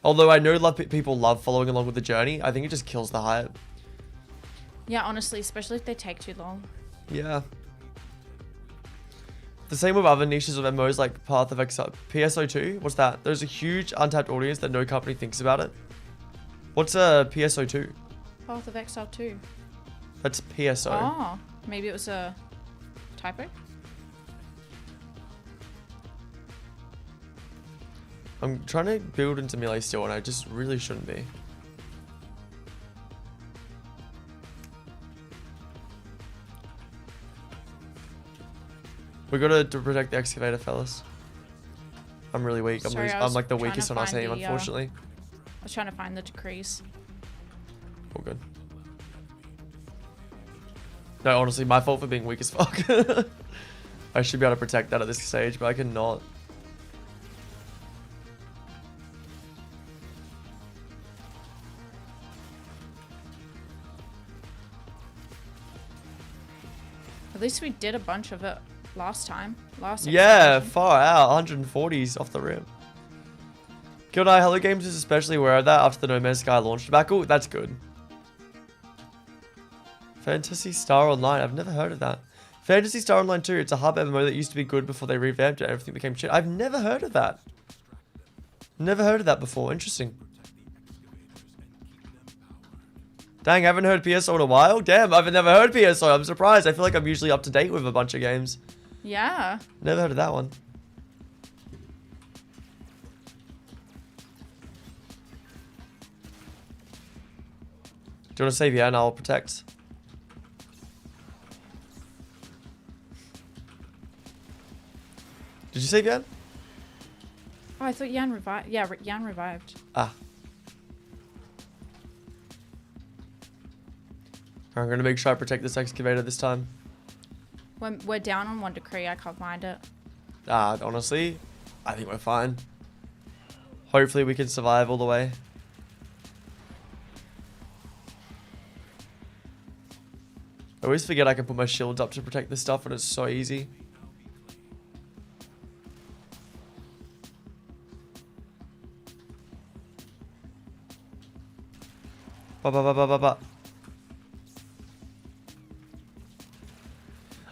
Although I know people love following along with the journey, I think it just kills the hype. Yeah, honestly, especially if they take too long. Yeah. The same with other niches of MMOs like Path of Exile. PSO2? What's that? There's a huge untapped audience that no company thinks about it. What's a PSO2? Path of Exile 2. That's PSO. Oh, maybe it was a typo? I'm trying to build into melee still and I just really shouldn't be. We gotta protect the excavator, fellas. I'm really weak. Sorry, I'm like the trying weakest to on our find team, the, unfortunately. I was trying to find the decrees. All good. No, honestly, my fault for being weak as fuck. I should be able to protect that at this stage, but I cannot. At least we did a bunch of it last time. Yeah, expedition. far out. 140s off the rip. Good night. Hello Games is especially aware of that after the No Man's Sky launch tobacco. That's good. Fantasy Star Online. I've never heard of that. Fantasy Star Online 2. It's a hub MMO that used to be good before they revamped it and everything became shit. I've never heard of that. Never heard of that before. Interesting. Dang, I haven't heard PSO in a while. Damn, I've never heard PSO. I'm surprised. I feel like I'm usually up to date with a bunch of games. Yeah. Never heard of that one. Do you want to save? Yeah, and I'll protect. Did you save Yan? Oh, I thought Yan revived. Yeah, Yan revived. Ah. I'm going to make sure I protect this excavator this time. We're down on one decree. I can't find it. Honestly, I think we're fine. Hopefully we can survive all the way. I always forget I can put my shields up to protect this stuff, and it's so easy.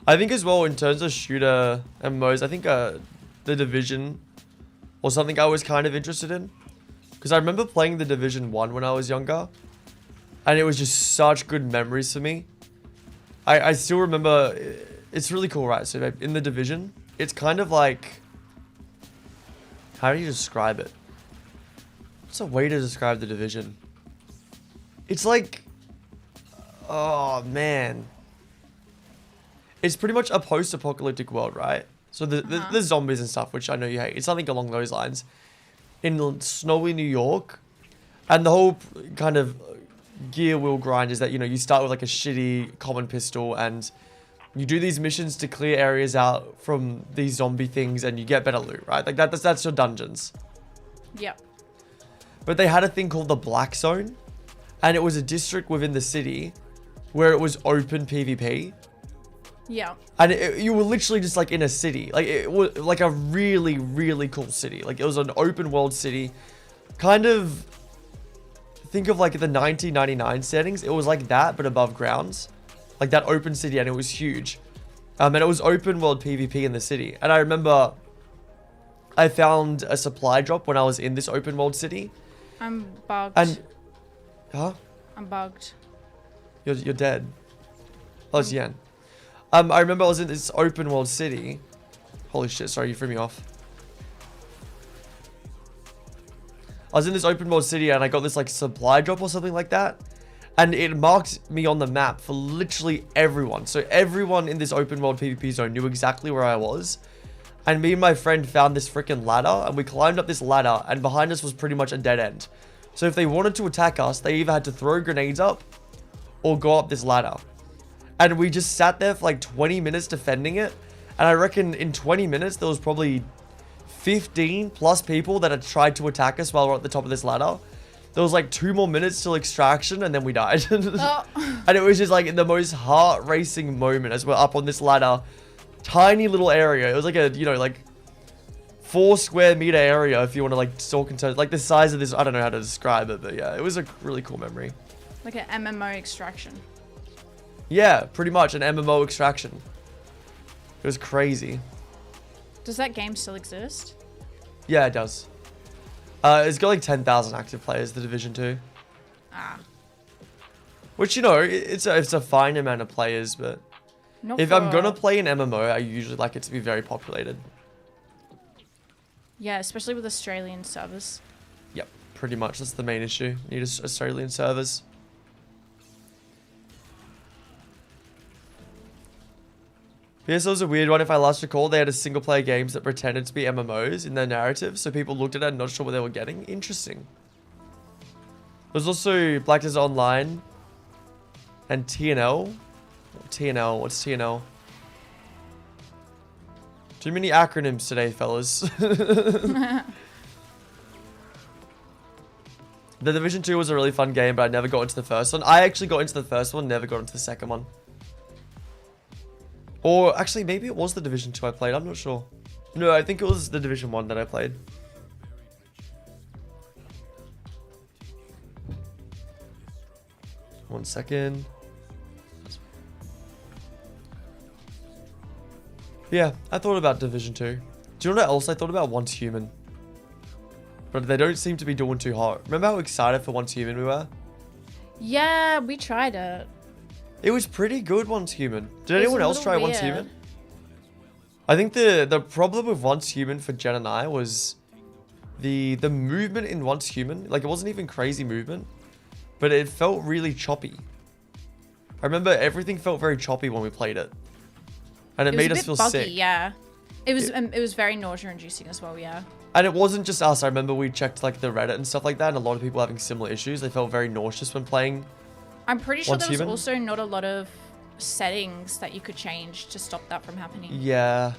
I think as well, in terms of shooter MMOs, I think the Division or something I was kind of interested in. Because I remember playing the Division 1 when I was younger. And it was just such good memories for me. I still remember, it's really cool, right? So in the Division, it's kind of like, how do you describe it? What's a way to describe the Division? It's like, oh man. It's pretty much a post-apocalyptic world, right? So the zombies and stuff, which I know you hate. It's something along those lines. In snowy New York. And the whole kind of gear wheel grind is that, you know, you start with like a shitty common pistol and you do these missions to clear areas out from these zombie things and you get better loot, right? Like that's your dungeons. Yep. But they had a thing called the Black Zone, and it was a district within the city where it was open PvP. Yeah. And you were literally just like in a city. Like it was like a really, really cool city. Like it was an open world city. Kind of think of like the 1999 settings. It was like that, but above grounds. Like that open city, and it was huge. And it was open world PvP in the city. And I remember I found a supply drop when I was in this open world city. I'm bugged. And, huh? I'm bugged. You're dead. Oh, it's Yan. I remember I was in this open world city. Holy shit, sorry, you threw me off. I was in this open world city and I got this like supply drop or something like that. And it marked me on the map for literally everyone. So everyone in this open world PvP zone knew exactly where I was. And me and my friend found this freaking ladder and we climbed up this ladder and behind us was pretty much a dead end. So if they wanted to attack us, they either had to throw grenades up or go up this ladder. And we just sat there for like 20 minutes defending it. And I reckon in 20 minutes, there was probably 15 plus people that had tried to attack us while we're at the top of this ladder. There was like 2 more minutes till extraction and then we died. Oh. And it was just like the most heart-racing moment as we're up on this ladder. Tiny little area. It was like a, you know, like 4 square meter area if you want to like talk in terms, like the size of this. I don't know how to describe it, but yeah, it was a really cool memory. Like an MMO extraction. Yeah, pretty much an MMO extraction. It was crazy. Does that game still exist? Yeah, it does. It's got like 10,000 active players, the Division 2. Ah. Which, you know, it's a fine amount of players, but Not if for... I'm gonna play an MMO, I usually like it to be very populated. Yeah, especially with Australian servers. Yep, pretty much. That's the main issue. Need Australian servers. Yeah, so it was a weird one. If I last recall, they had a single player games that pretended to be MMOs in their narrative, so people looked at it and not sure what they were getting. Interesting. There's also Black Desert Online and TNL. TNL, what's TNL? Too many acronyms today, fellas. The Division 2 was a really fun game, but I never got into the first one. I actually got into the first one, never got into the second one. Or actually, maybe it was the Division 2 I played. I'm not sure. No, I think it was the Division 1 that I played. One second. Yeah, I thought about Division 2. Do you know what else I thought about? Once Human. But they don't seem to be doing too hot. Remember how excited for Once Human we were? Yeah, we tried it. It was pretty good, Once Human. Did anyone else try Once weird. Human? I think the problem with Once Human for Jen and I was the movement in Once Human. Like, it wasn't even crazy movement, but it felt really choppy. I remember everything felt very choppy when we played it. And it made us feel buggy, sick. Yeah. It was very nausea-inducing as well, yeah. And it wasn't just us. I remember we checked like the Reddit and stuff like that, and a lot of people having similar issues. They felt very nauseous when playing. I'm pretty sure there was Human. also not a lot of settings that you could change to stop that from happening. Yeah.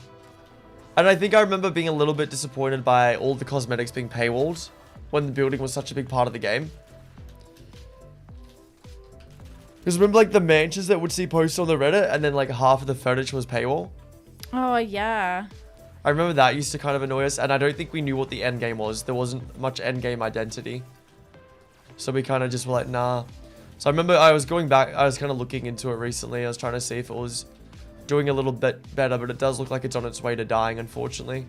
And I think I remember being a little bit disappointed by all the cosmetics being paywalled when the building was such a big part of the game. Because remember, like, the mansions that would see posted on the Reddit, and then, like, half of the furniture was paywall? Oh, yeah. I remember that used to kind of annoy us, and I don't think we knew what the end game was. There wasn't much end game identity. So we kind of just were like, nah. So I remember I was going back, I was kind of looking into it recently. I was trying to see if it was doing a little bit better, but it does look like it's on its way to dying, unfortunately.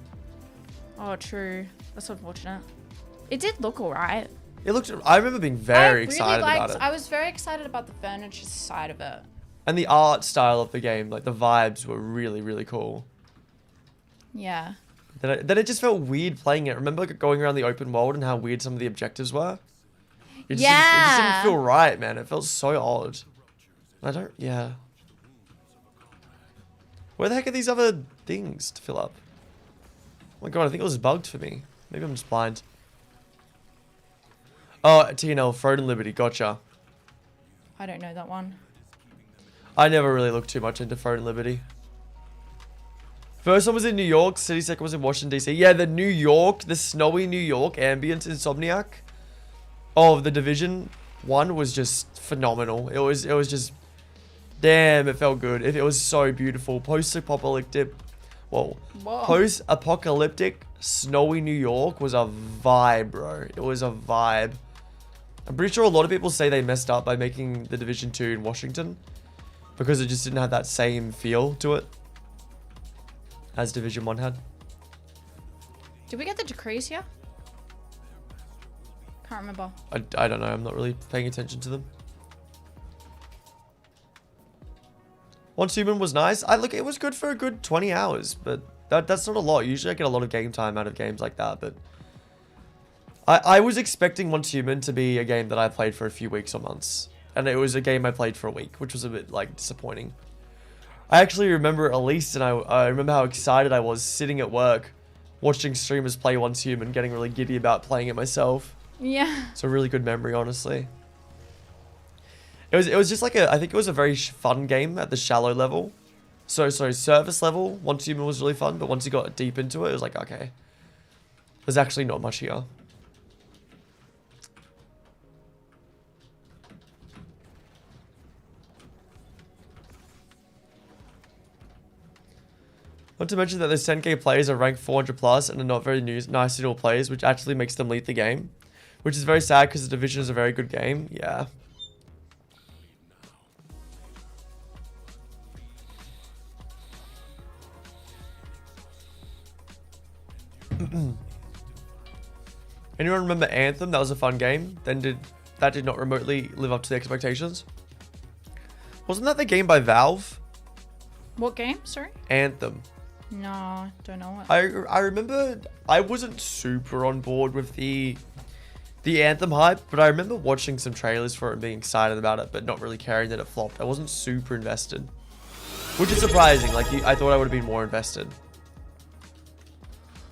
Oh, true. That's unfortunate. It did look alright. It looked, I remember being very excited about it. I was very excited about the furniture side of it. And the art style of the game, like the vibes were really, really cool. Yeah. Then it just felt weird playing it. Remember going around the open world and how weird some of the objectives were? It just didn't feel right, man. It felt so odd. Yeah. Where the heck are these other things to fill up? Oh my god, I think it was bugged for me. Maybe I'm just blind. Oh, TNL, Froden Liberty, gotcha. I don't know that one. I never really looked too much into Froden Liberty. First one was in New York, City second was in Washington, DC. Yeah, the snowy New York ambient Insomniac of the Division 1 was just phenomenal. It was just, damn, it felt good. It was so beautiful. Post-apocalyptic, post-apocalyptic snowy New York was a vibe, bro. It was a vibe. I'm pretty sure a lot of people say they messed up by making the Division 2 in Washington because it just didn't have that same feel to it as Division 1 had. Did we get the decrees here? Can't remember. I don't know. I'm not really paying attention to them. Once Human was nice. It was good for a good 20 hours, but that's not a lot. Usually I get a lot of game time out of games like that, but I was expecting Once Human to be a game that I played for a few weeks or months, and it was a game I played for a week, which was a bit like disappointing. I actually remember Elise, and I remember how excited I was sitting at work watching streamers play Once Human, getting really giddy about playing it myself. Yeah. It's a really good memory, honestly. It was just like I think it was a very fun game at the shallow level. So surface level, Once Human was really fun, but once you got deep into it was like, okay, there's actually not much here. Not to mention that those 10k players are ranked 400 plus and are not very nice at all players, which actually makes them lead the game. Which is very sad because the Division is a very good game. Yeah. Anyone remember Anthem? That was a fun game. That did not remotely live up to the expectations. Wasn't that the game by Valve? What game? Sorry? Anthem. No, don't know it. I remember I wasn't super on board with the Anthem hype, but I remember watching some trailers for it and being excited about it, but not really caring that it flopped. I wasn't super invested, which is surprising. Like I thought I would have been more invested.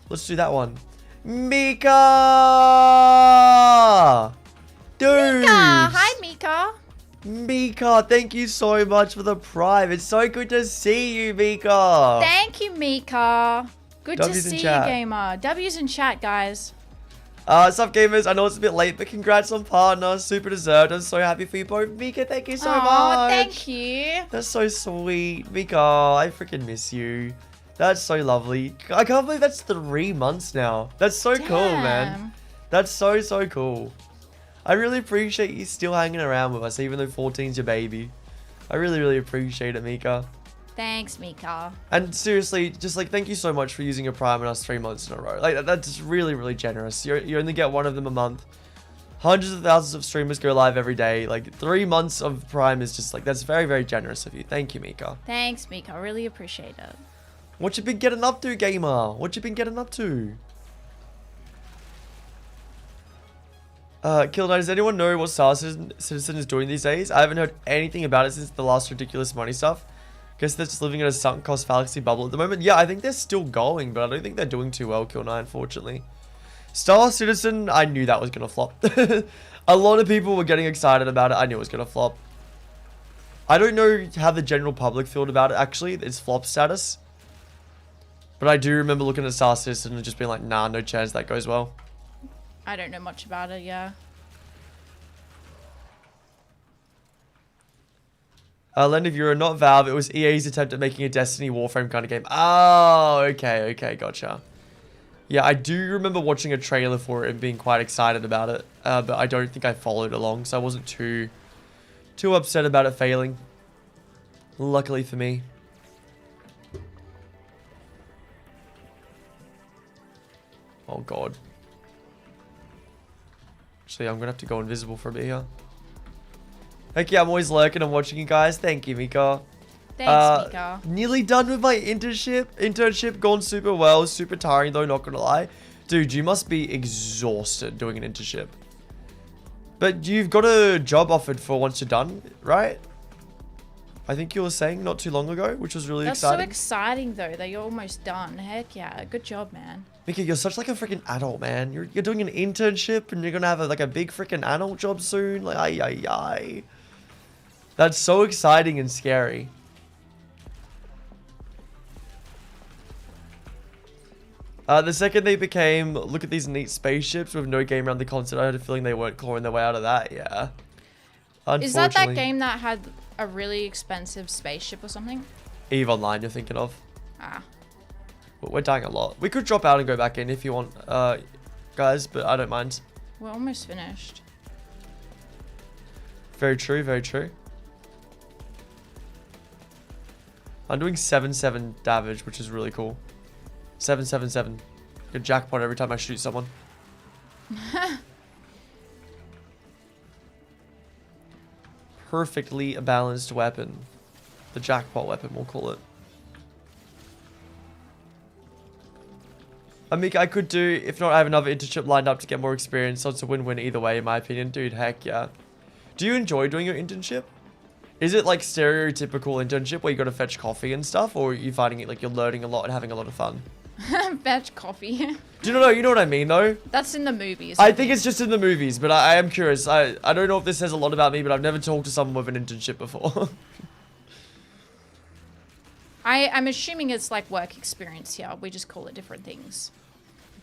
Let's do that one. Mika! Dude! Mika! Hi, Mika! Mika, thank you so much for the Prime. It's so good to see you, Mika. Thank you, Mika. Good W's to in see you, chat. gamer. W's in chat, guys. Sup, gamers? I know it's a bit late, but congrats on partner. Super deserved. I'm so happy for you both. Mika, thank you so much. Thank you. That's so sweet. Mika, I freaking miss you. That's so lovely. I can't believe that's 3 months now. That's so cool, man. That's so cool. I really appreciate you still hanging around with us, even though 14's your baby. I really appreciate it, Mika. Thanks, Mika. And seriously, just like, thank you so much for using your Prime on us 3 months in a row. Like, that's really generous. You only get one of them a month. Hundreds of thousands of streamers go live every day. Like, 3 months of Prime is just like, that's very generous of you. Thank you, Mika. Thanks, Mika. I really appreciate it. What you been getting up to, gamer? What you been getting up to? Kill Knight, does anyone know what Star Citizen is doing these days? I haven't heard anything about it since the last ridiculous money stuff. Guess they're just living in a sunk cost fallacy bubble at the moment. Yeah, I think they're still going, but I don't think they're doing too well, Kill Knight, unfortunately. Star Citizen, I knew that was going to flop. A lot of people were getting excited about it. I knew it was going to flop. I don't know how the general public felt about it, actually. Its flop status. But I do remember looking at Star Citizen and just being like, nah, no chance that goes well. I don't know much about it, yeah. Len, if you're not Valve, it was EA's attempt at making a Destiny Warframe kind of game. Oh, okay, gotcha. Yeah, I do remember watching a trailer for it and being quite excited about it, but I don't think I followed along, so I wasn't too upset about it failing. Luckily for me. Oh god. Actually, I'm gonna have to go invisible for a bit here. Heck yeah, I'm always lurking and watching you guys. Thank you, Mika. Thanks, Mika. Nearly done with my internship gone super well. Super tiring though, not gonna lie. Dude, you must be exhausted doing an internship. But you've got a job offered for once you're done, right? I think you were saying not too long ago, which was really exciting. That's so exciting though that you're almost done. Heck yeah, good job, man. Mika, you're such like a freaking adult, man. You're doing an internship and you're gonna have like a big freaking adult job soon. Like, ay. That's so exciting and scary. The second they became, look at these neat spaceships with no game around the concept, I had a feeling they weren't clawing their way out of that, yeah. Is that game that had a really expensive spaceship or something? EVE Online you're thinking of. Ah. But we're dying a lot. We could drop out and go back in if you want, guys, but I don't mind. We're almost finished. Very true, very true. I'm doing 7-7 damage, which is really cool. 7-7-7. Good jackpot every time I shoot someone. Perfectly balanced weapon. The jackpot weapon, we'll call it. Amika, I could do, if not, I have another internship lined up to get more experience, so it's a win-win either way, in my opinion. Dude, heck yeah. Do you enjoy doing your internship? Is it like stereotypical internship where you got to fetch coffee and stuff, or are you finding it like you're learning a lot and having a lot of fun? Fetch coffee. Do you know? You know what I mean, though. That's in the movies. I think it's just in the movies, but I am curious. I don't know if this says a lot about me, but I've never talked to someone with an internship before. I'm assuming it's like work experience here. We just call it different things.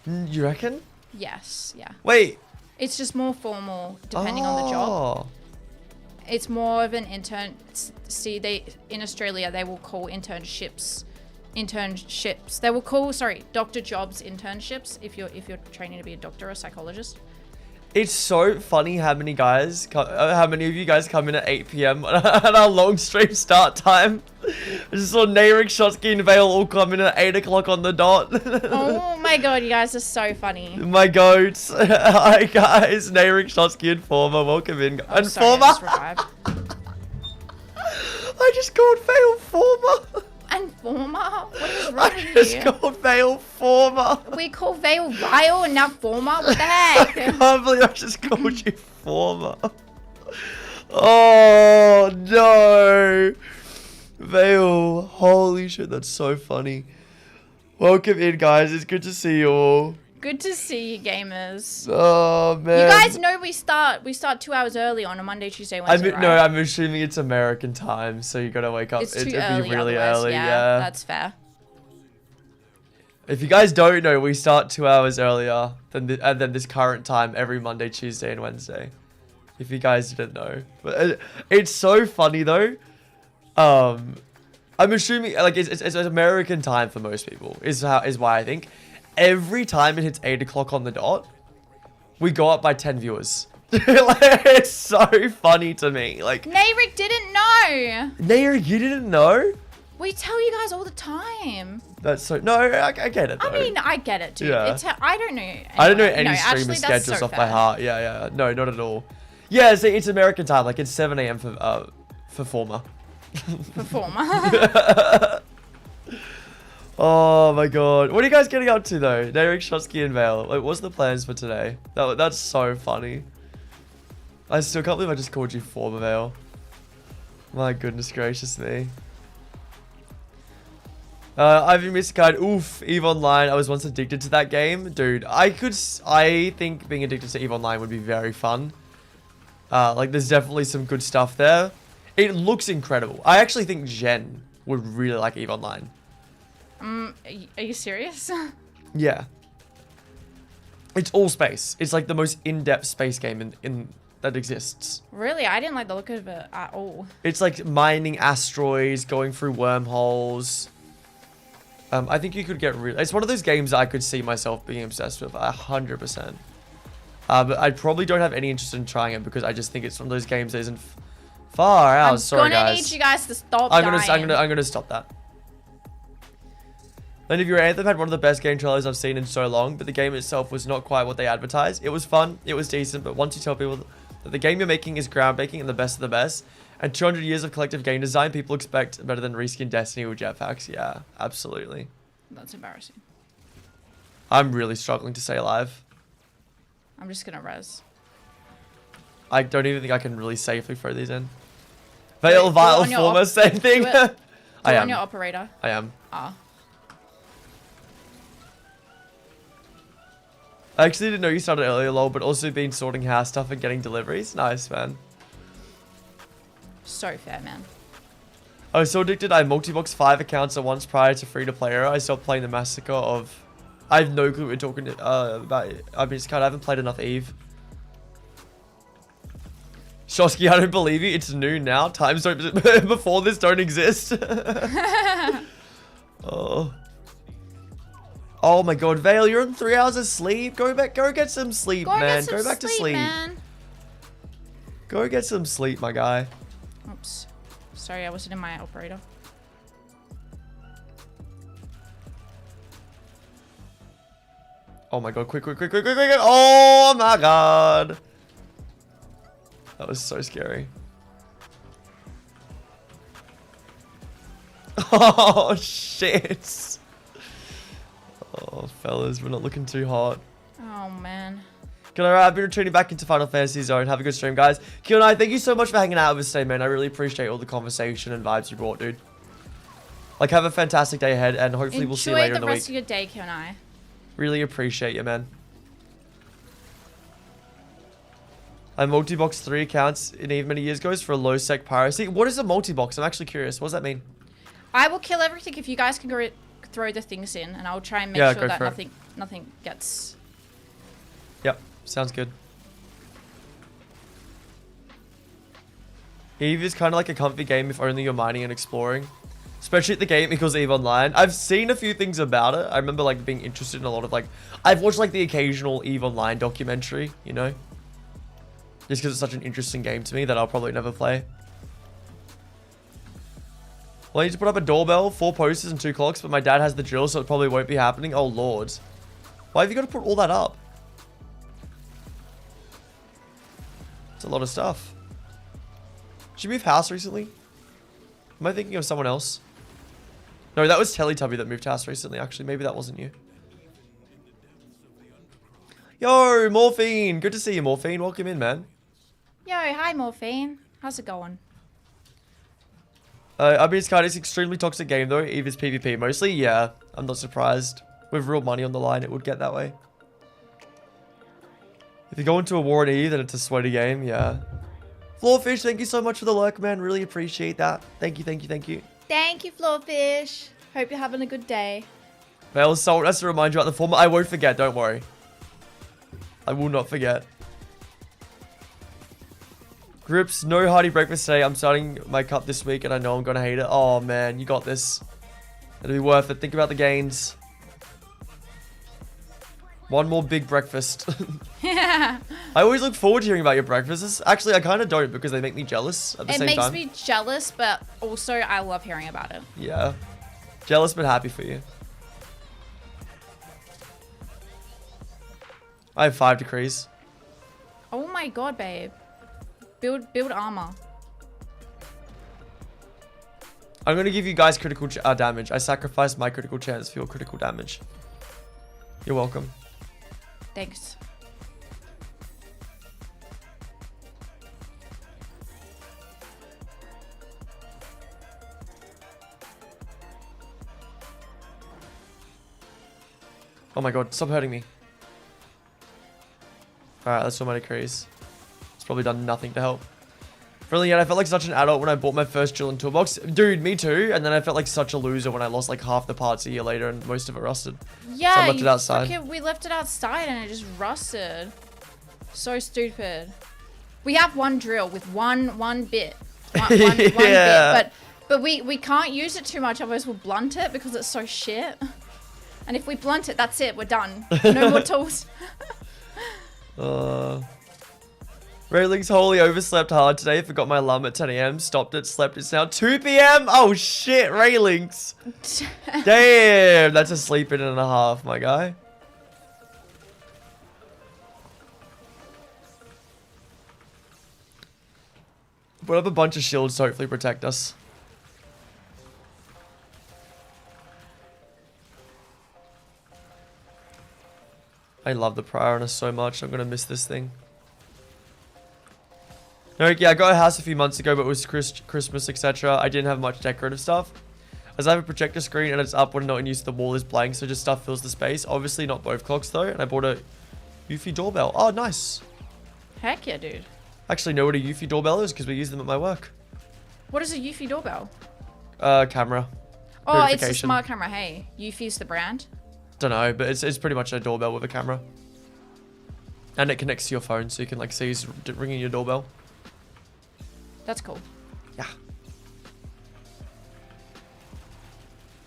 You reckon? Yes. Yeah. Wait. It's just more formal depending on the job. It's more of an intern. See, in Australia they will call internships. They will call doctor jobs internships if you're training to be a doctor or psychologist. It's so funny how many of you guys come in at 8 PM at our long stream start time. I just saw Nayrik, Shotsky, and Vale all come in at 8 o'clock on the dot. Oh my god, you guys are so funny. My goats. Hi guys, Nayrik, Shotsky, and Former, welcome in. Oh, and sorry, Former. I just called Vale Former. And Former? What is wrong I with just you? called Vale Former. We call Vale Vile and now Former? What the heck? I can't believe I just called you Former. Oh no. Vale, holy shit, that's so funny. Welcome in, guys. It's good to see you all. Good to see you, gamers. Oh man. You guys know we start 2 hours early on a Monday, Tuesday, Wednesday, right? No, I'm assuming it's American time, so you gotta wake up. It's too It'd early, be really otherwise, early, yeah. That's fair. If you guys don't know, we start 2 hours earlier than this current time every Monday, Tuesday, and Wednesday. If you guys didn't know, but it's so funny though. I'm assuming like it's American time for most people is why I think every time it hits 8 o'clock on the dot, we go up by 10 viewers. Like, it's so funny to me. Like Nayrik didn't know. Nayrik, you didn't know? We tell you guys all the time. That's so no, I get it though. I mean, I get it, dude. Yeah. I don't know. Anyway. I don't know any no, streamer actually, schedules so off by fair. heart. Yeah. No, not at all. Yeah, see, it's American time. Like it's 7 AM for Former. For Former. Oh my god. What are you guys getting up to though? Nayrik, Shotsky, and Vale. Like, what's the plans for today? That's so funny. I still can't believe I just called you Former, Vale. My goodness gracious me. Ivy Misguide. Oof, EVE Online. I was once addicted to that game. Dude, I think being addicted to EVE Online would be very fun. Like, there's definitely some good stuff there. It looks incredible. I actually think Jen would really like EVE Online. Are you serious? Yeah. It's all space. It's like the most in-depth space game in that exists. Really? I didn't like the look of it at all. It's like mining asteroids, going through wormholes. I think you could get really... It's one of those games that I could see myself being obsessed with 100%. But I probably don't have any interest in trying it because I just think it's one of those games that isn't far out. Sorry, guys. I'm gonna need you guys to stop I'm dying. gonna stop that. Then if your Anthem had one of the best game trailers I've seen in so long, but the game itself was not quite what they advertised. It was fun, it was decent, but once you tell people that the game you're making is groundbreaking and the best of the best, and 200 years of collective game design, people expect better than reskin Destiny with jetpacks. Yeah, absolutely. That's embarrassing. I'm really struggling to stay alive. I'm just gonna res. I don't even think I can really safely throw these in. Veil, Vile, Former, same thing. I am. On your operator. I am. Ah. I actually didn't know you started earlier, lol, but also been sorting house stuff and getting deliveries. Nice, man. So fair, man. I was so addicted, I multi-boxed 5 accounts at once prior to free-to-play era. I stopped playing the Massacre of... I have no clue what we're talking about. I haven't played enough Eve. Shosky, I don't believe you. It's noon now. Times don't... before this don't exist. Oh. Oh my god, Vale, you're on 3 hours of sleep. Go get some sleep, man. Go back to sleep. Man. Go get some sleep, my guy. Oops. Sorry, I wasn't in my operator. Oh my god, quick. Oh my god. That was so scary. Oh shit. Oh fellas, we're not looking too hot. Oh man. Good, alright, I've been returning back into Final Fantasy Zone. Have a good stream, guys. Kionai, thank you so much for hanging out with us today, man. I really appreciate all the conversation and vibes you brought, dude. Like, have a fantastic day ahead, and hopefully we'll see you later in the week. Enjoy the rest of your day, Kionai. Really appreciate you, man. I multi-boxed 3 accounts in Eve many years ago for a low-sec piracy. What is a multi-box? I'm actually curious. What does that mean? I will kill everything if you guys can go throw the things in, and I'll try and make sure that nothing gets... Yep, sounds good. Eve is kind of like a comfy game if only you're mining and exploring. Especially at the game because Eve Online. I've seen a few things about it. I remember like being interested in a lot of like... I've watched like the occasional Eve Online documentary, you know? Just because it's such an interesting game to me that I'll probably never play. Well, I need to put up a doorbell, 4 posters and 2 clocks, but my dad has the drill, so it probably won't be happening. Oh, Lord. Why have you got to put all that up? It's a lot of stuff. Did you move house recently? Am I thinking of someone else? No, that was Teletubby that moved house recently, actually. Maybe that wasn't you. Yo, Morphine. Good to see you, Morphine. Welcome in, man. Yo, hi, Morphine. How's it going? I mean, it's extremely toxic game, though. Eve is PvP mostly. Yeah, I'm not surprised. With real money on the line, it would get that way. If you go into a war on Eve, then it's a sweaty game. Yeah. Floorfish, thank you so much for the lurk, man. Really appreciate that. Thank you. Thank you, Floorfish. Hope you're having a good day. Well, Salt has to remind you about the format. I won't forget, don't worry. I will not forget. Grips, no hearty breakfast today. I'm starting my cup this week and I know I'm going to hate it. Oh, man, you got this. It'll be worth it. Think about the gains. One more big breakfast. Yeah. I always look forward to hearing about your breakfasts. Actually, I kind of don't because they make me jealous at the same time. It makes me jealous, but also I love hearing about it. Yeah. Jealous but happy for you. I have 5 decrees. Oh my god, babe. Build armor. I'm going to give you guys critical damage. I sacrificed my critical chance for your critical damage. You're welcome. Thanks. Oh my god, stop hurting me. Alright, that's all my decrees. It's probably done nothing to help. Brilliant, I felt like such an adult when I bought my first drill and toolbox. Dude, me too. And then I felt like such a loser when I lost like half the parts a year later and most of it rusted. Yeah, so I left it outside. We left it outside and it just rusted. So stupid. We have one drill with one bit. One bit. But we can't use it too much, otherwise we'll blunt it because it's so shit. And if we blunt it, that's it. We're done. No more tools. Railings wholly overslept hard today. Forgot my alarm at 10 a.m. Stopped it, slept. It's now 2 p.m. Oh shit, Railings. Damn, that's a sleep in and a half, my guy. Put up a bunch of shields to hopefully protect us. I love the Prioress so much. I'm gonna miss this thing. No, yeah, I got a house a few months ago, but it was Christmas, etc. I didn't have much decorative stuff. As I have a projector screen and it's up when not in use, the wall is blank, so just stuff fills the space. Obviously not both clocks though, and I bought a Eufy doorbell. Oh, nice. Heck yeah, dude. I actually know what a Eufy doorbell is because we use them at my work. What is a Eufy doorbell? Camera. Oh, it's a smart camera. Hey, Eufy's the brand. Don't know, but it's pretty much a doorbell with a camera. And it connects to your phone, so you can like see who's ringing your doorbell. That's cool. Yeah.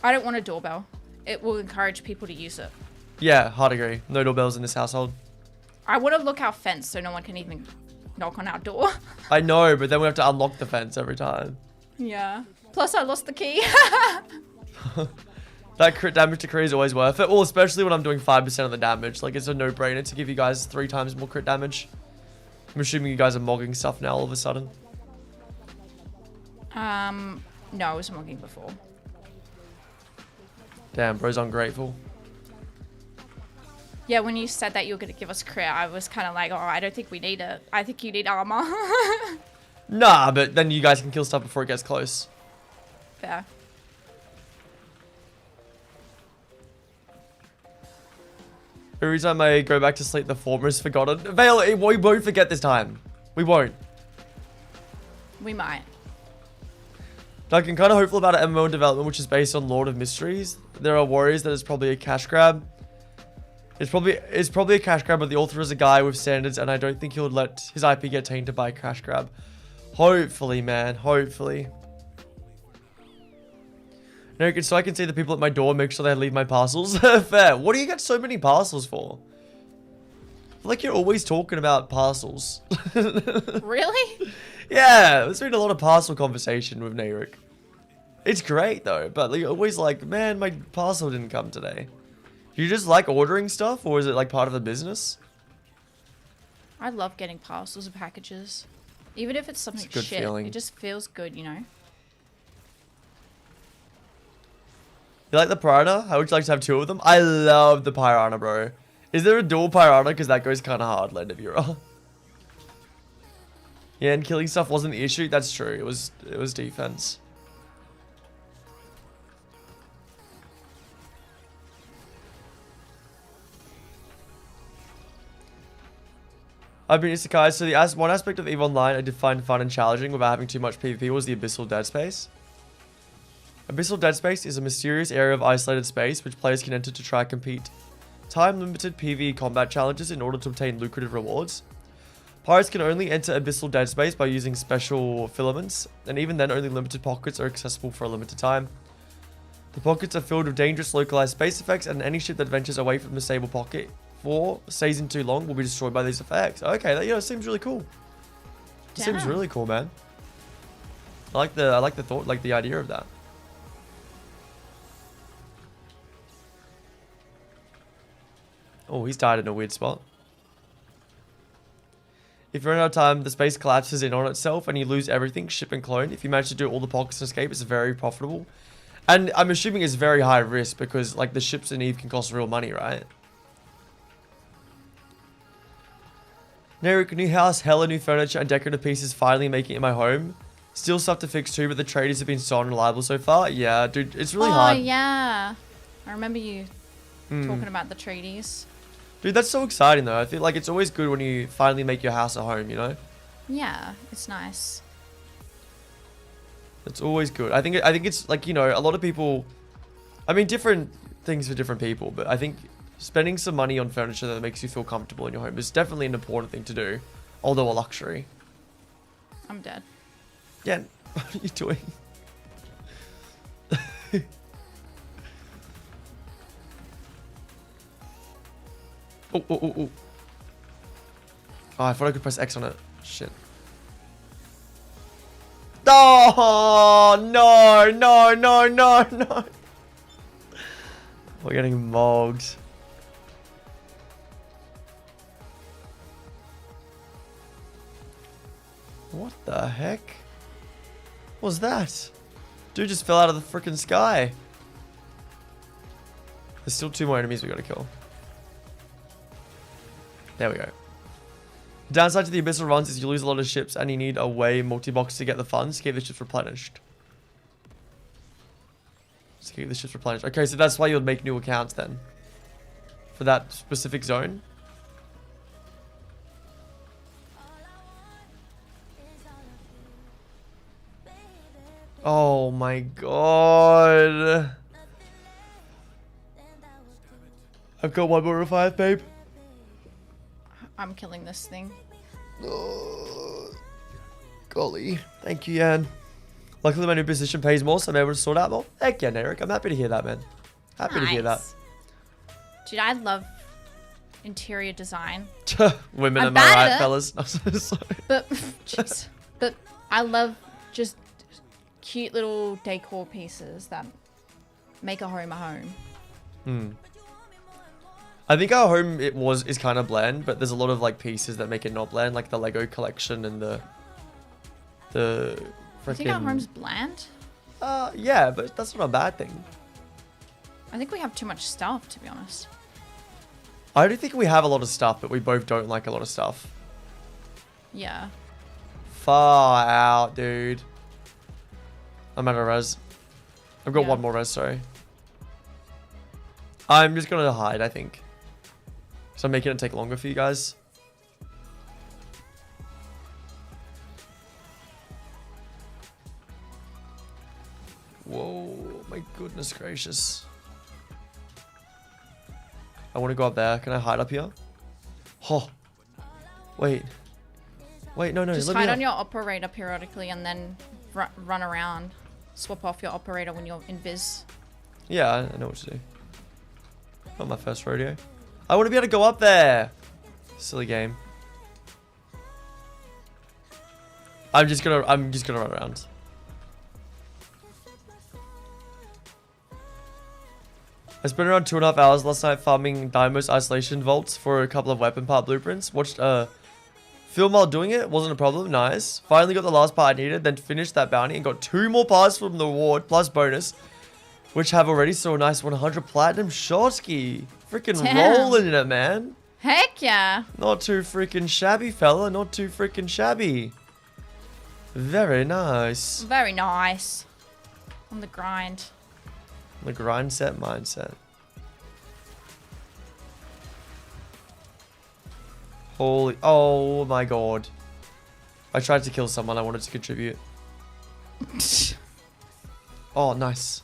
I don't want a doorbell. It will encourage people to use it. Yeah, hard agree. No doorbells in this household. I want to look our fence so no one can even knock on our door. I know, but then we have to unlock the fence every time. Yeah. Plus, I lost the key. That crit damage decree is always worth it. Well, especially when I'm doing 5% of the damage. Like, it's a no-brainer to give you guys 3 times more crit damage. I'm assuming you guys are mogging stuff now all of a sudden. No, I was mogging before. Damn, bro's ungrateful. Yeah, when you said that you were going to give us crit, I was kind of like, oh, I don't think we need it. I think you need armor. Nah, but then you guys can kill stuff before it gets close. Fair. Every time I go back to sleep, the former is forgotten. Vale, we won't forget this time. We won't. We might. I can kind of hopeful about an MMO development which is based on Lord of Mysteries. There are worries that it's probably a cash grab. It's probably a cash grab, but the author is a guy with standards, and I don't think he'll let his IP get tainted by a cash grab. Hopefully, man. Hopefully. No, so I can see the people at my door, make sure they leave my parcels. Fair. What do you get so many parcels for? I feel like you're always talking about parcels. Really? Yeah, there's been a lot of parcel conversation with Nayrik. It's great though, but you're always like, man, my parcel didn't come today. Do you just like ordering stuff, or is it like part of the business? I love getting parcels and packages. Even if it's something It's a good shit, feeling. it just feels good, you know? You like the Piranha? How would you like to have 2 of them? I love the Piranha, bro. Is there a dual Piranha? Because that goes kind of hard, Land of Euro. Yeah, and killing stuff wasn't the issue. That's true. It was defense. I've been isekai, so the one aspect of EVE Online I did find fun and challenging without having too much PvP was the Abyssal Dead Space. Abyssal Dead Space is a mysterious area of isolated space which players can enter to try and compete time-limited PvE combat challenges in order to obtain lucrative rewards. Pirates can only enter Abyssal Dead Space by using special filaments, and even then only limited pockets are accessible for a limited time. The pockets are filled with dangerous localized space effects, and any ship that ventures away from the stable pocket for stays in too long will be destroyed by these effects. Okay, that seems really cool. It seems really cool, man. I like the thought, like the idea of that. Oh, he's died in a weird spot. If you run out of time, the space collapses in on itself and you lose everything, ship and clone. If you manage to do all the pockets and escape, it's very profitable. And I'm assuming it's very high risk because like the ships in EVE can cost real money, right? Nayrik, new house, hella new furniture and decorative pieces finally making it in my home. Still stuff to fix too, but the traders have been so unreliable so far. Yeah, dude, it's really hard. Oh, yeah. I remember you talking about the treaties. Dude, that's so exciting though. I feel like it's always good when you finally make your house a home, you know? Yeah, it's nice. It's always good. I think it's like, you know, a lot of people, I mean, different things for different people, but I think spending some money on furniture that makes you feel comfortable in your home is definitely an important thing to do, although a luxury. I'm dead. Yeah, what are you doing? Oh, oh, oh, oh. Oh, I thought I could press X on it. Shit. Oh, no, no, no, no, no. We're getting mogged. What the heck? What was that? Dude just fell out of the freaking sky. There's still 2 more enemies we gotta kill. There we go. Downside to the abyssal runs is you lose a lot of ships and you need a way multi-box to get the funds to keep the ships replenished. To keep the ships replenished. Okay, so that's why you'll make new accounts then. For that specific zone. Oh my god. I've got 1 more revive, babe. I'm killing this thing. Oh, golly. Thank you, Yan. Luckily, my new position pays more, so I'm able to sort out more. Heck yeah, Eric. I'm happy to hear that, man. Happy to hear that. Dude, I love interior design. Women, I'm am I bad right, at it. fellas? I'm so sorry. But, jeez. But I love just cute little decor pieces that make a home a home. Hmm. I think our home is kind of bland, but there's a lot of like pieces that make it not bland, like the Lego collection and the I think our home's bland. Yeah, but that's not a bad thing. I think we have too much stuff, to be honest. I do think we have a lot of stuff, but we both don't like a lot of stuff. Yeah. Far out, dude. I'm out of res. I've got 1 more res, sorry. I'm just gonna hide, I think. So I'm making it take longer for you guys. Whoa, my goodness gracious. I want to go up there. Can I hide up here? Oh, wait. Wait, no, Just let hide me on your operator periodically and then run around. Swap off your operator when you're in Viz. Yeah, I know what to do. Not my first rodeo. I want to be able to go up there. Silly game. I'm just gonna run around. I spent around 2.5 hours last night farming Daimo's isolation vaults for a couple of weapon part blueprints. Watched film while doing it. Wasn't a problem. Nice. Finally got the last part I needed. Then finished that bounty and got 2 more parts from the reward plus bonus, which have already saw a nice 100 platinum shotski. Freaking rolling in it, man. Heck yeah. Not too freaking shabby, fella. Not too freaking shabby. Very nice. Very nice. On the grind. The grind set mindset. Holy, oh my god. I tried to kill someone. I wanted to contribute. Oh, nice.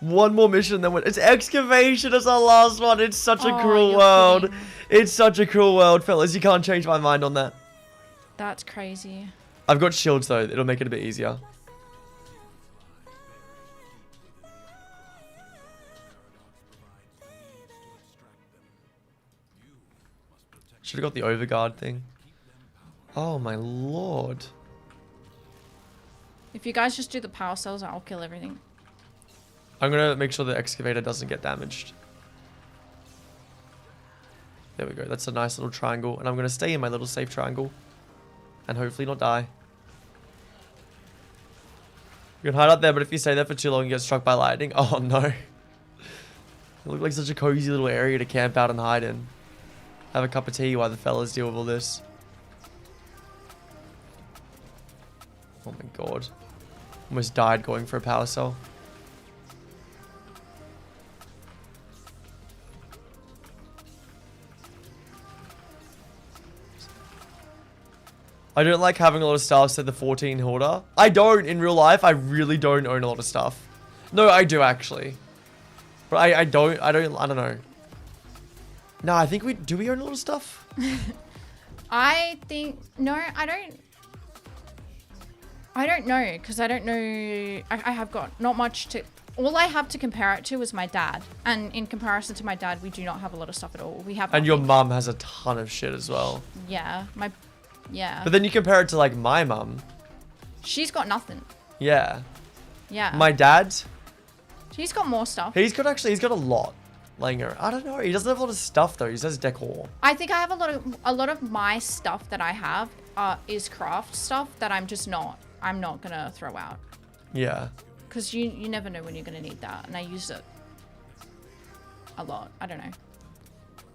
1 more mission, then it's excavation as our last one. It's such a cruel world. Kidding. It's such a cruel world, fellas. You can't change my mind on that. That's crazy. I've got shields though. It'll make it a bit easier. Should have got the overguard thing. Oh my lord. If you guys just do the power cells, I'll kill everything. I'm gonna make sure the excavator doesn't get damaged. There we go. That's a nice little triangle. And I'm gonna stay in my little safe triangle. And hopefully not die. You can hide up there, but if you stay there for too long, you get struck by lightning. Oh no. It looked like such a cozy little area to camp out and hide in. Have a cup of tea while the fellas deal with all this. Oh my god. Almost died going for a power cell. I don't like having a lot of stuff, said the 14 hoarder. I don't in real life. I really don't own a lot of stuff. No, I do actually. But I don't know. No, I think we own a lot of stuff? I think, no, I don't. I don't know, because I don't know. I have got not much to. All I have to compare it to is my dad, and in comparison to my dad, we do not have a lot of stuff at all. We have. And your mum has a ton of shit as well. Yeah, yeah. But then you compare it to like my mum. She's got nothing. Yeah. Yeah. My dad. He's got more stuff. He's got a lot laying around. I don't know. He doesn't have a lot of stuff though. He says decor. I think I have a lot of my stuff that I have is craft stuff that I'm not gonna throw out. Yeah. Because you never know when you're gonna need that, and I use it a lot. I don't know.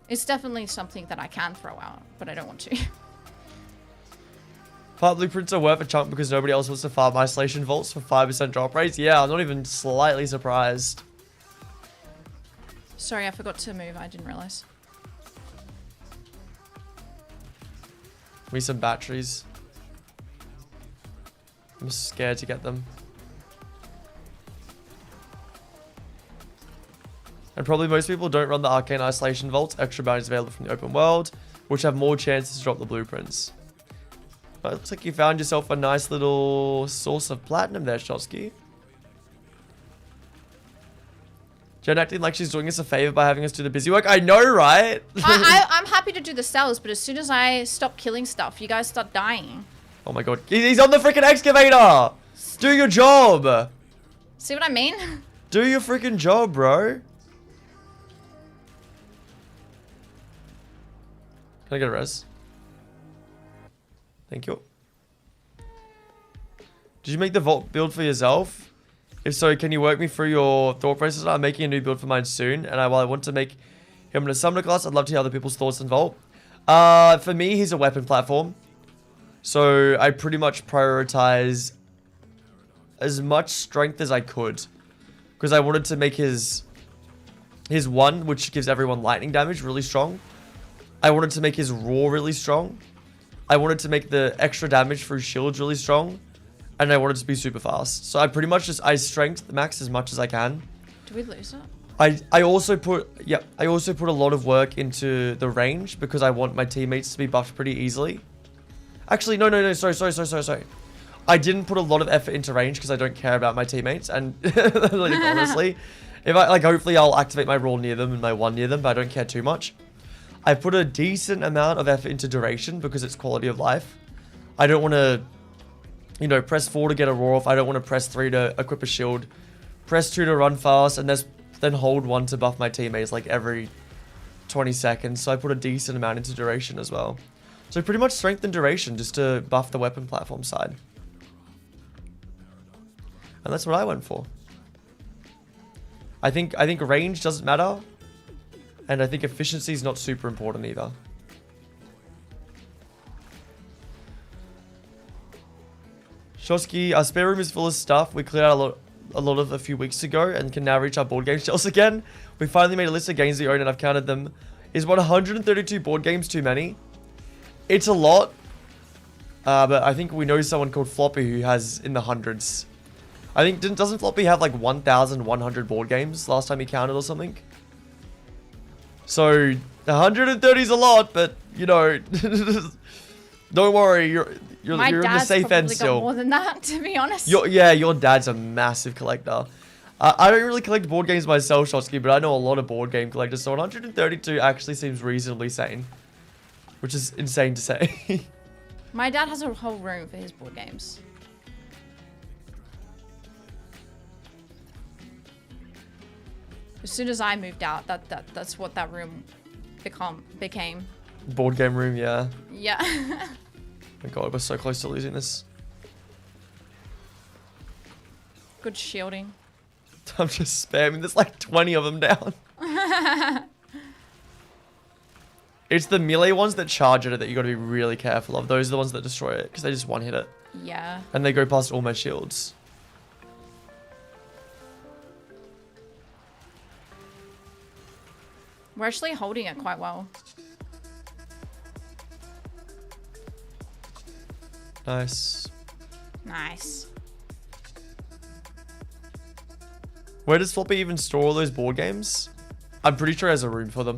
It's definitely something that I can throw out, but I don't want to. Part blueprints are worth a chunk because nobody else wants to farm isolation vaults for 5% drop rates. Yeah, I'm not even slightly surprised. Sorry, I forgot to move. I didn't realize. We need some batteries. I'm scared to get them. And probably most people don't run the arcane isolation vaults. Extra bounties available from the open world, which have more chances to drop the blueprints. Well, it looks like you found yourself a nice little source of platinum there, Shosky. Jen acting like she's doing us a favor by having us do the busy work. I know, right? I'm happy to do the cells, but as soon as I stop killing stuff, you guys start dying. Oh my god. He's on the freaking excavator! Do your job! See what I mean? Do your freaking job, bro. Can I get a res? Thank you. Did you make the vault build for yourself? If so, can you work me through your thought process? I'm making a new build for mine soon, and while I want to make him in a summoner class, I'd love to hear other people's thoughts on vault. For me, he's a weapon platform. So I pretty much prioritize as much strength as I could. Because I wanted to make his one, which gives everyone lightning damage, really strong. I wanted to make his raw really strong. I wanted to make the extra damage through shields really strong. And I wanted to be super fast. So I pretty much I strength max as much as I can. Do we lose it? I also put a lot of work into the range because I want my teammates to be buffed pretty easily. Actually, no, sorry. I didn't put a lot of effort into range because I don't care about my teammates, and like, honestly, if I hopefully I'll activate my roll near them and my one near them, but I don't care too much. I put a decent amount of effort into duration because it's quality of life. I don't want to, press 4 to get a roar off. I don't want to press 3 to equip a shield, press 2 to run fast, and then hold 1 to buff my teammates like every 20 seconds. So I put a decent amount into duration as well. So pretty much strength and duration just to buff the weapon platform side. And that's what I went for. I think range doesn't matter. And I think efficiency is not super important either. Shosky, our spare room is full of stuff. We cleared out a lot of a few weeks ago and can now reach our board game shelves again. We finally made a list of games we own and I've counted them. Is 132 board games too many? It's a lot. But I think we know someone called Floppy who has in the hundreds. I think, doesn't Floppy have like 1,100 board games last time he counted or something? So 130 is a lot, but don't worry, you're in the safe end still. Got more than that, to be honest. Your dad's a massive collector. I don't really collect board games myself, Shotsky, but I know a lot of board game collectors, so 132 actually seems reasonably sane, which is insane to say. My dad has a whole room for his board games. As soon as I moved out, that's what that room became. Board game room, yeah. Yeah. Oh my god, we're so close to losing this. Good shielding. I'm just spamming. There's like 20 of them down. It's the melee ones that charge at it that you got to be really careful of. Those are the ones that destroy it because they just one hit it. Yeah. And they go past all my shields. We're actually holding it quite well. Nice. Nice. Where does Floppy even store all those board games? I'm pretty sure he has a room for them.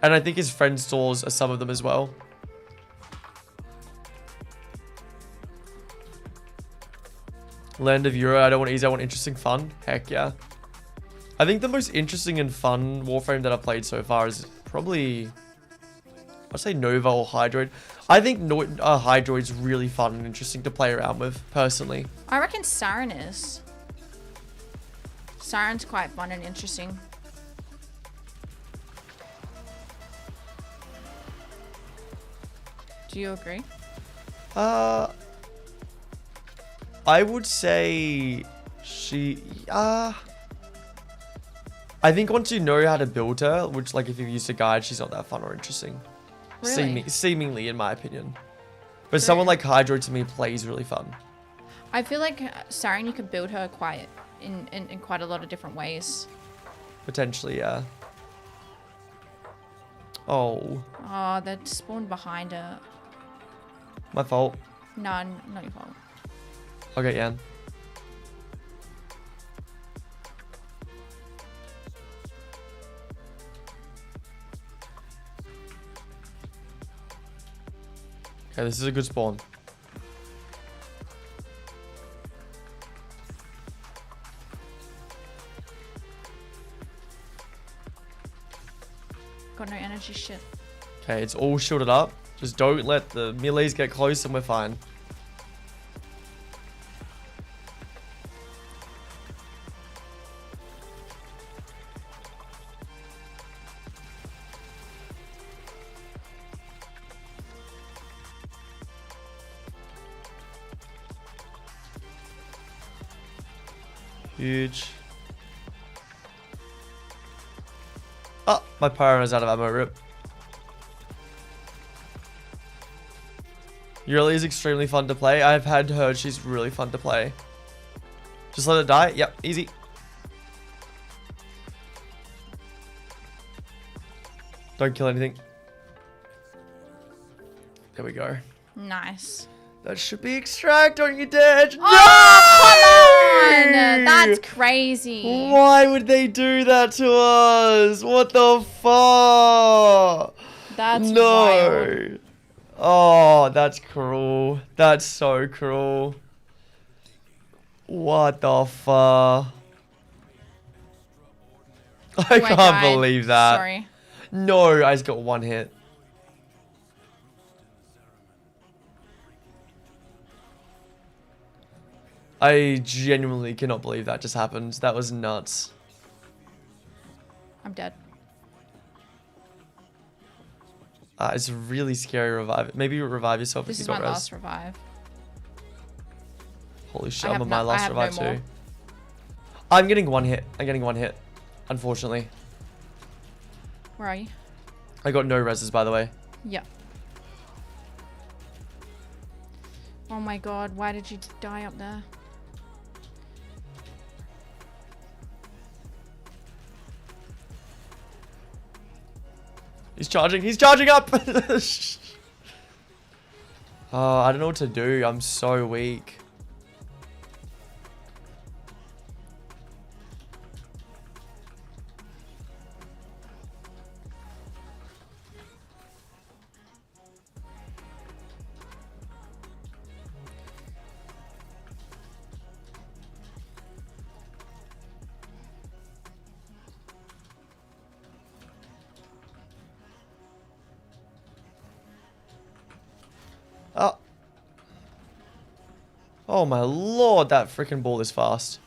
And I think his friend stores some of them as well. Land of Euro. I don't want easy. I want interesting fun. Heck yeah. I think the most interesting and fun Warframe that I've played so far is probably, I'd say Nova or Hydroid. I think Hydroid's really fun and interesting to play around with, personally. I reckon Siren is. Siren's quite fun and interesting. Do you agree? I would say she, I think once you know how to build her, which like if you use a guide, she's not that fun or interesting. Really? Seemingly, in my opinion. But someone like Hydro to me plays really fun. I feel like Siren, you could build her quite in quite a lot of different ways. Potentially, yeah. Oh. Oh, that spawned behind her. My fault. No, not your fault. Okay, Yan. Okay, this is a good spawn. Got no energy, shit. Okay, it's all shielded up. Just don't let the melees get close and we're fine. Huge. Oh, my pyro is out of ammo, rip. Yurli is extremely fun to play. I've had her, she's really fun to play. Just let it die. Yep, easy. Don't kill anything. There we go. Nice. That should be extract, don't you dare. Oh, come on! That's crazy. Why would they do that to us? What the fuck? That's wild. No. Oh, that's cruel. That's so cruel. What the fuck? I can't believe that. Sorry. No, I just got one hit. I genuinely cannot believe that just happened. That was nuts. I'm dead. It's really scary revive. Maybe you revive yourself This if is you my got res. last revive. Holy shit, I'm on my last revive too. I'm getting one hit. I'm getting one hit. Unfortunately. Where are you? I got no reses, by the way. Yeah. Oh my god, why did you die up there? He's charging up! Oh, I don't know what to do. I'm so weak. Oh. Oh my lord, that freaking ball is fast.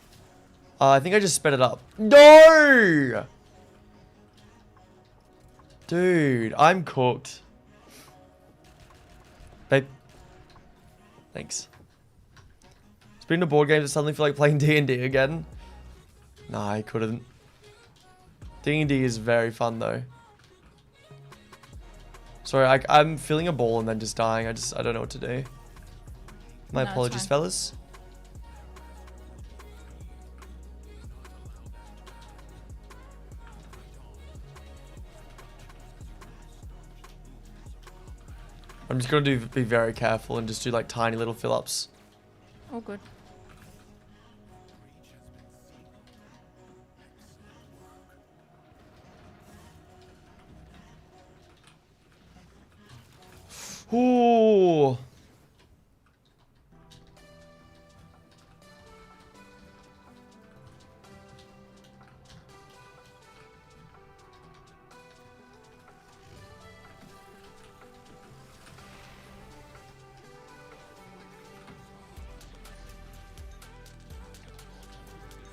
I think I just sped it up. No! Dude, I'm cooked. Babe. Thanks. It's been a board game to suddenly feel like playing D&D again. Nah, I couldn't. D&D is very fun though. Sorry, I'm feeling a ball and then just dying. I don't know what to do. My apologies, fellas. I'm just gonna be very careful and just do like tiny little fill-ups. Oh, good. Ooh.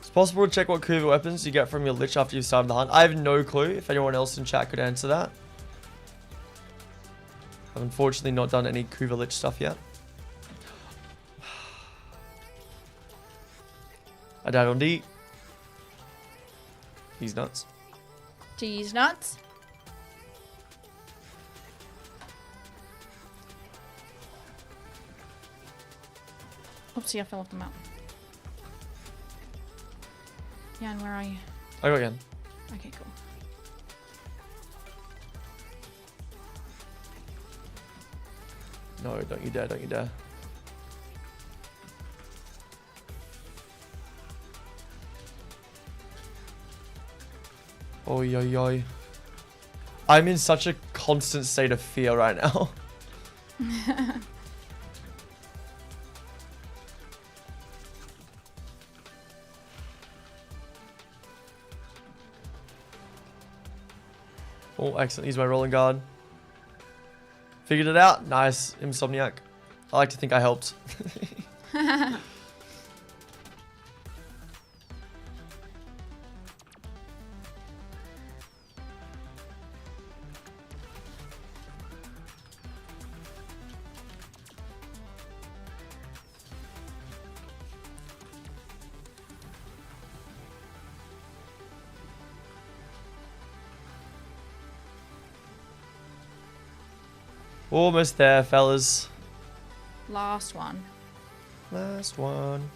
It's possible to check what Cougar weapons you get from your lich after you've started the hunt. I have no clue. If anyone else in chat could answer that. I've unfortunately not done any Cougar lich stuff yet. I died on D. He's nuts. D's nuts. Oopsie, I fell off the map. Yeah, and where are you? I got again. Okay, cool. No, don't you dare, don't you dare. Oi, oi, oi. I'm in such a constant state of fear right now. Oh, excellent. Use my rolling guard. Figured it out. Nice, Insomniac. I like to think I helped. Almost there, fellas. Last one. Last one.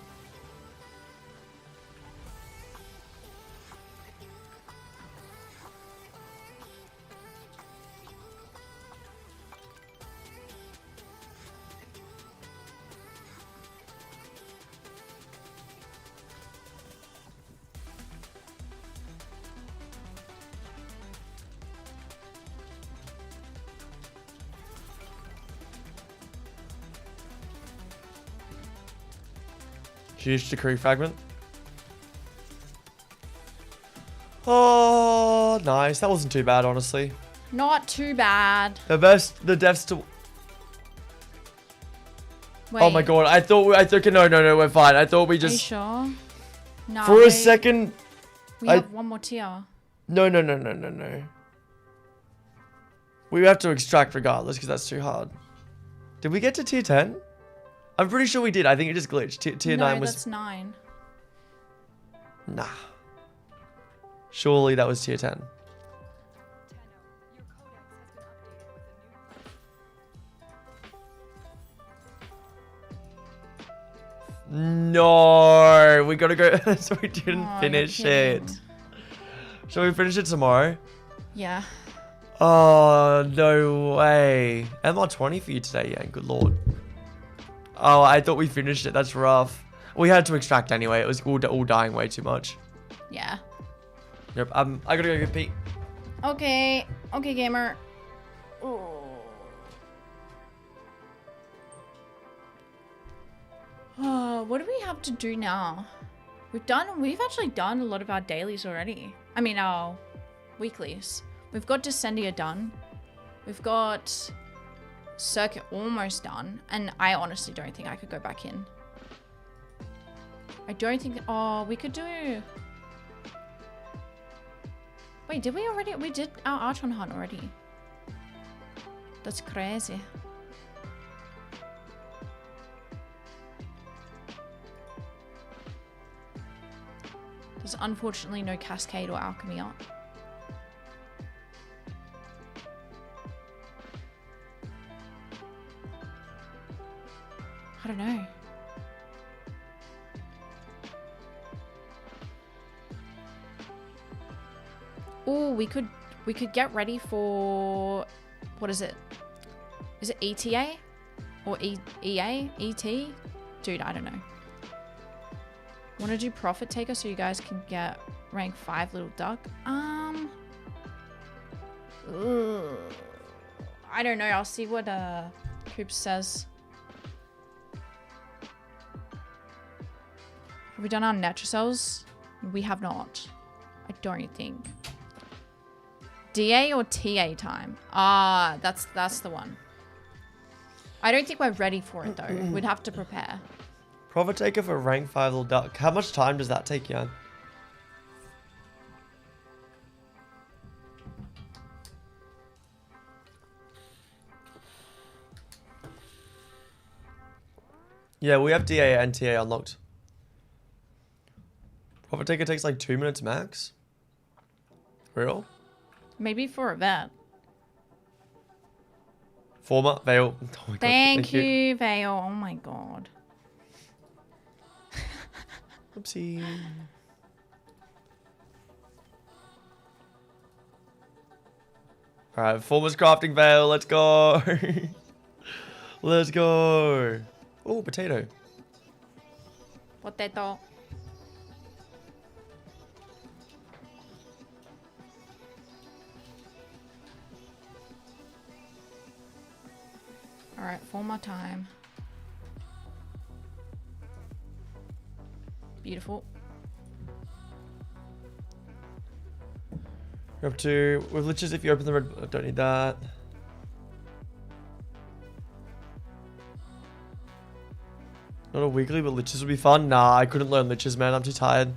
Huge decree fragment. Oh, nice. That wasn't too bad, honestly. Not too bad. The deaths to... Wait, Oh my god, I thought, no, we're fine. I thought we are you just... sure? No. For a second... We have one more tier. No. We have to extract regardless, because that's too hard. Did we get to tier 10? I'm pretty sure we did. I think it just glitched. Tier 9 was... No, that's 9. Nah. Surely that was tier 10. No, we gotta go. So we didn't finish it. Shall we finish it tomorrow? Yeah. Oh, no way. MR 20 for you today, yeah. Good lord. Oh, I thought we finished it. That's rough. We had to extract anyway. It was all dying way too much. Yeah. Yep. I gotta go get Pete. Okay. Okay, gamer. Ooh. Oh, what do we have to do now? We've actually done a lot of our dailies already. I mean, our weeklies. We've got Descendia done. We've got Circuit almost done. And I honestly don't think I could go back in. I don't think... Oh, we could do... Wait, did we already? We did our Archon hunt already. That's crazy. There's unfortunately no Cascade or Alchemy up. I don't know. Oh, we could get ready for, what is it? Is it ETA or EA? ET? Dude, I don't know. Want to do Profit Taker so you guys can get rank 5 Little Duck? Ugh. I don't know. I'll see what Coops says. Have we done our Netrocells? We have not. I don't think. DA or TA time? Ah, that's the one. I don't think we're ready for it though. We'd have to prepare. Profit Taker for rank 5 Little Duck. How much time does that take, Jan? Yeah, we have DA and TA unlocked. Profit taker takes like 2 minutes max. Real? Maybe for a vet. Former Vale. Oh my god. Thank you, Vale. Oh my god. Oopsie. Alright, Former's crafting Vale. Let's go. Let's go. Oh, potato. Potato. Alright, 4 more time. Beautiful. You're up to with liches if you open the red. I don't need that. Not a weekly, but liches would be fun. Nah, I couldn't learn liches, man. I'm too tired.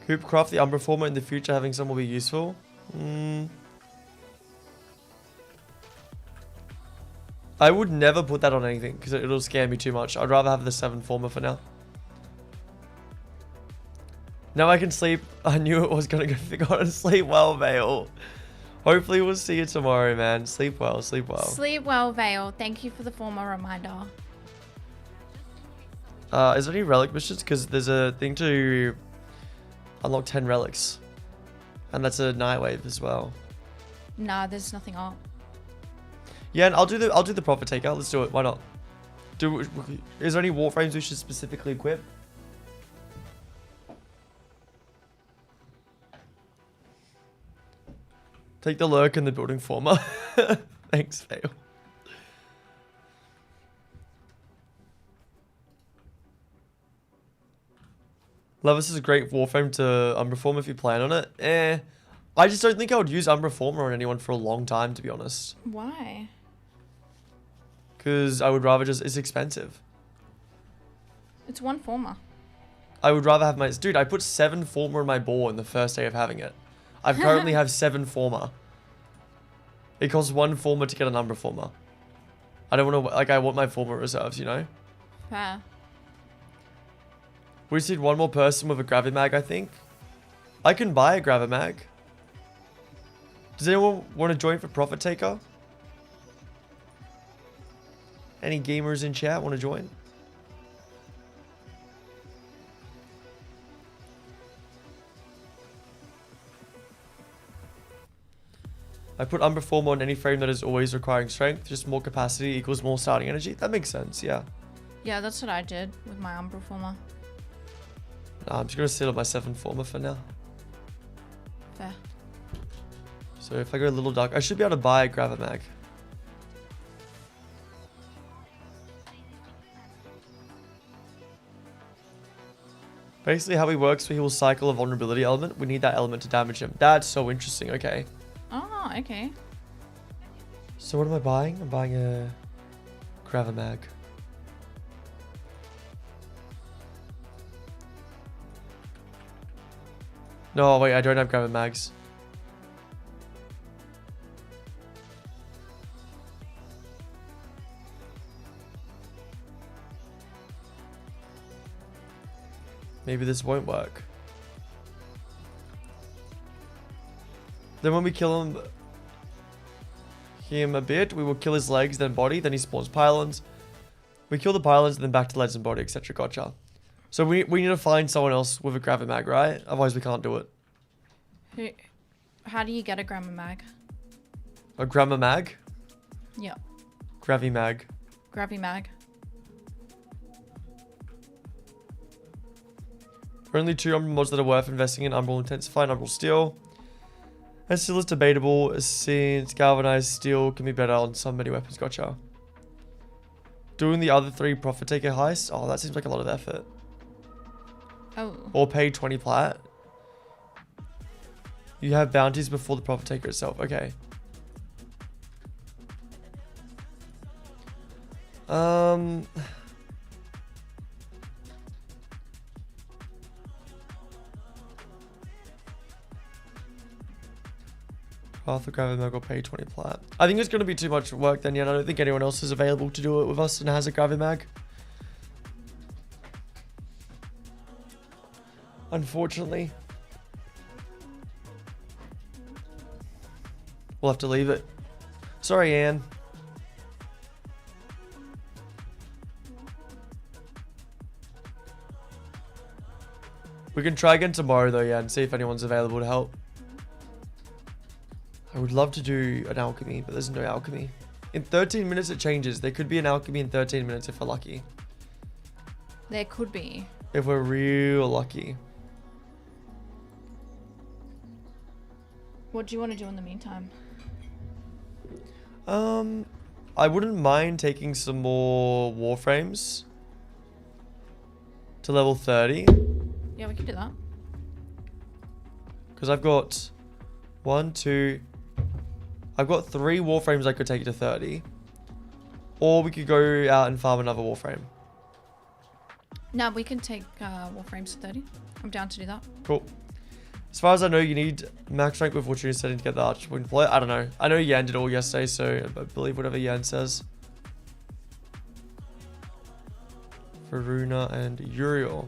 Coop craft the Umbra former in the future. Having some will be useful. I would never put that on anything because it'll scare me too much. I'd rather have the 7 former for now. Now I can sleep. I knew it was going to go to sleep well, Vale. Hopefully we'll see you tomorrow, man. Sleep well, sleep well. Sleep well, Vale. Thank you for the former reminder. Is there any relic missions? Because there's a thing to unlock 10 relics. And that's a night wave as well. Nah, there's nothing up. Yeah, and I'll do the profit taker. Let's do it. Why not? Is there any warframes we should specifically equip? Take the lurk and the building former. Thanks, Vale. Levis is a great warframe to Umbra form if you plan on it. I just don't think I would use Umbra former on anyone for a long time, to be honest. Why? Because I would rather just... It's expensive. It's 1 former. I would rather have my... Dude, I put 7 former in my ball in the first day of having it. I currently have 7 former. It costs 1 former to get an Umbra former. I don't want to... Like, I want my former reserves, you know? Fair. We just need 1 more person with a Gravimag, I think. I can buy a Gravimag. Does anyone want to join for Profit Taker? Any gamers in chat want to join? I put Umbra former on any frame that is always requiring strength. Just more capacity equals more starting energy. That makes sense, yeah. Yeah, that's what I did with my Umbra former. Nah, I'm just going to sit on my 7 former for now. Fair. So if I go a little dark, I should be able to buy a Gravimag. Basically how he works, he will cycle a vulnerability element. We need that element to damage him. That's so interesting. Okay. Oh, okay. So what am I buying? I'm buying a Gravimag. No, wait, I don't have Gravimags. Maybe this won't work. Then when we kill him a bit, we will kill his legs, then body, then he spawns pylons. We kill the pylons, and then back to legs and body, etc. Gotcha. So we need to find someone else with a Gravimag, right? Otherwise we can't do it. How do you get a Gravimag? A Gravimag? Yeah. Gravimag. Gravimag. There are only 2 Umbral mods that are worth investing in: Umbral Intensify and Umbral Steel. And Steel is debatable since Galvanized Steel can be better on some many weapons. Gotcha. Doing the other 3 Profit Taker heists? Oh, that seems like a lot of effort. Oh. Or pay 20 plat. You have bounties before the Profit Taker itself. Okay. Path of Gravimag or pay 20 plat. I think it's going to be too much work then, yeah. I don't think anyone else is available to do it with us and has a Gravimag. Unfortunately. We'll have to leave it. Sorry, Anne. We can try again tomorrow though, yeah, and see if anyone's available to help. I would love to do an alchemy, but there's no alchemy. In 13 minutes it changes. There could be an alchemy in 13 minutes if we're lucky. There could be. If we're real lucky. What do you want to do in the meantime? I wouldn't mind taking some more Warframes to level 30. Yeah, we can do that. Because I've got I've got 3 Warframes I could take to 30. Or we could go out and farm another Warframe. No, we can take Warframes to 30. I'm down to do that. Cool. As far as I know, you need max rank with what you're setting to get the Archwing play. I don't know. I know Yan did all yesterday, so I believe whatever Yan says. Varuna and Uriel.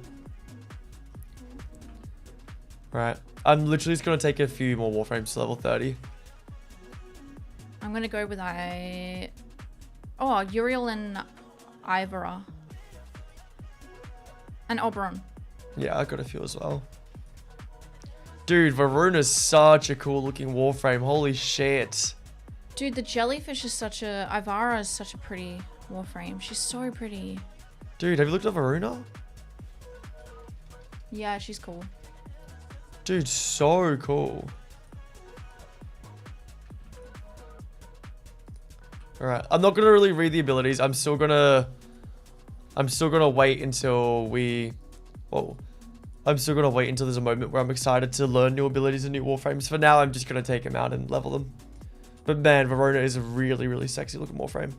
Right. I'm literally just going to take a few more Warframes to level 30. I'm going to go with Uriel and Ivora. And Oberon. Yeah, I got a few as well. Dude, Varuna's such a cool looking Warframe. Holy shit. Dude, the jellyfish is Ivara is such a pretty Warframe. She's so pretty. Dude, have you looked at Varuna? Yeah, she's cool. Dude, so cool. Alright, I'm not gonna really read the abilities. I'm still gonna wait until we... Whoa. I'm still gonna wait until there's a moment where I'm excited to learn new abilities and new Warframes. For now, I'm just gonna take them out and level them. But man, Varuna is a really, really sexy looking Warframe.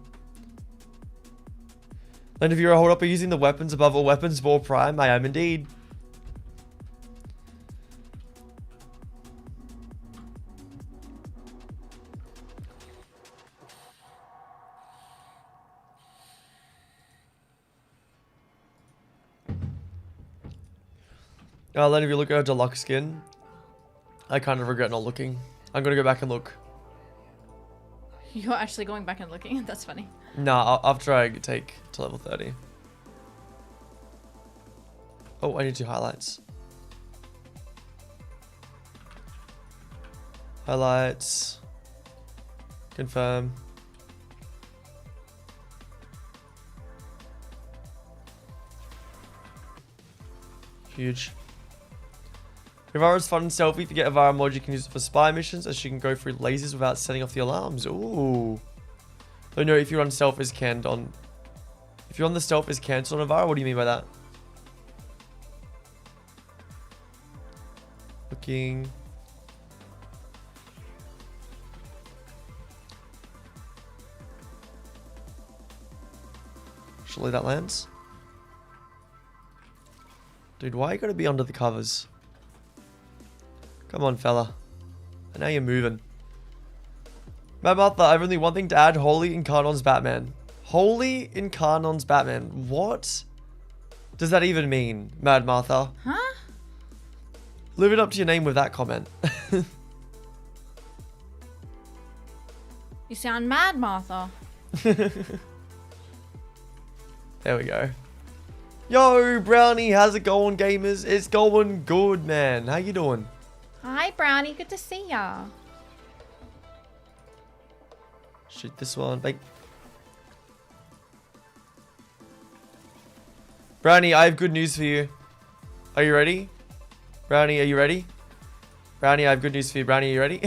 And if you're a hold-upper using the weapons above all weapons, War Prime, I am indeed. Then if you look at her deluxe skin, I kind of regret not looking. I'm gonna go back and look. You're actually going back and looking? That's funny. Nah, after I take to level 30. Oh, I need to highlights. Highlights. Confirm. Huge. Ivara's fun and stealthy. If you get Ivara mod, you can use it for spy missions, as she can go through lasers without setting off the alarms. Ooh. Don't know if you're on stealth is canned on. If you're on the stealth is cancelled on Ivara, what do you mean by that? Looking. Surely that lands. Dude, why you gotta be under the covers? Come on, fella. I know you're moving. Mad Martha, I have only one thing to add. Holy Incarnon's Batman. Holy Incarnon's Batman. What does that even mean, Mad Martha? Huh? Live it up to your name with that comment. You sound mad, Martha. There we go. Yo, Brownie, how's it going, gamers? It's going good, man. How you doing? Hi, Brownie. Good to see ya. Shoot this one. Like, Brownie, I have good news for you. Are you ready? Brownie, are you ready? Brownie, I have good news for you. Brownie, are you ready?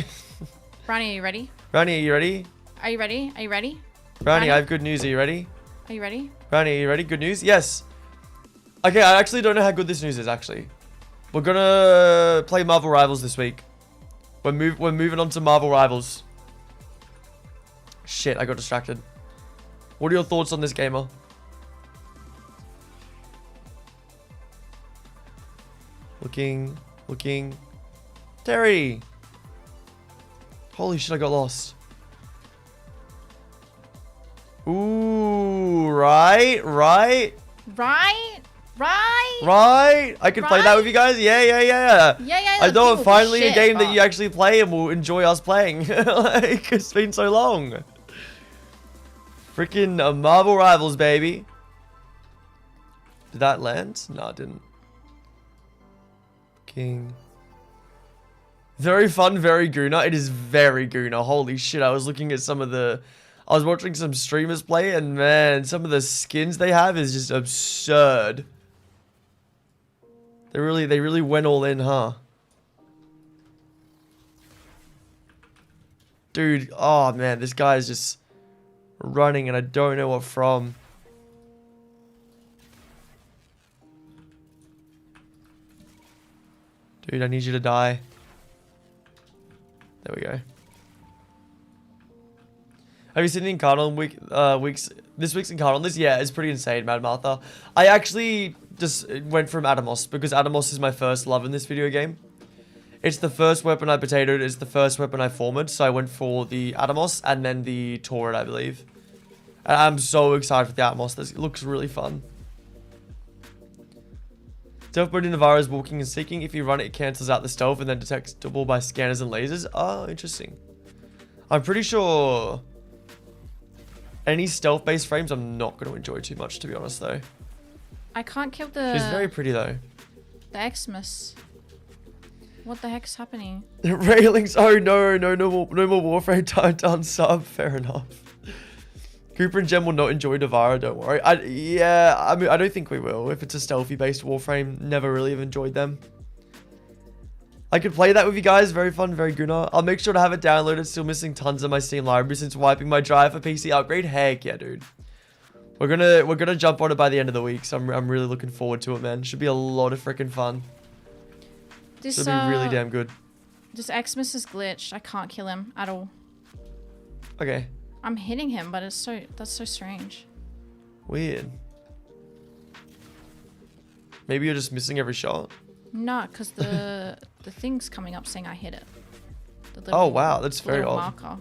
Brownie, are you ready? Brownie, are you ready? Are you ready? Are you ready? Brownie, I have good news. Are you ready? Are you ready? Brownie, are you ready? Good news? Yes. Okay, I actually don't know how good this news is, actually. We're gonna play Marvel Rivals this week. We're moving on to Marvel Rivals. Shit, I got distracted. What are your thoughts on this, gamer? Looking. Terry. Holy shit, I got lost. Ooh, right. Right? I can play that with you guys. Yeah. Yeah. I know, people finally a shit, game that but- you actually play and will enjoy us playing. Like, it's been so long. Freaking Marvel Rivals, baby. Did that land? No, it didn't. King. Very fun, very Gooner. It is very Gooner. Holy shit, I was looking at some of the... I was watching some streamers play, and man, some of the skins they have is just absurd. They really went all in, huh? Dude, oh man, this guy is just running, and I don't know what from. Dude, I need you to die. There we go. Have you seen the Incarnal this week's Incarnal list? Yeah, it's pretty insane, Mad Martha. I actually just went from Atomos because Atomos is my first love in this video game. It's the first weapon I potatoed, it's the first weapon I formed, so I went for the Atomos and then the Torrid, I believe. And I'm so excited for the Atomos. This looks really fun. Stealth mode in Navarro is walking and seeking. If you run it, it cancels out the stealth and then detectable by scanners and lasers. Oh, interesting. I'm pretty sure any stealth-based frames I'm not going to enjoy too much, to be honest, though. I can't kill the... She's very pretty, though. The Xmas. What the heck's happening? Railings. Oh, no more Warframe time sub. Fair enough. Cooper and Jem will not enjoy Navarro, don't worry. Yeah, I mean, I don't think we will. If it's a stealthy-based Warframe, never really have enjoyed them. I could play that with you guys. Very fun, very Gunnar. I'll make sure to have it downloaded. Still missing tons of my Steam library since wiping my drive for PC upgrade. Heck yeah, dude. We're gonna jump on it by the end of the week, so I'm really looking forward to it, man. Should be a lot of freaking fun. This, Should be really damn good. This Xmas is glitched. I can't kill him at all. Okay. I'm hitting him, but that's so strange. Weird. Maybe you're just missing every shot. No, because the thing's coming up saying I hit it. Oh wow, that's very odd. Marker.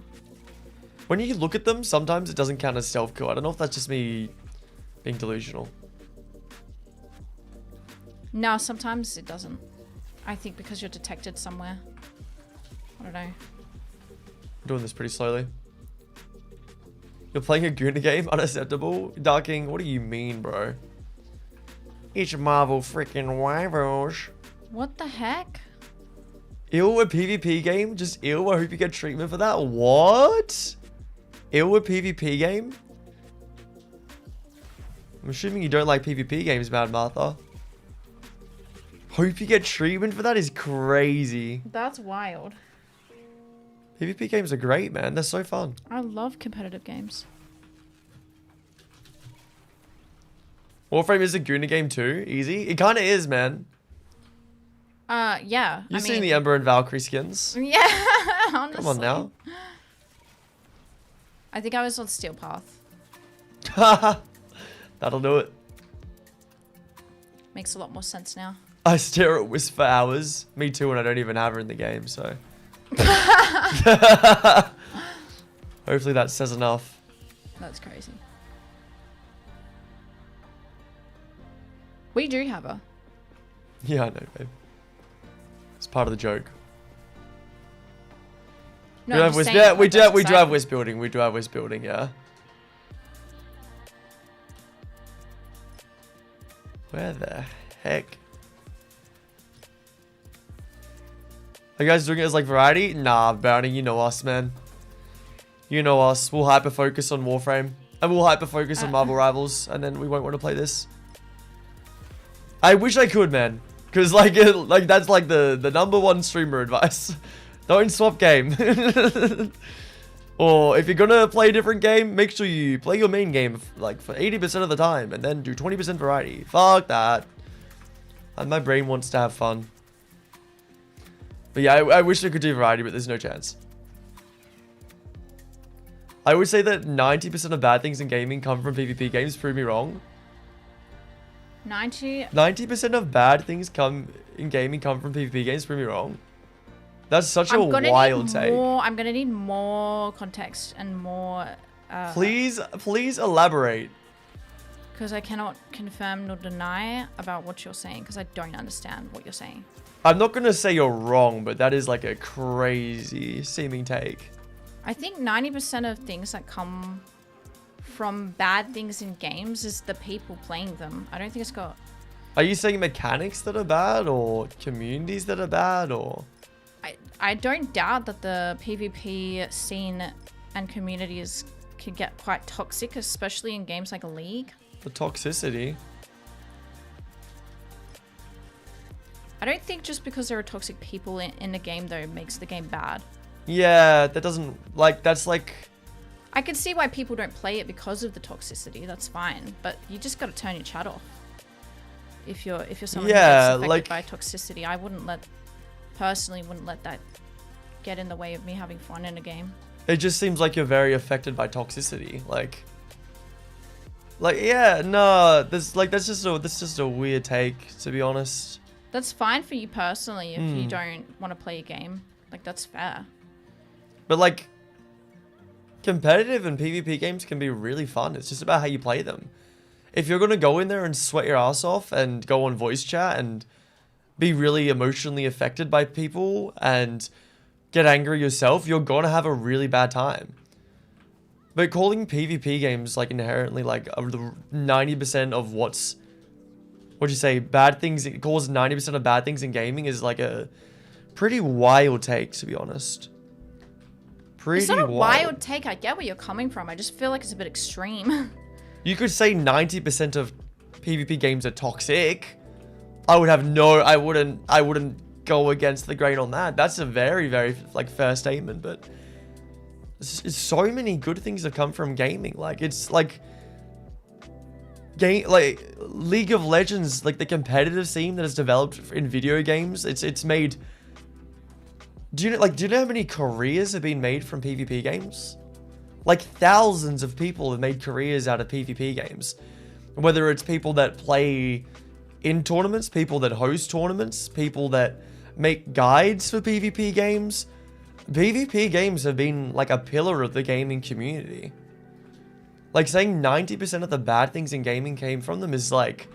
When you look at them, sometimes it doesn't count as stealth kill. I don't know if that's just me being delusional. No, sometimes it doesn't. I think because you're detected somewhere. I don't know. I'm doing this pretty slowly. You're playing a Gooner game? Unacceptable? Darking, what do you mean, bro? It's Marvel freaking Rivals. What the heck? Ill a PvP game? Just ill? I hope you get treatment for that. What? Ill a PvP game? I'm assuming you don't like PvP games, Mad Martha. Hope you get treatment for that is crazy. That's wild. PvP games are great, man. They're so fun. I love competitive games. Warframe is a Gooner game too. Easy. It kind of is, man. Yeah. You've seen the Ember and Valkyrie skins. Yeah, honestly. Come on now. I think I was on Steel Path. That'll do it. Makes a lot more sense now. I stare at Wisp for hours. Me too, and I don't even have her in the game, so. Hopefully that says enough. That's crazy. We do have her. Yeah, I know, babe. It's part of the joke. No, we I'm have just Wisp. saying, Yeah, like, we that's do have exciting. Wisp building. We do have Wisp building, yeah. Where the heck? Are you guys doing it as like variety? Nah, Bounty, you know us, man. You know us. We'll hyper focus on Warframe. And we'll hyper focus on Marvel Rivals. And then we won't want to play this. I wish I could, man. Because like that's like the #1 streamer advice. Don't swap game. Or if you're gonna play a different game, make sure you play your main game like for 80% of the time. And then do 20% variety. Fuck that. And my brain wants to have fun. But yeah, I wish I could do variety, but there's no chance. I would say that 90% of bad things in gaming come from PvP games. Prove me wrong. 90? 90% of bad things in gaming come from PvP games. Prove me wrong. That's such a wild take. I'm gonna need more context and more. Please elaborate. Because I cannot confirm nor deny about what you're saying because I don't understand what you're saying. I'm not gonna say you're wrong, but that is like a crazy seeming take. I think 90% of things that come from bad things in games is the people playing them. I don't think it's got... Are you saying mechanics that are bad or communities that are bad or... I don't doubt that the PvP scene and communities can get quite toxic, especially in games like League. The toxicity. I don't think just because there are toxic people in a game though makes the game bad. Yeah, that doesn't... Like, that's like... I can see why people don't play it because of the toxicity. That's fine, but you just got to turn your chat off. If you're someone who gets affected by toxicity, I personally wouldn't let that get in the way of me having fun in a game. It just seems like you're very affected by toxicity. Like yeah, no, that's just a weird take, to be honest. That's fine for you personally if you don't want to play a game. Like, that's fair. But like, competitive and PvP games can be really fun. It's just about how you play them. If you're gonna go in there and sweat your ass off and go on voice chat and be really emotionally affected by people and get angry yourself, you're gonna have a really bad time. But calling PvP games like inherently like the 90% of what'd you say, bad things, it causes 90% of bad things in gaming is like a pretty wild take, to be honest. It's not a wild take. I get where you're coming from. I just feel like it's a bit extreme. You could say 90% of PvP games are toxic. I wouldn't go against the grain on that. That's a very, very like fair statement, but it's so many good things have come from gaming. Like, it's like League of Legends, like the competitive scene that has developed in video games. It's made. Do you know how many careers have been made from PvP games? Like, thousands of people have made careers out of PvP games. Whether it's people that play in tournaments, people that host tournaments, people that make guides for PvP games. PvP games have been like a pillar of the gaming community. Like, saying 90% of the bad things in gaming came from them is like...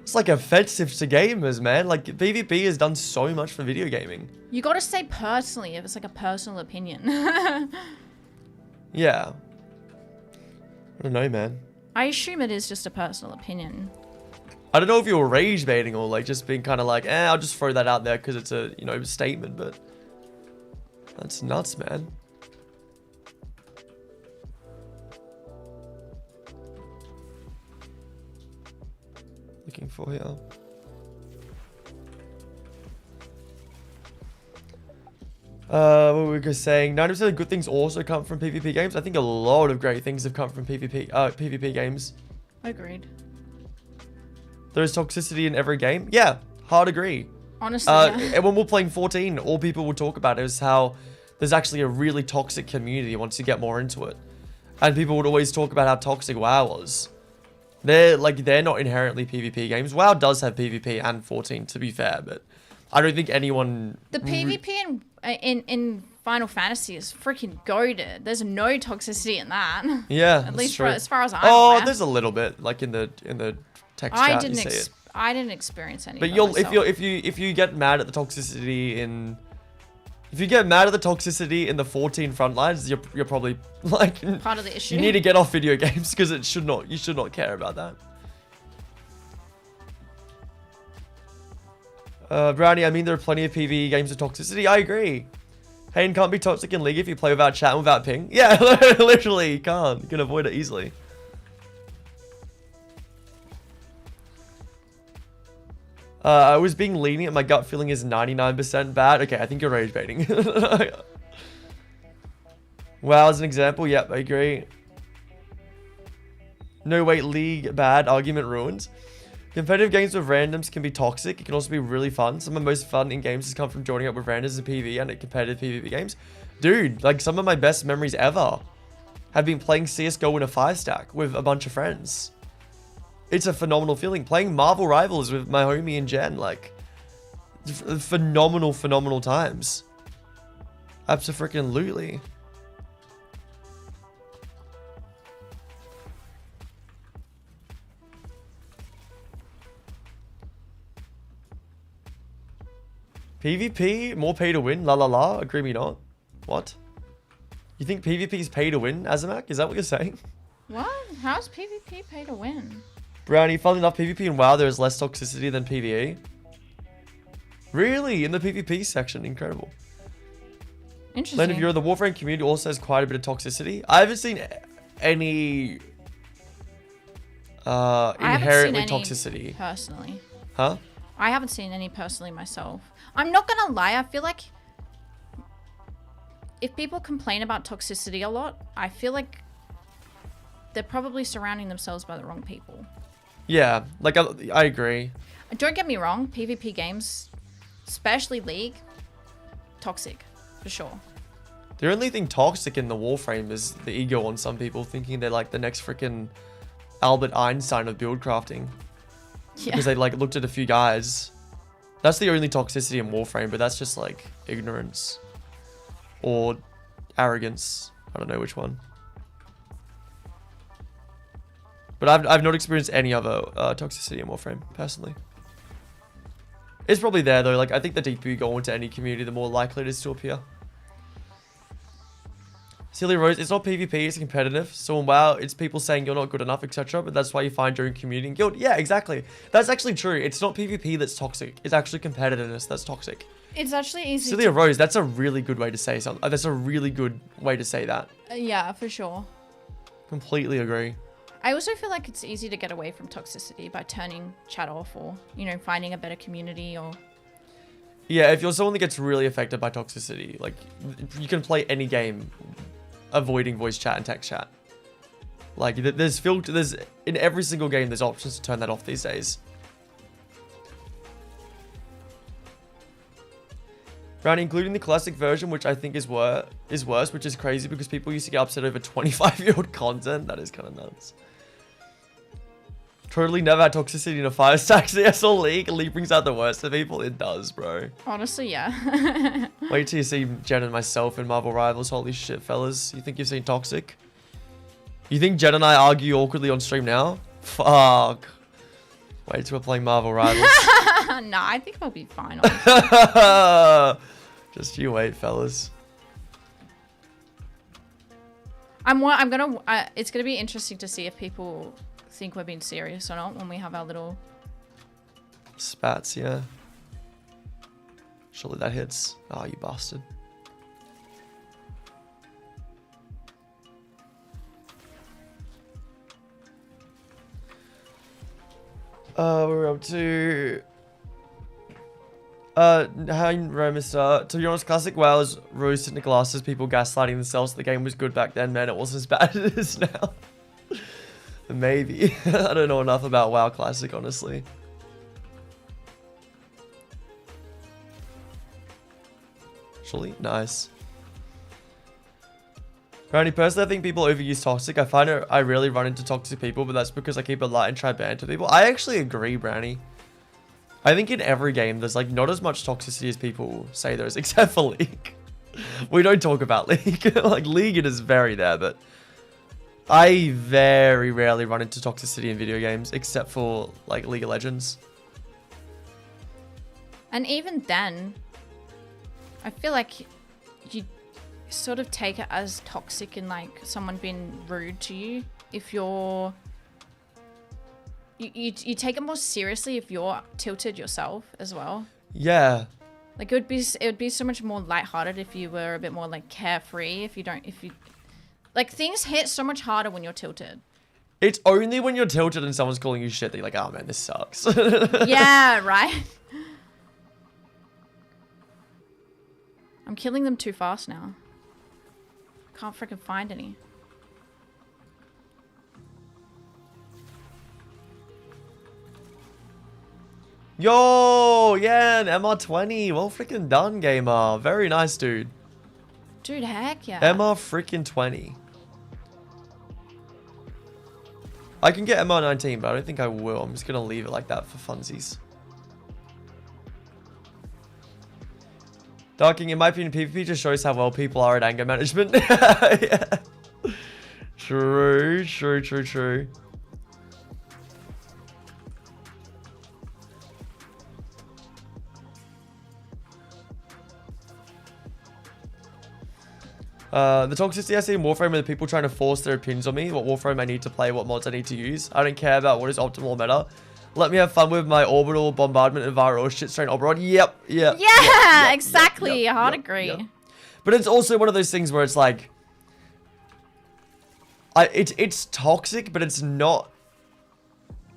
It's like offensive to gamers, man. Like, PvP has done so much for video gaming. You gotta say personally if it's like a personal opinion. Yeah. I don't know, man. I assume it is just a personal opinion. I don't know if you're rage baiting or like just being kind of like, I'll just throw that out there because it's a, statement, but that's nuts, man. Looking for here. What were we saying? 90% of good things also come from PvP games. I think a lot of great things have come from PvP games. Agreed. There's toxicity in every game. Yeah, hard agree. Honestly, yeah. And when we're playing 14, all people would talk about is how there's actually a really toxic community once you get more into it. And people would always talk about how toxic WoW was. They're not inherently PvP games. WoW does have PvP and 14, to be fair, but I don't think anyone... The PvP in Final Fantasy is freaking goated. There's no toxicity in that. Yeah, at least true. As far as I'm aware. There's a little bit, like in the text chat. I didn't experience any. But if you get mad at the toxicity in... If you get mad at the toxicity in the 14 frontlines, you're probably like part of the issue. You need to get off video games because you should not care about that. Brownie, I mean, there are plenty of PvE games with toxicity. I agree. Hayden can't be toxic in League if you play without chat and without ping. Yeah, literally, you can't. You can avoid it easily. I was being lenient. My gut feeling is 99% bad. Okay, I think you're rage baiting. WoW as an example. Yep, I agree. No, wait, League bad. Argument ruined. Competitive games with randoms can be toxic. It can also be really fun. Some of the most fun in games has come from joining up with randoms in PvE and at competitive PvP games. Dude, like some of my best memories ever have been playing CSGO in a 5-stack with a bunch of friends. It's a phenomenal feeling. Playing Marvel Rivals with my homie and Jen, like, phenomenal times. Abso-freaking-lutely. PvP, more pay to win, la la la, agree me not. What? You think PvP is pay to win, Azamak? Is that what you're saying? What? How's PvP pay to win? Brownie, funnily enough, PvP in WoW, there is less toxicity than PvE. Really? In the PvP section? Incredible. Interesting. Len, if you're the Warframe community, also has quite a bit of toxicity. I haven't seen any inherently toxicity. Personally. Huh? I haven't seen any personally myself. I'm not gonna lie, I feel like if people complain about toxicity a lot, I feel like they're probably surrounding themselves by the wrong people. Yeah, like I agree. Don't get me wrong, PvP games, especially League, toxic, for sure. The only thing toxic in the Warframe is the ego on some people, thinking they're like the next freaking Albert Einstein of build crafting. Yeah. Because they like looked at a few guys. That's the only toxicity in Warframe, but that's just like ignorance or arrogance. I don't know which one. But I've not experienced any other toxicity in Warframe personally. It's probably there though. Like I think the deeper you go into any community, the more likely it is to appear. Silly Rose, it's not PvP, it's competitive. So wow, it's people saying you're not good enough, etc. But that's why you find your own community and guild. Yeah, exactly. That's actually true. It's not PvP that's toxic. It's actually competitiveness that's toxic. It's actually easy. Silly Rose, that's a really good way to say something. That's a really good way to say that. Yeah, for sure. Completely agree. I also feel like it's easy to get away from toxicity by turning chat off or, you know, finding a better community or... Yeah, if you're someone that gets really affected by toxicity, like, you can play any game avoiding voice chat and text chat. Like, there's in every single game, there's options to turn that off these days. Brownie, including the classic version, which I think is worse, which is crazy because people used to get upset over 25-year-old content. That is kind of nuts. Totally never had toxicity in a fire stack CS or League. League brings out the worst of people. It does, bro. Honestly, yeah. Wait till you see Jen and myself in Marvel Rivals. Holy shit, fellas. You think you've seen toxic? You think Jen and I argue awkwardly on stream now? Fuck. Wait till we're playing Marvel Rivals. Nah, I think I'll be fine. Just you wait, fellas. It's gonna be interesting to see if people think we're being serious or not when we have our little spats. Yeah. Surely that hits. Oh, you bastard. We're up to... Hi, Romister. To be honest, classic WoW is rose tinted glasses, people gaslighting themselves. The game was good back then, man. It wasn't as bad as it is now. Maybe. I don't know enough about WoW Classic, honestly. Actually, nice. Brownie, personally, I think people overuse toxic. I find I rarely run into toxic people, but that's because I keep it light and try banter people. I actually agree, Brownie. I think in every game, there's like not as much toxicity as people say there is, except for League. We don't talk about League. Like League, it is very there, but I very rarely run into toxicity in video games, except for like League of Legends. And even then, I feel like you sort of take it as toxic and like someone being rude to you if you take it more seriously if you're tilted yourself as well. Yeah. Like it would be so much more lighthearted if you were a bit more like carefree. Like things hit so much harder when you're tilted. It's only when you're tilted and someone's calling you shit that you're like, oh man, this sucks. Yeah, right? I'm killing them too fast now. Can't freaking find any. Yo, yeah, an MR20. Well freaking done, gamer. Very nice, dude. Dude, heck yeah. MR freaking 20. I can get MR19, but I don't think I will. I'm just going to leave it like that for funsies. Darking, in my opinion, PvP just shows how well people are at anger management. Yeah. True. The toxicity I see in Warframe are the people trying to force their opinions on me, what Warframe I need to play, what mods I need to use. I don't care about what is optimal meta. Let me have fun with my orbital bombardment and viral shit strain Oberon. Yep. Yeah, exactly. Hard agree. But it's also one of those things where it's like, it's toxic, but it's not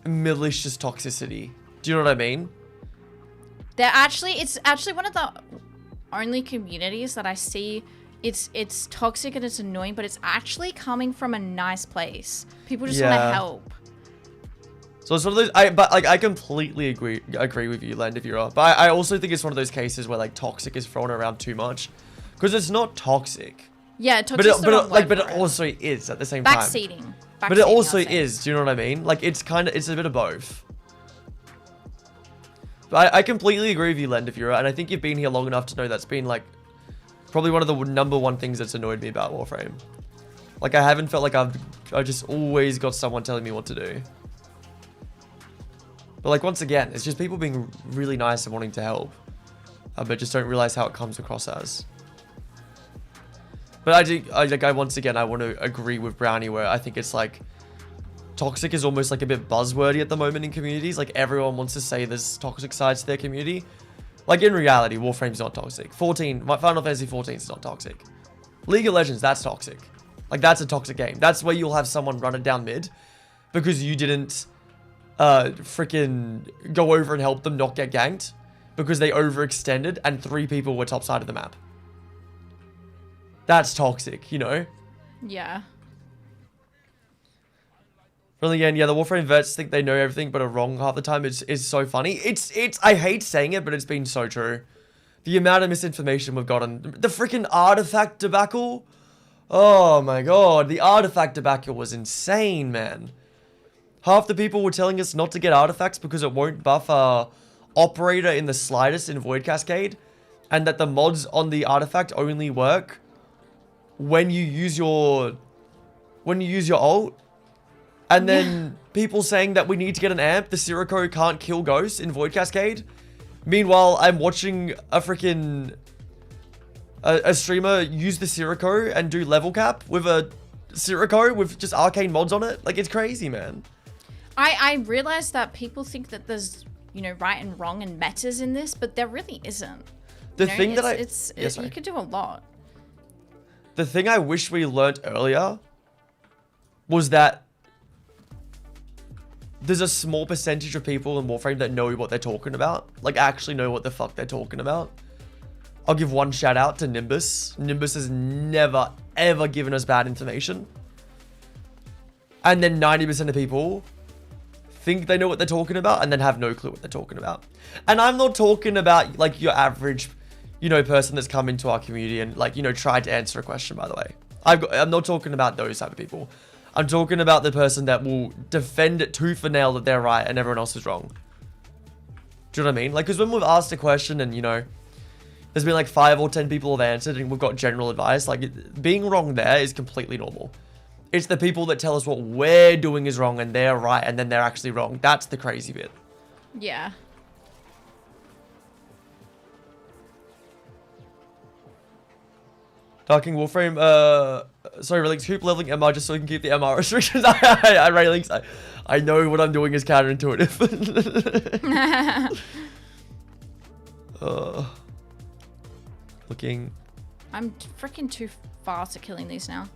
malicious toxicity. Do you know what I mean? It's actually one of the only communities that I see. It's toxic and it's annoying, but it's actually coming from a nice place. People just want to help. So it's one of those. I completely agree with you, Land, if you're up. But I also think it's one of those cases where like toxic is thrown around too much, because it's not toxic. Yeah, toxic. But it also is at the same time. Backseating. But it also is. Do you know what I mean? Like it's a bit of both. But I completely agree with you, Land, if you're, and I think you've been here long enough to know that's been like probably one of the #1 things that's annoyed me about Warframe. Like I haven't felt like I just always got someone telling me what to do. But like once again, it's just people being really nice and wanting to help, but just don't realize how it comes across as. But I once again I want to agree with Brownie where I think it's like toxic is almost like a bit buzzwordy at the moment in communities. Like everyone wants to say there's toxic sides to their community. Like in reality, Warframe's not toxic. Final Fantasy 14 is not toxic. League of Legends, that's toxic. Like that's a toxic game. That's where you'll have someone run it down mid because you didn't freaking go over and help them not get ganked because they overextended and 3 people were top side of the map. That's toxic, you know? Yeah. But again, yeah, the Warframe vets think they know everything but are wrong half the time. It's so funny. I hate saying it, but it's been so true. The amount of misinformation we've gotten. The freaking artifact debacle. Oh my god. The artifact debacle was insane, man. Half the people were telling us not to get artifacts because it won't buff our operator in the slightest in Void Cascade. And that the mods on the artifact only work when you use your ult. And then people saying that we need to get an amp. The Sirocco can't kill ghosts in Void Cascade. Meanwhile, I'm watching a freaking a streamer use the Sirocco and do level cap with a Sirocco with just arcane mods on it. Like, it's crazy, man. I realize that people think that there's, you know, right and wrong and metas in this, but there really isn't. The thing that you could do a lot. The thing I wish we learnt earlier was that there's a small percentage of people in Warframe that know what they're talking about. Like, actually know what the fuck they're talking about. I'll give one shout out to Nimbus. Nimbus has never, ever given us bad information. And then 90% of people think they know what they're talking about and then have no clue what they're talking about. And I'm not talking about, like, your average, you know, person that's come into our community and, like, you know, tried to answer a question, by the way. I'm not talking about those type of people. I'm talking about the person that will defend it tooth and nail that they're right and everyone else is wrong. Do you know what I mean? Like, because when we've asked a question and, you know, there's been like 5 or 10 people have answered and we've got general advice, like, being wrong there is completely normal. It's the people that tell us what we're doing is wrong and they're right and then they're actually wrong. That's the crazy bit. Yeah. Darking Warframe, sorry, Relics, keep leveling MR just so we can keep the MR restrictions. Relics, I know what I'm doing is counterintuitive. Looking. I'm freaking too fast at killing these now.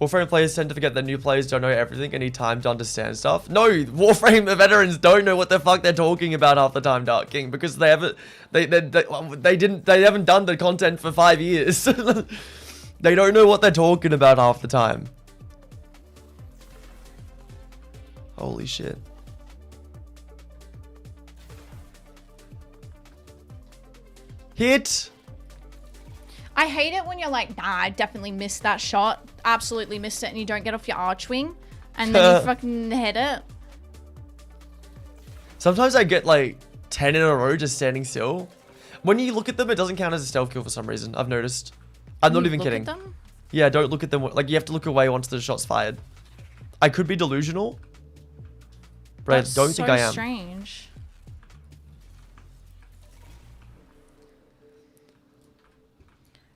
Warframe players tend to forget that new players don't know everything and need time to understand stuff. No, Warframe veterans don't know what the fuck they're talking about half the time, Dark King, because they haven't done the content for 5 years. They don't know what they're talking about half the time. Holy shit. Hit. I hate it when you're like, nah, I definitely missed that shot. Absolutely missed it, and you don't get off your archwing, and then you fucking hit it. Sometimes I get like 10 in a row just standing still. When you look at them, it doesn't count as a stealth kill for some reason. I've noticed. I'm not even kidding. Look at them? Yeah, don't look at them. Like, you have to look away once the shot's fired. I could be delusional, but I don't think I am. Strange.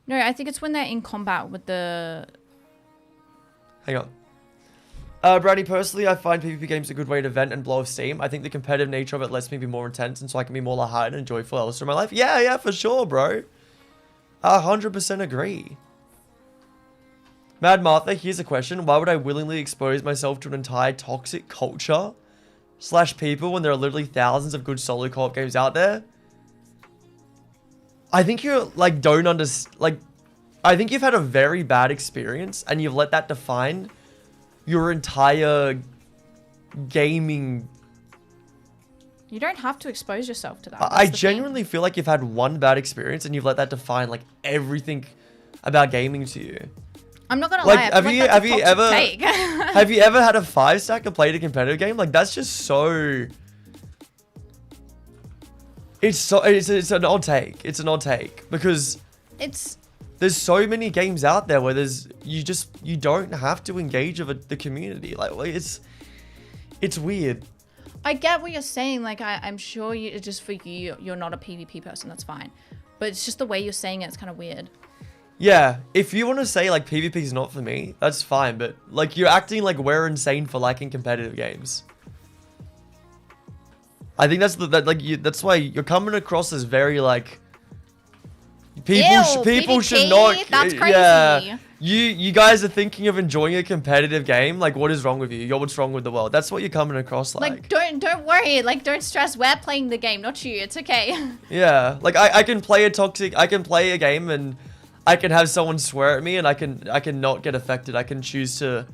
No, I think it's when they're in combat with the... Hang on. Brady, personally, I find PvP games a good way to vent and blow off steam. I think the competitive nature of it lets me be more intense, and so I can be more lighthearted and joyful elsewhere in my life. Yeah, for sure, bro. 100% agree. Mad Martha, here's a question. Why would I willingly expose myself to an entire toxic culture / people when there are literally thousands of good solo co-op games out there? I think you're, like, don't understand, like, I think you've had a very bad experience and you've let that define your entire gaming. You don't have to expose yourself to that. I genuinely feel like you've had one bad experience and you've let that define, like, everything about gaming to you. I'm not gonna lie. Have you ever have you ever had a 5-stack and played a competitive game? Like, that's just so. It's an odd take. It's an odd take because there's so many games out there where you don't have to engage with the community. Like, it's weird. I get what you're saying. Like, I'm sure just for you're not a PvP person. That's fine, but it's just the way you're saying it. It's kind of weird. Yeah, if you want to say, like, PvP is not for me, that's fine. But, like, you're acting like we're insane for liking competitive games. I think that's why you're coming across as very, like, people should not. That's crazy. Yeah, you guys are thinking of enjoying a competitive game. Like, what is wrong with you? You're what's wrong with the world. That's what you're coming across like. Like, don't worry. Like, don't stress. We're playing the game, not you. It's okay. Yeah, like I can play a game and I can have someone swear at me and I can not get affected. I can choose to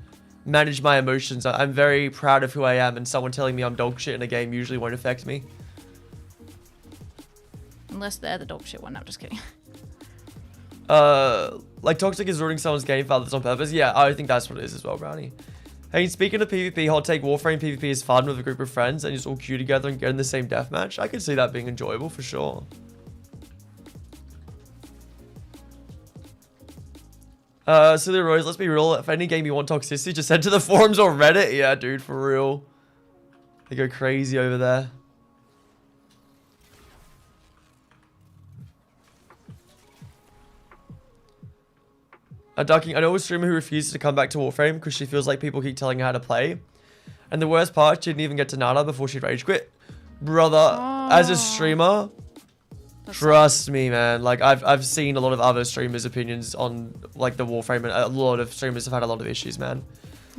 manage my emotions. I'm very proud of who I am, and someone telling me I'm dog shit in a game usually won't affect me. Unless they're the dog shit one. No, I'm just kidding. Like, toxic is ruining someone's game for others on purpose. Yeah, I think that's what it is as well, Brownie. Hey, speaking of PvP, hot take, Warframe PvP is fun with a group of friends and just all queue together and get in the same deathmatch. I can see that being enjoyable for sure. Silly Rose, let's be real. If any game you want toxicity, just head to the forums or Reddit. Yeah, dude, for real. They go crazy over there. Ducking, I know a streamer who refuses to come back to Warframe because she feels like people keep telling her how to play. And the worst part, she didn't even get to Nana before she rage quit. Brother, as a streamer, trust me, man. Like, I've seen a lot of other streamers' opinions on, like, the Warframe, and a lot of streamers have had a lot of issues, man.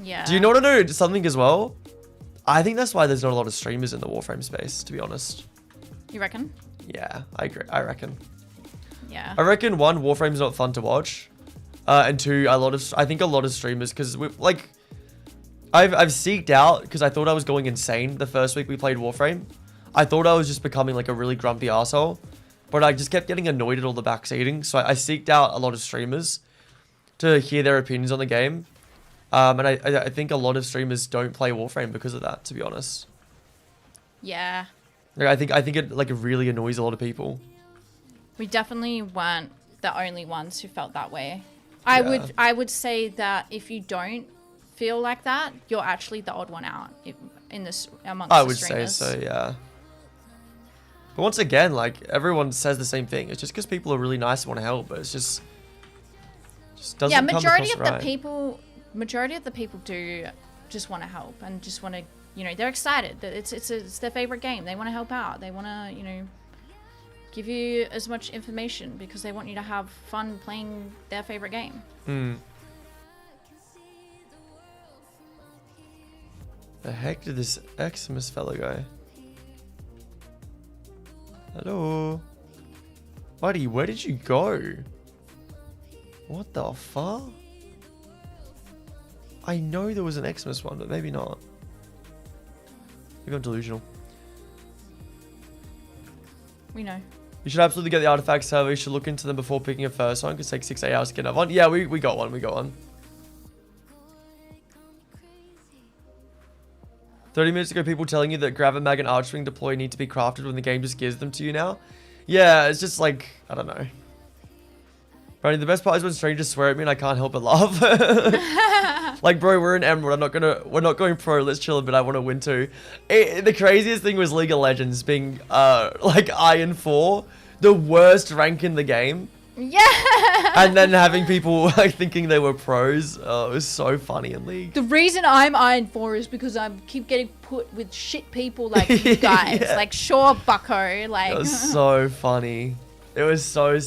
Yeah. Do you know what I know? Something as well? I think that's why there's not a lot of streamers in the Warframe space, to be honest. You reckon? Yeah, I agree. I reckon. Yeah. I reckon, 1, Warframe's not fun to watch. And 2, I think a lot of streamers, because like, I've seeked out because I thought I was going insane the first week we played Warframe. I thought I was just becoming like a really grumpy asshole, but I just kept getting annoyed at all the backseating. So I seeked out a lot of streamers to hear their opinions on the game. And I think a lot of streamers don't play Warframe because of that, to be honest. Yeah. Like, I think it like really annoys a lot of people. We definitely weren't the only ones who felt that way. I would say that if you don't feel like that, you're actually the odd one out in this amongst the streamers. I would say so, yeah. But once again, like, everyone says the same thing. It's just because people are really nice and want to help, but it's just doesn't come across right. Majority of the people do just want to help and just want to, you know, they're excited that it's their favorite game. They want to help out. They want to, you know, give you as much information because they want you to have fun playing their favorite game. The heck did this Xmas fella go? Hello? Buddy, where did you go? What the fuck? I know there was an Xmas one, but maybe not. Maybe I'm delusional. We know. You should absolutely get the artifact server. You should look into them before picking a first one. It could take 6-8 hours to get another one. Yeah, we got one. We got one. 30 minutes ago, people telling you that grab a mag and archwing deploy need to be crafted when the game just gives them to you now. Yeah, it's just like, I don't know. Brady, the best part is when strangers swear at me and I can't help but laugh. Like, bro, we're in Emerald. We're not going pro. Let's chill a bit. I want to win too. The craziest thing was League of Legends being, like Iron 4, the worst rank in the game. Yeah. And then having people like thinking they were pros. Oh, it was so funny in League. The reason I'm Iron 4 is because I keep getting put with shit people like you guys. Yeah. Like, sure, bucko. Like, It was so funny. It was so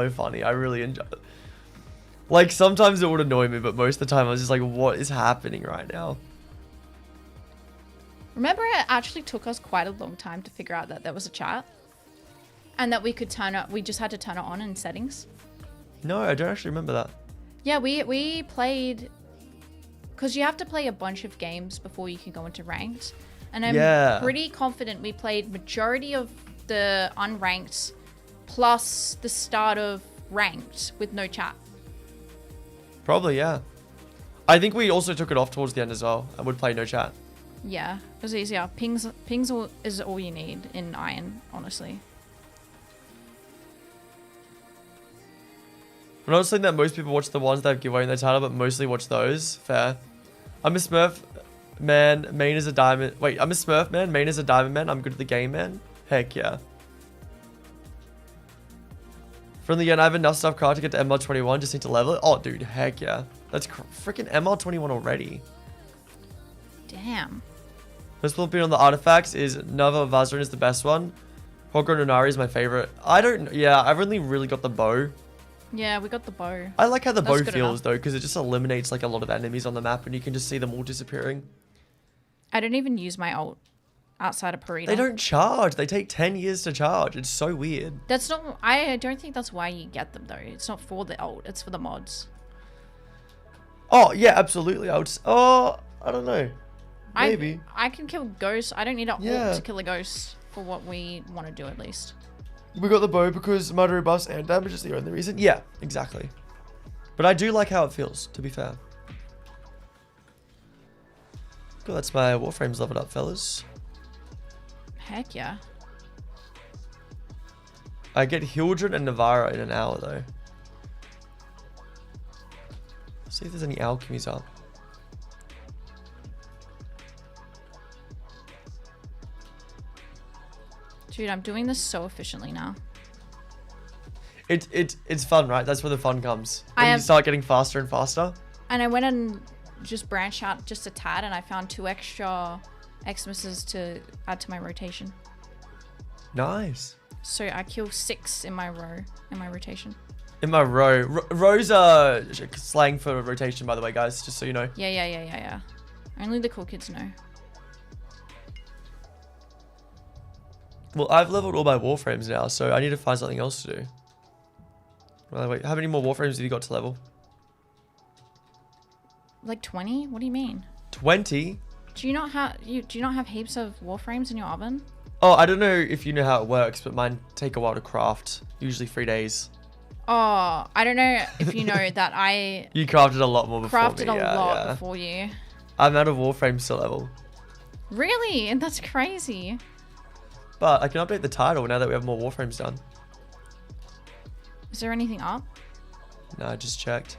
funny. I really enjoyed it. Like, sometimes it would annoy me, but most of the time I was just like, what is happening right now? remember it actually took us quite a long time to figure out that there was a chat? And that we could turn it, we just had to turn it on in settings. No, I don't actually remember that. Yeah, we played, because you have to play a bunch of games before you can go into ranked. And I'm pretty confident we played majority of the unranked plus the start of ranked with no chat. Probably, yeah. I think we also took it off towards the end as well and would play no chat. Yeah, it was easier. Pings is all you need in Iron, honestly. I'm not saying that most people watch the ones that have giveaway in their title, but mostly watch those. Fair. I'm a Smurf man, main is a diamond. Wait, I'm a Smurf man, main is a diamond man. I'm good at the game, man. Heck yeah. From the end, I have enough stuff crafted to get to ML 21. Just need to level it. Oh, dude, heck yeah. That's freaking ML 21 already. Damn. First opinion on the artifacts is Nova Vazrin is the best one. Hogger Nunari is my favorite. I've only really got the bow. Yeah, we got the bow. I like how the bow good feels though, because it just eliminates like a lot of enemies on the map and you can just see them all disappearing. I don't even use my ult outside of Parita. They don't charge. They take 10 years to charge. It's so weird. That's not, I don't think that's why you get them though. It's not for the ult, it's for the mods. Oh, yeah, absolutely. I don't know. Maybe. I can kill ghosts. I don't need an ult to kill a ghost for what we want to do at least. We got the bow because murder buffs and damage is the only reason. Yeah, exactly. But I do like how it feels, to be fair. Cool, that's my Warframes leveled up, fellas. Heck yeah. I get Hildred and Navara in an hour, though. Let's see if there's any alchemies up. Dude, I'm doing this so efficiently now. It's fun, right? That's where the fun comes. When you start getting faster and faster. And I went and just branched out just a tad and I found 2 extra Xmas to add to my rotation. Nice. So I kill 6 in my row, in my rotation. In my row. Rows are slang for rotation, by the way, guys, just so you know. Yeah. Only the cool kids know. Well, I've leveled all my Warframes now, so I need to find something else to do. Well, wait, how many more Warframes have you got to level? Like 20? What do you mean? 20? Do you not have heaps of Warframes in your oven? Oh, I don't know if you know how it works, but mine take a while to craft. Usually 3 days. Oh, I don't know if you know that I... You crafted a lot more before me. Crafted a lot before you. I'm out of Warframes to level. Really? And that's crazy. But I can update the title now that we have more Warframes done. Is there anything up? No, I just checked.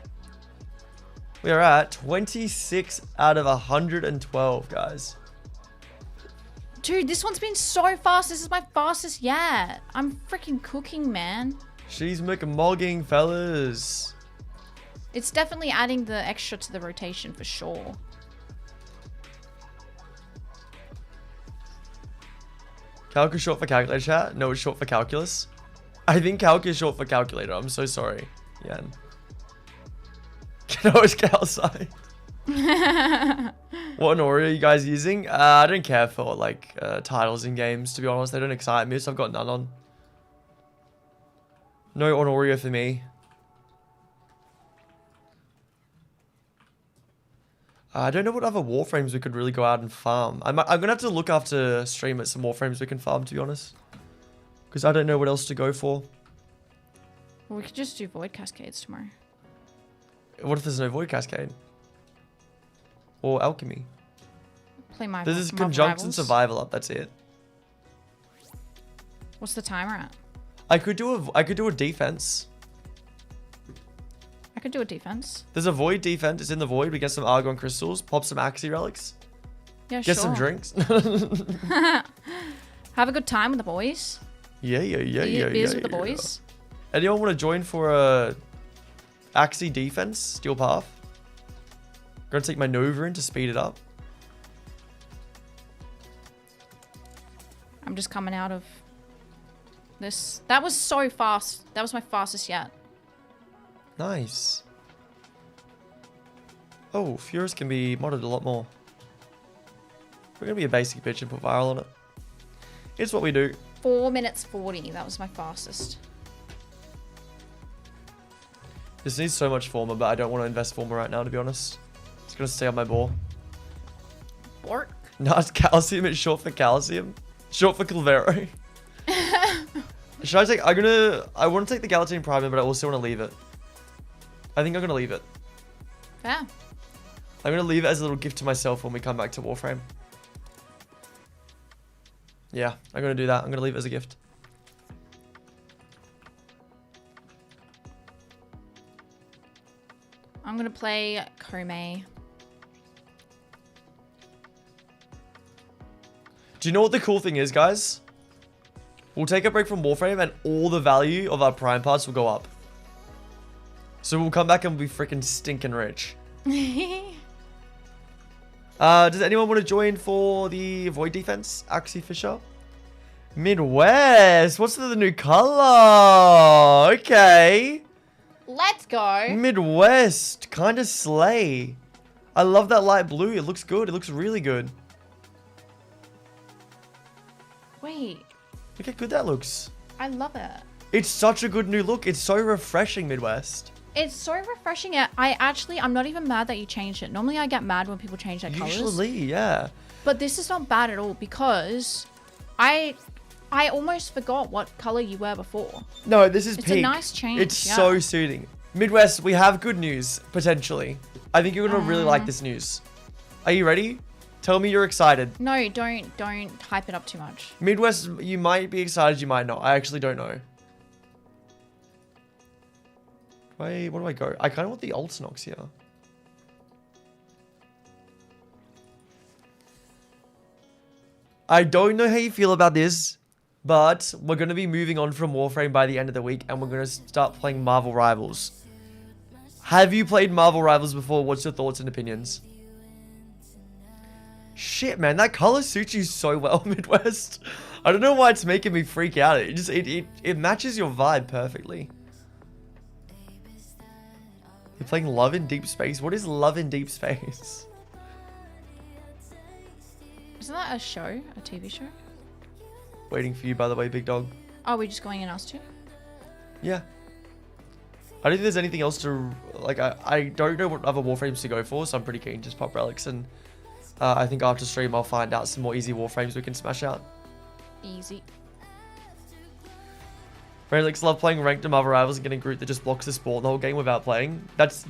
We are at 26 out of 112, guys. Dude, this one's been so fast. This is my fastest yet. I'm freaking cooking, man. She's McMogging, fellas. It's definitely adding the extra to the rotation for sure. Calc is short for calculator, chat? No, it's short for calculus. I think calc is short for calculator. I'm so sorry. Yeah. Can always get outside. What Oreo are you guys using? I don't care for like titles in games, to be honest. They don't excite me, so I've got none on. No Oreo for me. I don't know what other Warframes we could really go out and farm. I'm going to have to look after stream at some Warframes we can farm, to be honest. Because I don't know what else to go for. Well, we could just do Void Cascades tomorrow. What if there's no Void Cascade? Or Alchemy? play my. There's this Marvel conjunct and Rivals. survival up. That's it. What's the timer at? I could do a defense. I could do a defense. There's a void defense. It's in the void. We get some argon crystals. Pop some axie relics. Yeah, Get sure. some drinks. Have a good time with the boys. Yeah. Beers with the boys. Anyone want to join for a axie defense? Steel path. Gonna take my Nova in to speed it up. I'm just coming out of this. That was so fast. That was my fastest yet. Nice. Oh, Furious can be modded a lot more. We're gonna be a basic bitch and put viral on it. It's what we do. 4 minutes 40. That was my fastest. This needs so much former, but I don't want to invest former right now, to be honest. It's gonna stay on my ball. Bork. No, it's calcium. It's short for calcium. Short for Calvero. Should I take... I want to take the Galatine Primer, but I also want to leave it. I think I'm going to leave it. Yeah. I'm going to leave it as a little gift to myself when we come back to Warframe. Yeah, I'm going to do that. I'm going to leave it as a gift. I'm going to play Kome. Do you know what the cool thing is, guys? We'll take a break from Warframe and all the value of our prime parts will go up. So we'll come back and we'll be freaking stinking rich. Does anyone want to join for the Void Defense? Axie Fisher? Midwest! What's the new color? Okay. Let's go. Midwest. Kind of slay. I love that light blue. It looks good. It looks really good. Wait. Look how good that looks. I love it. It's such a good new look. It's so refreshing, Midwest. It's so refreshing. I'm not even mad that you changed it. Normally I get mad when people change their colors. Usually, yeah. But this is not bad at all because I almost forgot what color you were before. No, this is It's pink. a nice change. It's yeah. so suiting. Midwest, we have good news, potentially. I think you're going to really like this news. Are you ready? Tell me you're excited. No, don't hype it up too much. Midwest, you might be excited, you might not. I actually don't know. Wait, where do I go? I kind of want the Ultinox here. I don't know how you feel about this, but we're going to be moving on from Warframe by the end of the week, and we're going to start playing Marvel Rivals. Have you played Marvel Rivals before? What's your thoughts and opinions? Shit, man, that color suits you so well, Midwest. I don't know why it's making me freak out. It matches your vibe perfectly. You're playing Love in Deep Space? What is Love in Deep Space? Isn't that a show? A TV show? Waiting for you, by the way, big dog. Oh, we're just going in us two? Yeah. I don't think there's anything else to... Like, I don't know what other Warframes to go for, so I'm pretty keen. Just pop relics, and I think after stream I'll find out some more easy Warframes we can smash out. Easy. Relics love playing ranked and Marvel Rivals and getting Groot that just blocks the spawn the whole game without playing. That's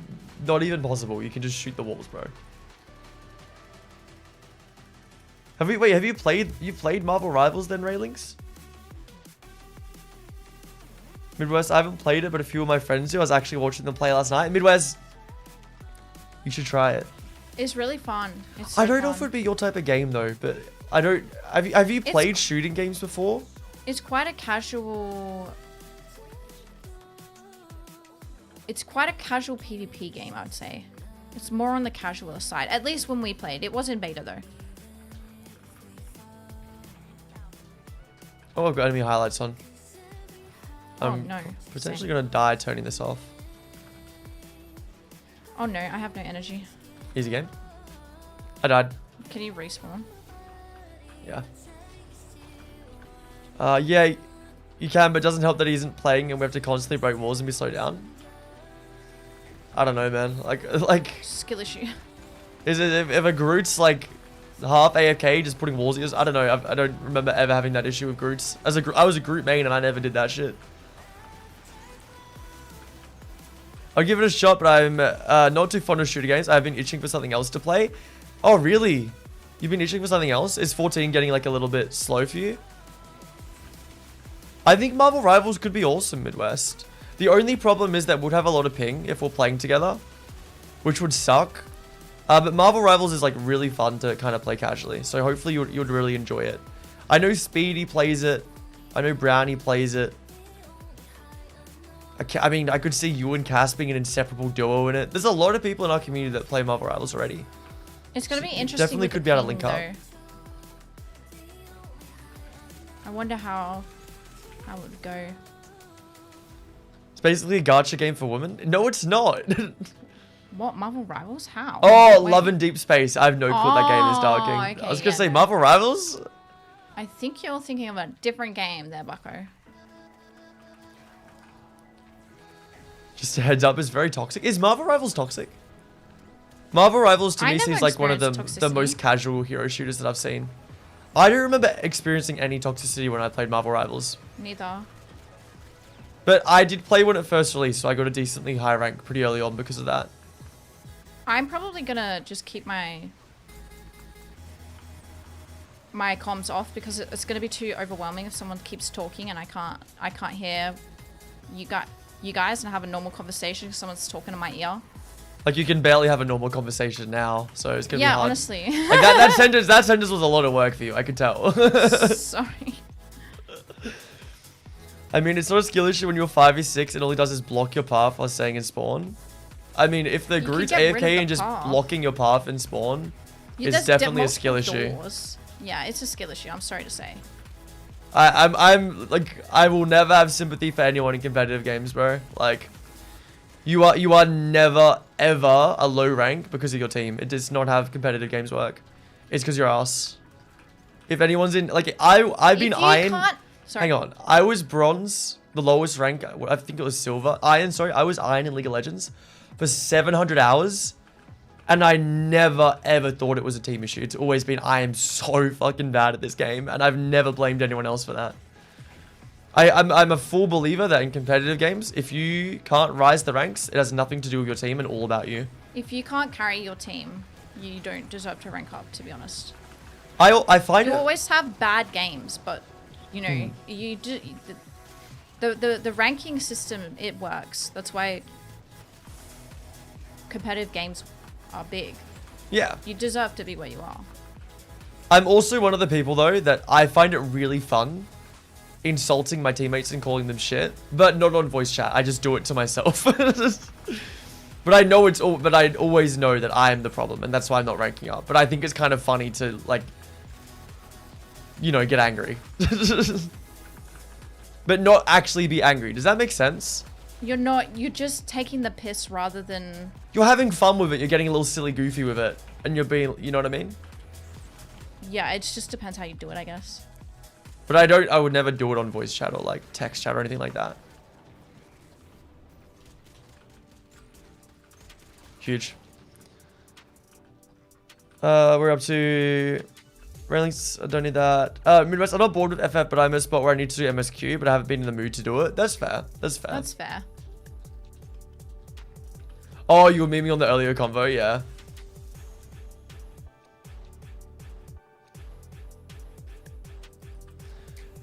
not even possible. You can just shoot the walls, bro. Have you played Marvel Rivals then, Raylings? Midwest, I haven't played it, but a few of my friends do. I was actually watching them play last night. Midwest, you should try it. It's really fun. It's so I don't know fun. if it would be your type of game though, but I don't. Have you played shooting games before? It's quite a casual. It's quite a casual PvP game, I would say. It's more on the casual side. At least when we played. It was in beta though. Oh, I've got enemy highlights on. Oh I'm no. potentially Same. gonna die turning this off. Oh no, I have no energy. Easy game. I died. Can you respawn? Yeah. Yeah, you can, but it doesn't help that he isn't playing and we have to constantly break walls and be slowed down. I don't know, man. Like Skill issue. is it if a Groot's like half AFK just putting walls? I don't know. I don't remember ever having that issue with Groots. I was a Groot main and I never did that shit. I'll give it a shot, but I'm not too fond of shooter games. I've been itching for something else to play. Oh, really? You've been itching for something else? Is 14 getting like a little bit slow for you? I think Marvel Rivals could be awesome, Midwest. The only problem is that we'd have a lot of ping if we're playing together, which would suck. But Marvel Rivals is like really fun to kind of play casually. So hopefully you'd really enjoy it. I know Speedy plays it. I know Brownie plays it. I mean, I could see you and Cass being an inseparable duo in it. There's a lot of people in our community that play Marvel Rivals already. It's going to be interesting. Definitely could be able to link up. I wonder how it would go. It's basically a gacha game for women. No, it's not. What? Marvel Rivals? How? Oh, Love and Deep Space. I have no clue what that game is, Darking. Okay, I was going to say Marvel Rivals. I think you're thinking of a different game there, Bucko. Just a heads up, it's very toxic. Is Marvel Rivals toxic? Marvel Rivals to me seems like one of the most casual hero shooters that I've seen. I don't remember experiencing any toxicity when I played Marvel Rivals. Neither. But I did play when it first released, so I got a decently high rank pretty early on because of that. I'm probably gonna just keep my comms off because it's gonna be too overwhelming if someone keeps talking and I can't hear you guys and have a normal conversation because someone's talking in my ear. Like you can barely have a normal conversation now, so it's gonna be hard. Yeah, honestly. Like that sentence was a lot of work for you, I could tell. Sorry. I mean, it's not a skill issue when you're 5v6 and all he does is block your path while staying in spawn. I mean, if the Groot's AFK and just blocking your path in spawn is definitely a skill issue. Yeah, it's a skill issue, I'm sorry to say. I'm like, I will never have sympathy for anyone in competitive games, bro. Like, you are never, ever a low rank because of your team. It does not have competitive games work. It's because you're ass. If anyone's in, like, I've been iron. Hang on. I was bronze, the lowest rank. I think it was silver. Iron, sorry. I was iron in League of Legends for 700 hours. And I never, ever thought it was a team issue. It's always been, I am so fucking bad at this game. And I've never blamed anyone else for that. I'm a full believer that in competitive games, if you can't rise the ranks, it has nothing to do with your team and all about you. If you can't carry your team, you don't deserve to rank up, to be honest. I find you always have bad games, but, you know, you do... The ranking system, it works. That's why competitive games are big. Yeah. You deserve to be where you are. I'm also one of the people, though, that I find it really fun insulting my teammates and calling them shit, but not on voice chat. I just do it to myself. But I know but I always know that I am the problem, and that's why I'm not ranking up. But I think it's kind of funny to, like, you know, get angry. But not actually be angry. Does that make sense? You're just taking the piss rather than... You're having fun with it. You're getting a little silly goofy with it. And you're being, you know what I mean? Yeah, it just depends how you do it, I guess. But I would never do it on voice chat or like text chat or anything like that. Huge. We're up to... Railings, I don't need that. Midwest, I'm not bored with FF, but I'm at a spot where I need to do MSQ, but I haven't been in the mood to do it. That's fair. That's fair. That's fair. Oh, you were memeing on the earlier convo, yeah.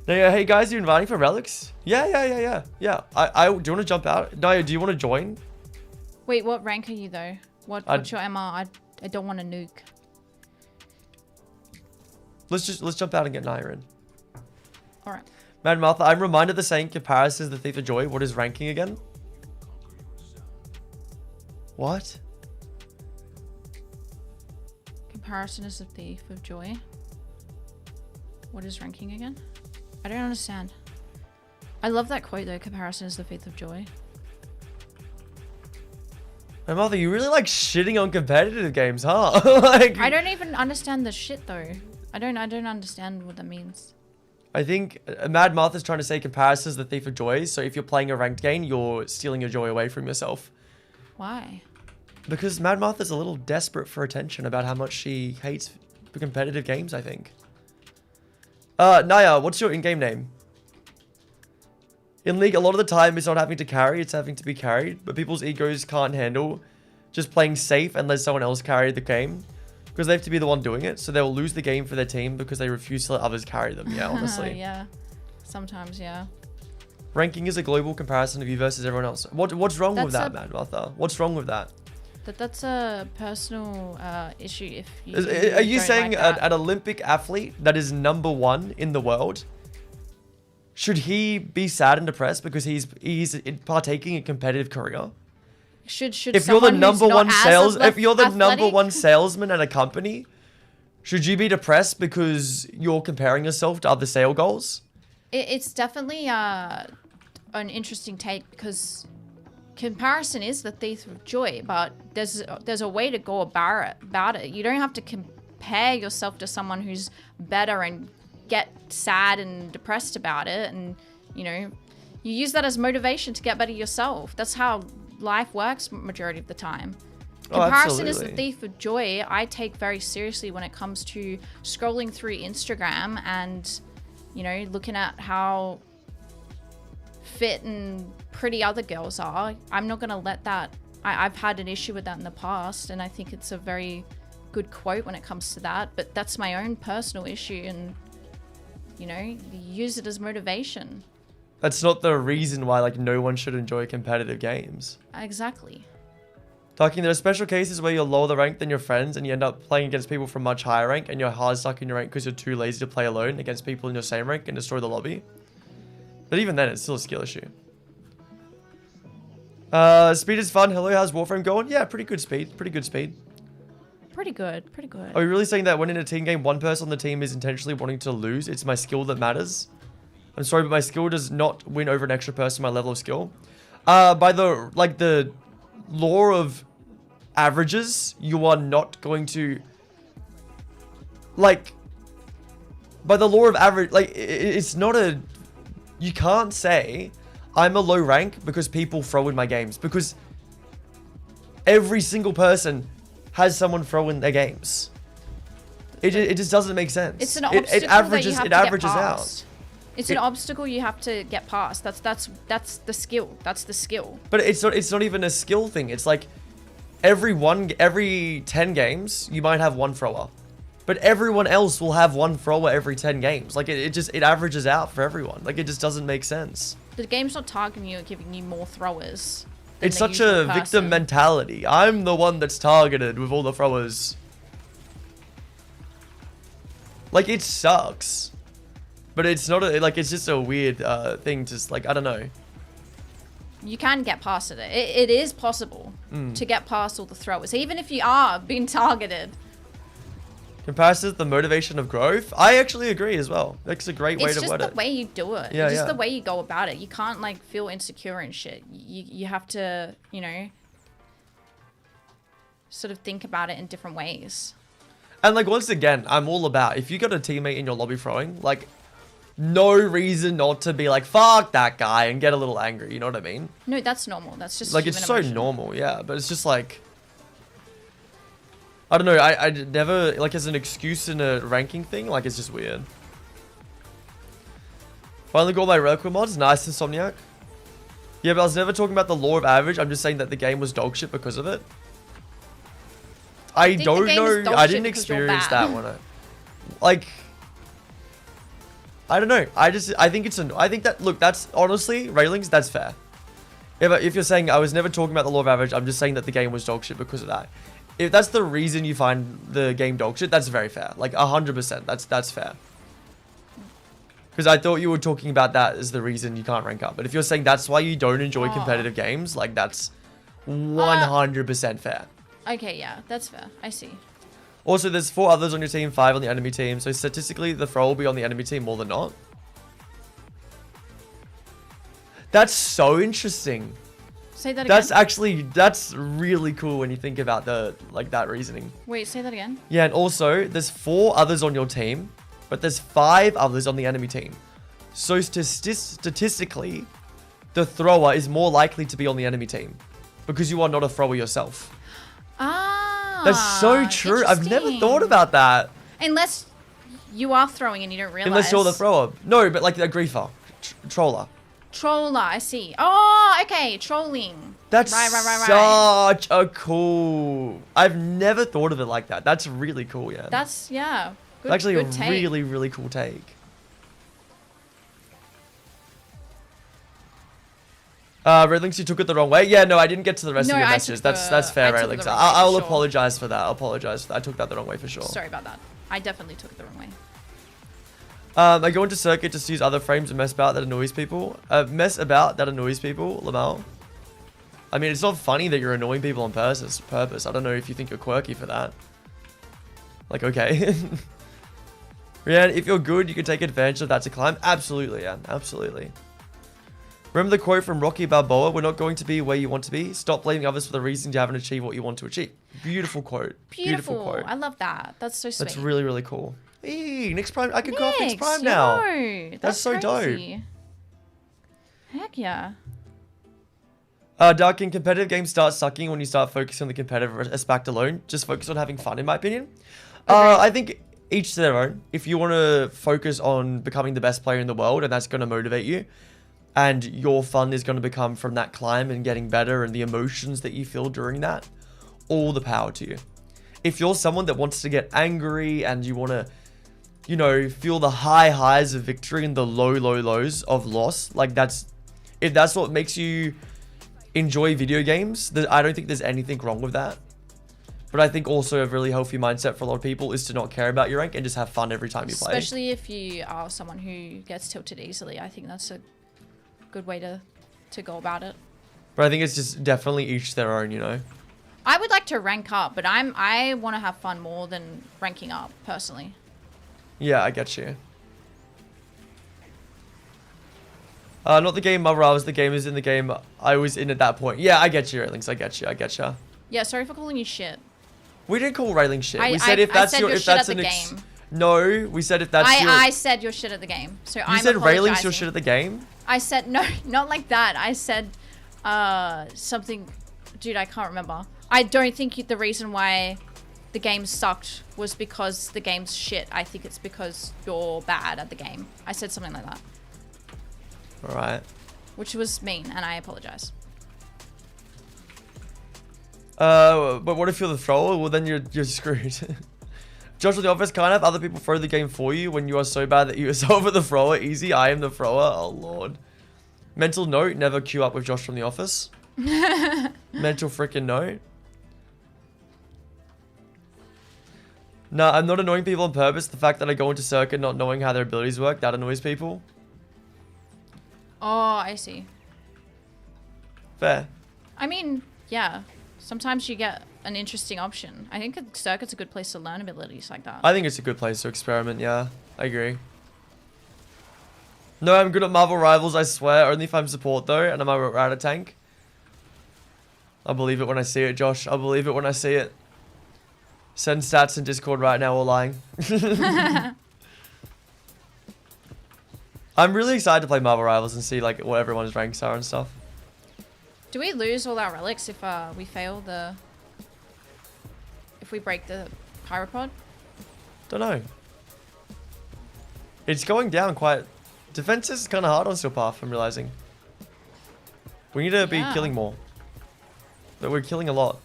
Yeah, hey guys, you inviting for relics? Yeah. Yeah. I do you want to jump out? Naya, do you want to join? Wait, what rank are you though? What's your MR? I don't want to nuke. Let's jump out and get Naya in. Alright. Mad Martha, I'm reminded the saying comparison is the thief of joy. What is ranking again? What? Comparison is the thief of joy. What is ranking again? I don't understand. I love that quote though. Comparison is the thief of joy. Mad Martha, you really like shitting on competitive games, huh? Like, I don't even understand the shit though. I don't understand what that means. I think Mad Martha's trying to say comparison is the thief of joy. So if you're playing a ranked game, you're stealing your joy away from yourself. Why? Because Mad Martha's a little desperate for attention about how much she hates competitive games, I think. Naya, what's your in-game name? In League, a lot of the time, it's not having to carry, it's having to be carried. But people's egos can't handle just playing safe and let someone else carry the game. Because they have to be the one doing it. So they will lose the game for their team because they refuse to let others carry them. Yeah, honestly. Yeah. Sometimes, yeah. Ranking is a global comparison of you versus everyone else. What's wrong with that, man, Martha? What's wrong with that? That's a personal issue. If you Are you don't saying like an Olympic athlete that is #1 in the world, should he be sad and depressed because he's partaking in a competitive career? Should if you're the if you're the #1 salesman at a company, should you be depressed because you're comparing yourself to other sale goals? It's definitely an interesting take because comparison is the thief of joy, but there's a way to go about it. You don't have to compare yourself to someone who's better and get sad and depressed about it. And, you know, you use that as motivation to get better yourself. That's how life works majority of the time. Comparison is the thief of joy. I take very seriously when it comes to scrolling through Instagram and, you know, looking at how fit and pretty other girls are. I'm not going to let that. I've had an issue with that in the past, and I think it's a very good quote when it comes to that. But that's my own personal issue, and, you know, use it as motivation. That's not the reason why, like, no one should enjoy competitive games. Exactly. Talking, there are special cases where you're lower the rank than your friends and you end up playing against people from much higher rank and you're hard stuck in your rank because you're too lazy to play alone against people in your same rank and destroy the lobby. But even then, it's still a skill issue. Speed is fun. Hello, how's Warframe going? Yeah, pretty good speed. Pretty good speed. Pretty good. Pretty good. Are we really saying that when in a team game, one person on the team is intentionally wanting to lose? It's my skill that matters. I'm sorry, but my skill does not win over an extra person, my level of skill. By the law of averages, you are not going to, like, by the law of average, like, it's not a, you can't say I'm a low rank because people throw in my games, because every single person has someone throw in their games. It just doesn't make sense. It's an obstacle it averages, that you have it to averages get out. past. It's an obstacle you have to get past. That's the skill. That's the skill. But it's not even a skill thing. It's like every 10 games you might have one thrower, but everyone else will have one thrower every 10 games. Like it averages out for everyone. Like it just doesn't make sense. The game's not targeting you or giving you more throwers. It's such a victim mentality. I'm the one that's targeted with all the throwers. Like it sucks. But it's not it's just a weird thing to, like, I don't know. You can get past it. It is possible to get past all the throwers, even if you are being targeted. Comparison the motivation of growth. I actually agree as well. That's a great way to word it. It's just the way you do it. Yeah, it's just the way you go about it. You can't, like, feel insecure and shit. You have to, you know, sort of think about it in different ways. And, like, once again, I'm all about, if you got a teammate in your lobby throwing, like, no reason not to be like, fuck that guy, and get a little angry, you know what I mean? No, that's normal. That's just like, it's so normal, yeah, but it's just like, I don't know, I never, like, as an excuse in a ranking thing, like, it's just weird. Finally got my Reliquia mods, nice, Insomniac. Yeah, but I was never talking about the law of average, I'm just saying that the game was dog shit because of it. I don't know, I didn't experience that one. Like, I don't know. I think that, look, that's honestly, Railings, that's fair. If you're saying I was never talking about the law of average, I'm just saying that the game was dog shit because of that. If that's the reason you find the game dog shit, that's very fair. Like 100%, that's fair. Because I thought you were talking about that as the reason you can't rank up. But if you're saying that's why you don't enjoy competitive games, like that's 100% fair. Okay, yeah, that's fair. I see. Also, there's 4 others on your team, 5 on the enemy team. So statistically, the throw will be on the enemy team more than not. That's so interesting. Say that again. That's really cool when you think about that reasoning. Wait, say that again. Yeah, and also, there's 4 others on your team, but there's 5 others on the enemy team. So statistically, the thrower is more likely to be on the enemy team because you are not a thrower yourself. That's so true. I've never thought about that. Unless you are throwing and you don't realize. Unless you're the thrower. No, but like a griefer. Troller. Troller, I see. Oh, okay. Trolling. That's Right. such a cool... I've never thought of it like that. That's really cool, yeah. That's, yeah. Good, It's actually good a take. really, really cool take. Red Links, you took it the wrong way. Yeah, no, I didn't get to the rest of your messages. That's fair, Red Links. I'll apologize for that. I'll apologize for that. I took that the wrong way for sure. Sorry about that. I definitely took it the wrong way. I go into circuit just to use other frames and mess about that annoys people. Lamal. I mean, it's not funny that you're annoying people on purpose. I don't know if you think you're quirky for that. Like, okay. Rianne, if you're good, you can take advantage of that to climb. Absolutely, yeah. Absolutely. Remember the quote from Rocky Balboa, we're not going to be where you want to be. Stop blaming others for the reasons you haven't achieved what you want to achieve. Beautiful quote. Beautiful quote. I love that. That's so sweet. That's really, really cool. Hey, Nick's Prime. I can go off Nick's Prime now. That's so crazy. dope. Heck yeah. Dark, can competitive games start sucking when you start focusing on the competitive aspect alone? Just focus on having fun, in my opinion. I think each to their own. If you want to focus on becoming the best player in the world and that's going to motivate you, and your fun is going to become from that climb and getting better and the emotions that you feel during that, all the power to you. If you're someone that wants to get angry and you want to, you know, feel the high highs of victory and the low lows of loss, like if that's what makes you enjoy video games, I don't think there's anything wrong with that. But I think also a really healthy mindset for a lot of people is to not care about your rank and just have fun every time you play. Especially if you are someone who gets tilted easily. I think that's a good way to go about it. But I think it's just definitely each their own, you know. I would like to rank up, but I want to have fun more than ranking up personally. Yeah, I get you. Not the game Mother, I was the gamers in the game I was in at that point. Yeah, I get you, Railings. I get you. Yeah, sorry for calling you shit. We didn't call Railing shit. We said if that's your shit at the game. No, we said if that's I said you're shit at the game. So I'm apologizing. You said Railing's your shit at the game? I said no, not like that. I said something, dude, I can't remember. I don't think the reason why the game sucked was because the game's shit. I think it's because you're bad at the game. I said something like that. Alright. Which was mean, and I apologize. But what if you're the thrower? Well, then you're screwed. Josh of the office, can't have other people throw the game for you when you are so bad that you yourself are the thrower. Easy, I am the thrower. Oh, Lord. Mental note, never queue up with Josh from the office. Mental freaking note. No, I'm not annoying people on purpose. The fact that I go into circuit not knowing how their abilities work, that annoys people. Oh, I see. Fair. I mean, yeah. Sometimes you get an interesting option. I think circuit's a good place to learn abilities like that. I think it's a good place to experiment, yeah. I agree. No, I'm good at Marvel Rivals, I swear. Only if I'm support, though, and I'm a rider tank. I'll believe it when I see it, Josh. I'll believe it when I see it. Send stats in Discord right now, or lying. I'm really excited to play Marvel Rivals and see like what everyone's ranks are and stuff. Do we lose all our relics if we fail if we break the chiropod? Don't know. It's going down quite. Defense is kind of hard on Steel Path, I'm realizing. We need to be killing more. But we're killing a lot.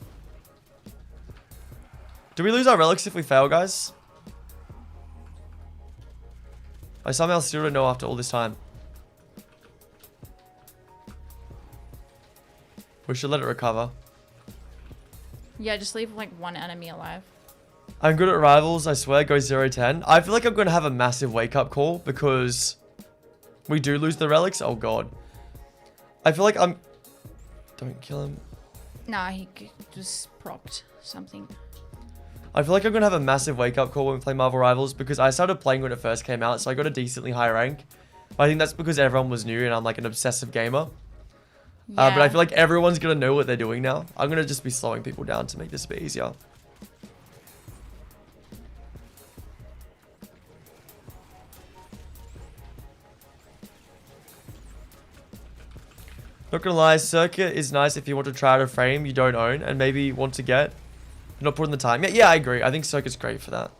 Do we lose our relics if we fail, guys? I somehow still don't know after all this time. We should let it recover. Yeah, just leave like one enemy alive. I'm good at rivals, I swear, go 0-10. I feel like I'm going to have a massive wake-up call because we do lose the relics. Oh, God. I feel like I'm... Don't kill him. Nah, he just procced something. I feel like I'm going to have a massive wake-up call when we play Marvel Rivals because I started playing when it first came out, so I got a decently high rank. But I think that's because everyone was new and I'm like an obsessive gamer. Yeah. But I feel like everyone's going to know what they're doing now. I'm going to just be slowing people down to make this a bit easier. Not gonna lie, circuit is nice if you want to try out a frame you don't own and maybe want to get, but not put in the time. Yeah, I agree. I think circuit's great for that.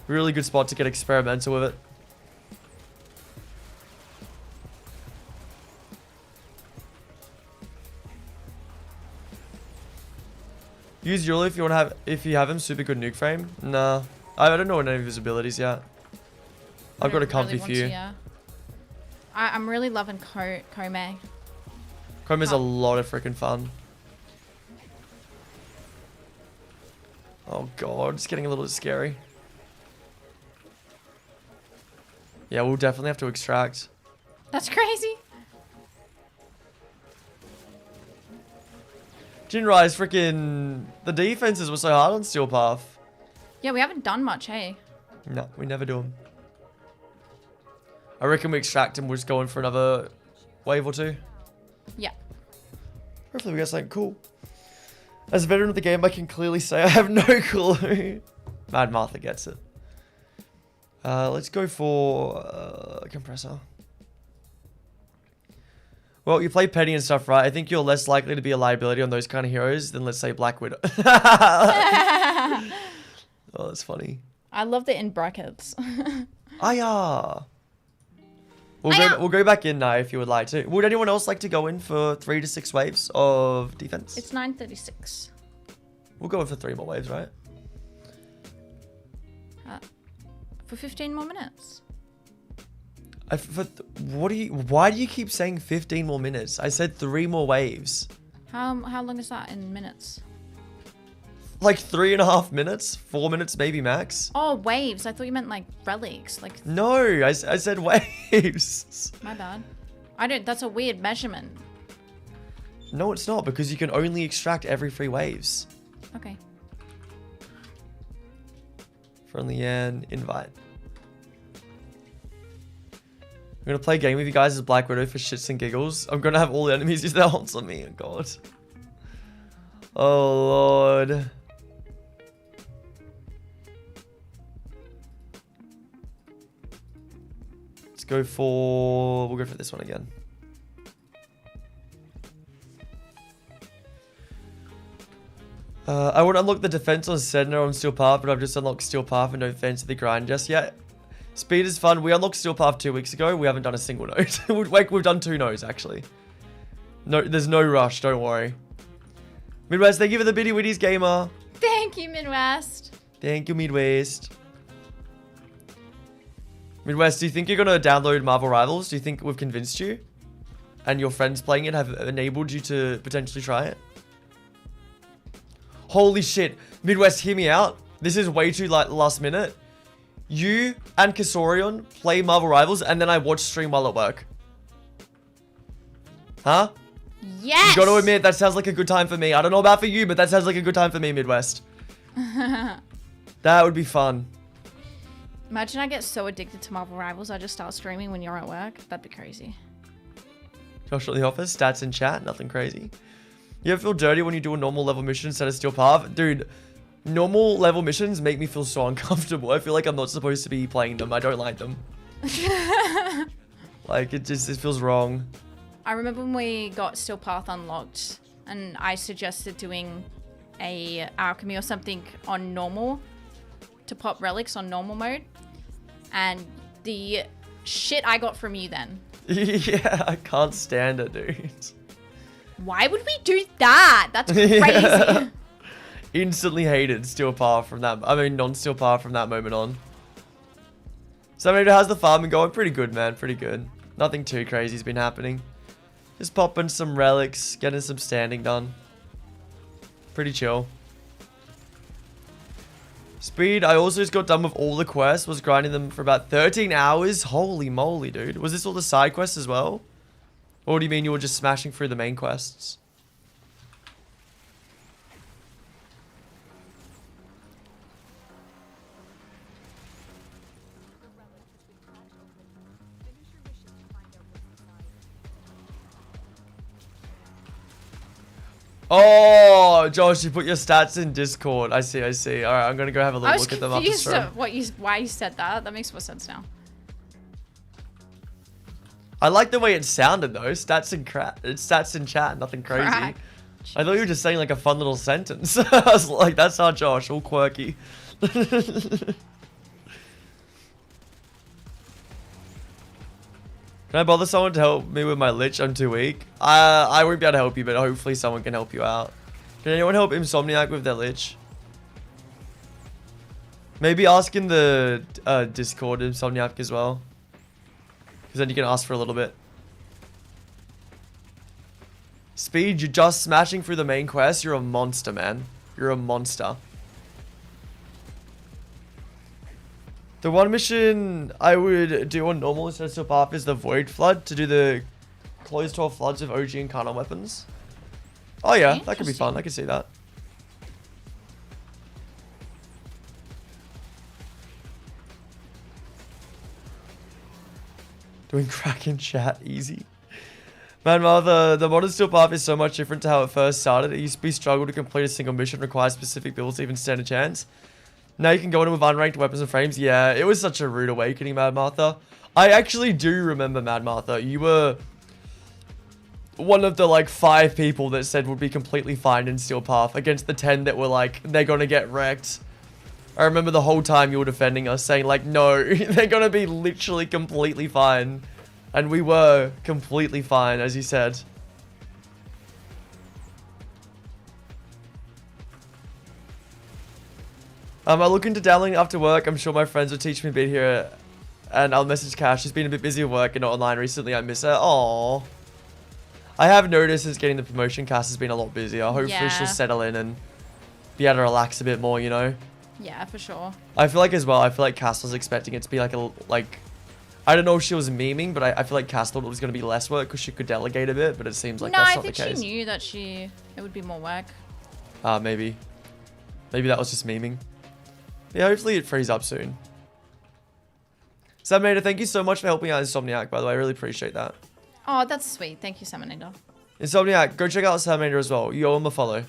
Really good spot to get experimental with it. Use Yolo if you want to have, if you have him super good nuke frame. Nah, I don't know any of his abilities yet. I've got a comfy really few. yeah. I'm really loving Kome. Chrome is a lot of freaking fun. Oh god, it's getting a little scary. Yeah, we'll definitely have to extract. That's crazy. Jinrai's freaking... The defenses were so hard on Steel Path. Yeah, we haven't done much, hey? No, we never do them. I reckon we extract and we'll just go in for another wave or two. Yeah. Hopefully we get something cool. As a veteran of the game, I can clearly say I have no clue. Mad Martha gets it. Let's go for a compressor. Well, you play petty and stuff, right? I think you're less likely to be a liability on those kind of heroes than, let's say, Black Widow. Oh, that's funny. I loved it in brackets. Aya. We'll go back in now if you would like to. Would anyone else like to go in for 3 to 6 waves of defense? It's 9:36. We'll go in for 3 more waves, right? For 15 more minutes. Why do you keep saying 15 more minutes? I said 3 more waves. How long is that in minutes? Like 3.5 minutes? 4 minutes maybe max? Oh, waves. I thought you meant like relics. Like No, I said waves. my bad. I don't. That's a weird measurement. No, it's not, because you can only extract every 3 waves. Okay. Friendly Yan, invite. I'm gonna play a game with you guys as Black Widow for shits and giggles. I'm gonna have all the enemies use their ults on me. Oh god. Oh lord. We'll go for this one again. I would unlock the defense on Sedna on Steel Path, but I've just unlocked Steel Path and no fancy the grind just yet. Speed is fun. We unlocked Steel Path 2 weeks ago. We haven't done a single node. We've done 2 nodes actually. No, there's no rush. Don't worry. Midwest, thank you for the bitty witties, gamer. Thank you, Midwest. Thank you, Midwest. Midwest, do you think you're gonna download Marvel Rivals? Do you think we've convinced you? And your friends playing it have enabled you to potentially try it? Holy shit. Midwest, hear me out. This is way too like last minute. You and Kasorion play Marvel Rivals and then I watch stream while at work. Huh? Yes! You gotta admit, that sounds like a good time for me. I don't know about for you, but that sounds like a good time for me, Midwest. That would be fun. Imagine I get so addicted to Marvel Rivals, I just start streaming when you're at work. That'd be crazy. Josh at the office, stats in chat, nothing crazy. You ever feel dirty when you do a normal level mission instead of Steel Path? Dude, normal level missions make me feel so uncomfortable. I feel like I'm not supposed to be playing them. I don't like them. Like, it feels wrong. I remember when we got Steel Path unlocked and I suggested doing a alchemy or something on normal to pop relics on normal mode. And the shit I got from you then. Yeah, I can't stand it, dude. Why would we do that? That's crazy. Yeah. Instantly hated Steel Path from that. I mean, non-Steel Path from that moment on. So, how's the farming going? Pretty good, man. Pretty good. Nothing too crazy's been happening. Just popping some relics, getting some standing done. Pretty chill. Speed, I also just got done with all the quests. Was grinding them for about 13 hours. Holy moly, dude. Was this all the side quests as well? Or do you mean you were just smashing through the main quests? Oh, Josh, you put your stats in Discord. I see, I see. All right, I'm going to go have a little look at them after stream. I was confused why you said that. That makes more sense now. I like the way it sounded, though. Stats in chat, nothing crazy. Crack. I thought you were just saying like a fun little sentence. I was like, that's our Josh, all quirky. Can I bother someone to help me with my lich? I'm too weak. I won't be able to help you, but hopefully someone can help you out. Can anyone help Insomniac with their lich? Maybe ask in the Discord Insomniac as well. Because then you can ask for a little bit. Speed, you're just smashing through the main quest. You're a monster, man. You're a monster. The one mission I would do on normal instead of Steel Path is the Void Flood to do the closed 12 floods of OG and Carnal weapons. Oh yeah, that could be fun. I can see that. Doing crack in chat, easy. Man, the modern Steel Path is so much different to how it first started. It used to be struggle to complete a single mission, requires specific builds to even stand a chance. Now you can go in with unranked weapons and frames. Yeah, it was such a rude awakening, Mad Martha. I actually do remember, Mad Martha. You were one of the like 5 people that said would be completely fine in Steel Path against the 10 that were like, they're gonna get wrecked. I remember the whole time you were defending us saying like, no, they're gonna be literally completely fine. And we were completely fine, as you said. I look into downloading after work. I'm sure my friends will teach me a bit here. And I'll message Cash. She's been a bit busy at work and not online recently. I miss her. Aww. I have noticed since getting the promotion, Cass has been a lot busier. Hopefully she'll settle in and be able to relax a bit more, you know? Yeah, for sure. I feel like as well, I feel like Cass was expecting it to be like I don't know if she was memeing, but I feel like Cass thought it was going to be less work because she could delegate a bit, but it seems like that's not the case. No, I think she knew that it would be more work. Maybe. Maybe that was just memeing. Yeah, hopefully it frees up soon. Saminator, thank you so much for helping out Insomniac, by the way. I really appreciate that. Oh, that's sweet. Thank you, Saminator. Insomniac, go check out Saminator as well. You owe him a follow.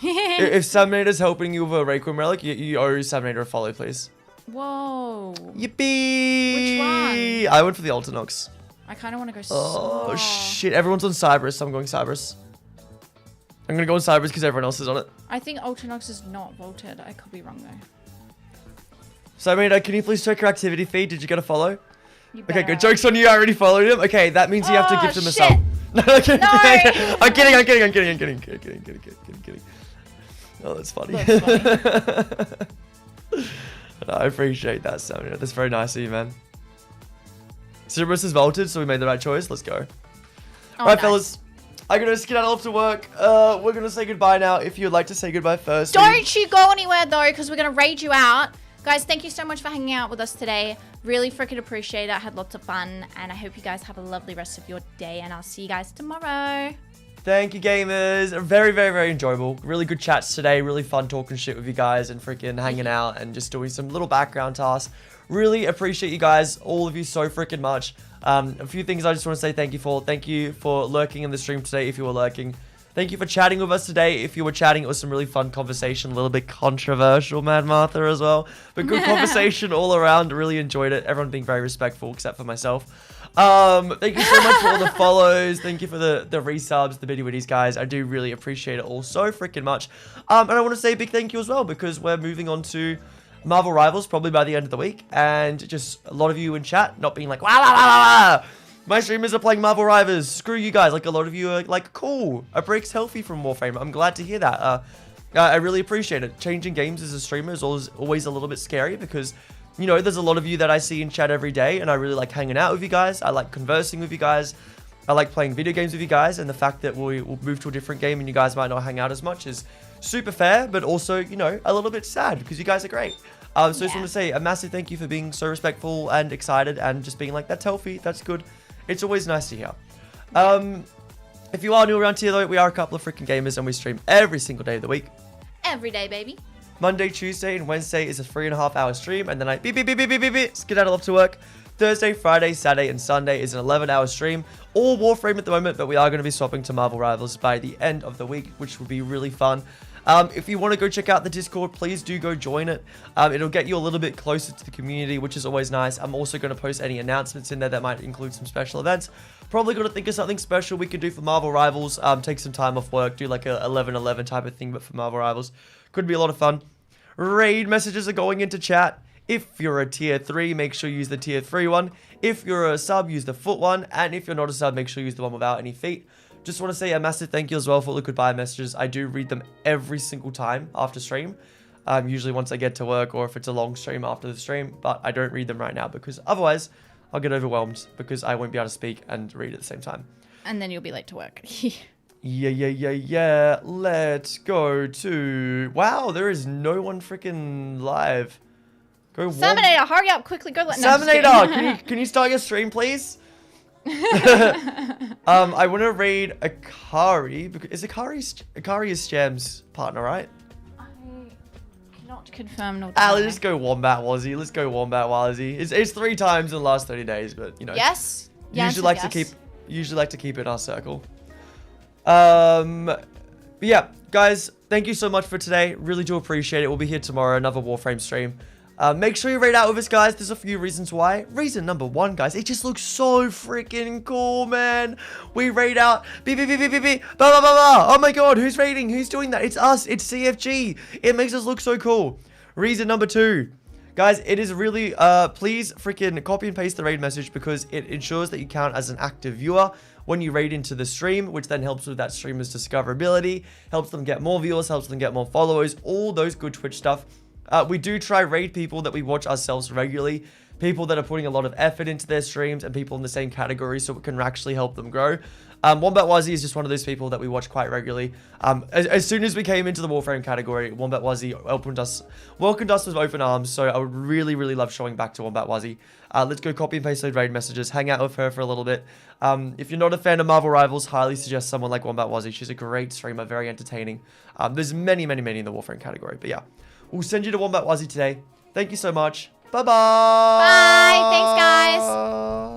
If Saminator's helping you with a Rayquaza relic, you owe Saminator a follow, please. Whoa. Yippee! Which one? I went for the Ultinox. I kind of want to go. Oh, shit. Everyone's on Cyberus, so I'm going Cyberus. I'm going to go on Cyberus because everyone else is on it. I think Ultinox is not vaulted. I could be wrong, though. Saminator, can you please check your activity feed? Did you get a follow? Okay, good. Joke's on you. I already followed him. Okay, that means you have to give him a sub. No, I'm kidding. I'm kidding. Oh, that's funny. I appreciate that, Saminator. That's very nice of you, man. Cerberus is vaulted, so we made the right choice. Let's go. Alright, fellas. I'm going to skedaddle off to work. We're going to say goodbye now. If you'd like to say goodbye first. Don't you go anywhere, though, because we're going to raid you out. Guys, thank you so much for hanging out with us today. Really freaking appreciate it. I had lots of fun, and I hope you guys have a lovely rest of your day, and I'll see you guys tomorrow. Thank you, gamers. Very, very, very enjoyable. Really good chats today. Really fun talking shit with you guys and freaking hanging out and just doing some little background tasks. Really appreciate you guys, all of you so freaking much. A few things I just want to say thank you for. Thank you for lurking in the stream today if you were lurking. Thank you for chatting with us today. If you were chatting, it was some really fun conversation. A little bit controversial, Mad Martha, as well. But good conversation all around. Really enjoyed it. Everyone being very respectful, except for myself. Thank you so much for all the follows. Thank you for the resubs, the biddy-widdies, guys. I do really appreciate it all so freaking much. And I want to say a big thank you as well, because we're moving on to Marvel Rivals probably by the end of the week. And just a lot of you in chat not being like, wah, wah, wah, wah. My streamers are playing Marvel Rivals. Screw you guys. Like, a lot of you are like, cool. A break's healthy from Warframe. I'm glad to hear that. I really appreciate it. Changing games as a streamer is always a little bit scary because, you know, there's a lot of you that I see in chat every day, and I really like hanging out with you guys. I like conversing with you guys. I like playing video games with you guys, and the fact that we'll move to a different game and you guys might not hang out as much is super fair, but also, you know, a little bit sad because you guys are great. So I just want to say a massive thank you for being so respectful and excited and just being like, that's healthy, that's good. It's always nice to hear. If you are new around here, though, we are a couple of freaking gamers and we stream every single day of the week. Every day, baby. Monday, Tuesday, and Wednesday is a 3.5 hour stream, and then I skedaddle off to work. Thursday, Friday, Saturday, and Sunday is an 11-hour stream. All Warframe at the moment, but we are going to be swapping to Marvel Rivals by the end of the week, which will be really fun. If you want to go check out the Discord, please do go join it. It'll get you a little bit closer to the community, which is always nice. I'm also going to post any announcements in there that might include some special events. Probably going to think of something special we could do for Marvel Rivals. Take some time off work, do like a 11-11 type of thing, but for Marvel Rivals. Could be a lot of fun. Raid messages are going into chat. If you're a tier 3, make sure you use the tier 3 one. If you're a sub, use the foot one. And if you're not a sub, make sure you use the one without any feet. just want to say a massive thank you as well for all the goodbye messages. I do read them every single time after stream. Usually once I get to work or if it's a long stream after the stream. But I don't read them right now because otherwise I'll get overwhelmed because I won't be able to speak and read at the same time. And then you'll be late to work. Yeah. Let's go to... Wow, there is no one freaking live. Go Salmonator, hurry up, quickly, go let... Salmonator, can you start your stream, please? I want to raid Akari. Because Akari is Sham's partner, right? I cannot confirm nor let's just go Wombat Wazzy. Let's go Wombat Wazzy. It's 3 times in the last 30 days, but you know. Yes. Usually like to keep it in our circle. But yeah, guys, thank you so much for today. Really do appreciate it. We'll be here tomorrow, another Warframe stream. Make sure you raid out with us, guys. There's a few reasons why. Reason number 1, guys, it just looks so freaking cool, man. We raid out. Beep. Oh my god, who's raiding? Who's doing that? It's us. It's CFG. It makes us look so cool. Reason number 2. Guys, it is really, please freaking copy and paste the raid message because it ensures that you count as an active viewer when you raid into the stream, which then helps with that streamer's discoverability, helps them get more viewers, helps them get more followers, all those good Twitch stuff. We do try raid people that we watch ourselves regularly, people that are putting a lot of effort into their streams and people in the same category so it can actually help them grow. Wombat Wazzy is just one of those people that we watch quite regularly. As soon as we came into the Warframe category, Wombat Wazzy welcomed us with open arms, so I would really love showing back to Wombat Wazzy. Let's go copy and paste those raid messages, hang out with her for a little bit. If you're not a fan of Marvel Rivals, highly suggest someone like Wombat Wazzy. She's a great streamer, very entertaining. There's many in the Warframe category, but yeah. We'll send you to Wombat Wazzy today. Thank you so much. Bye-bye. Bye. Thanks, guys.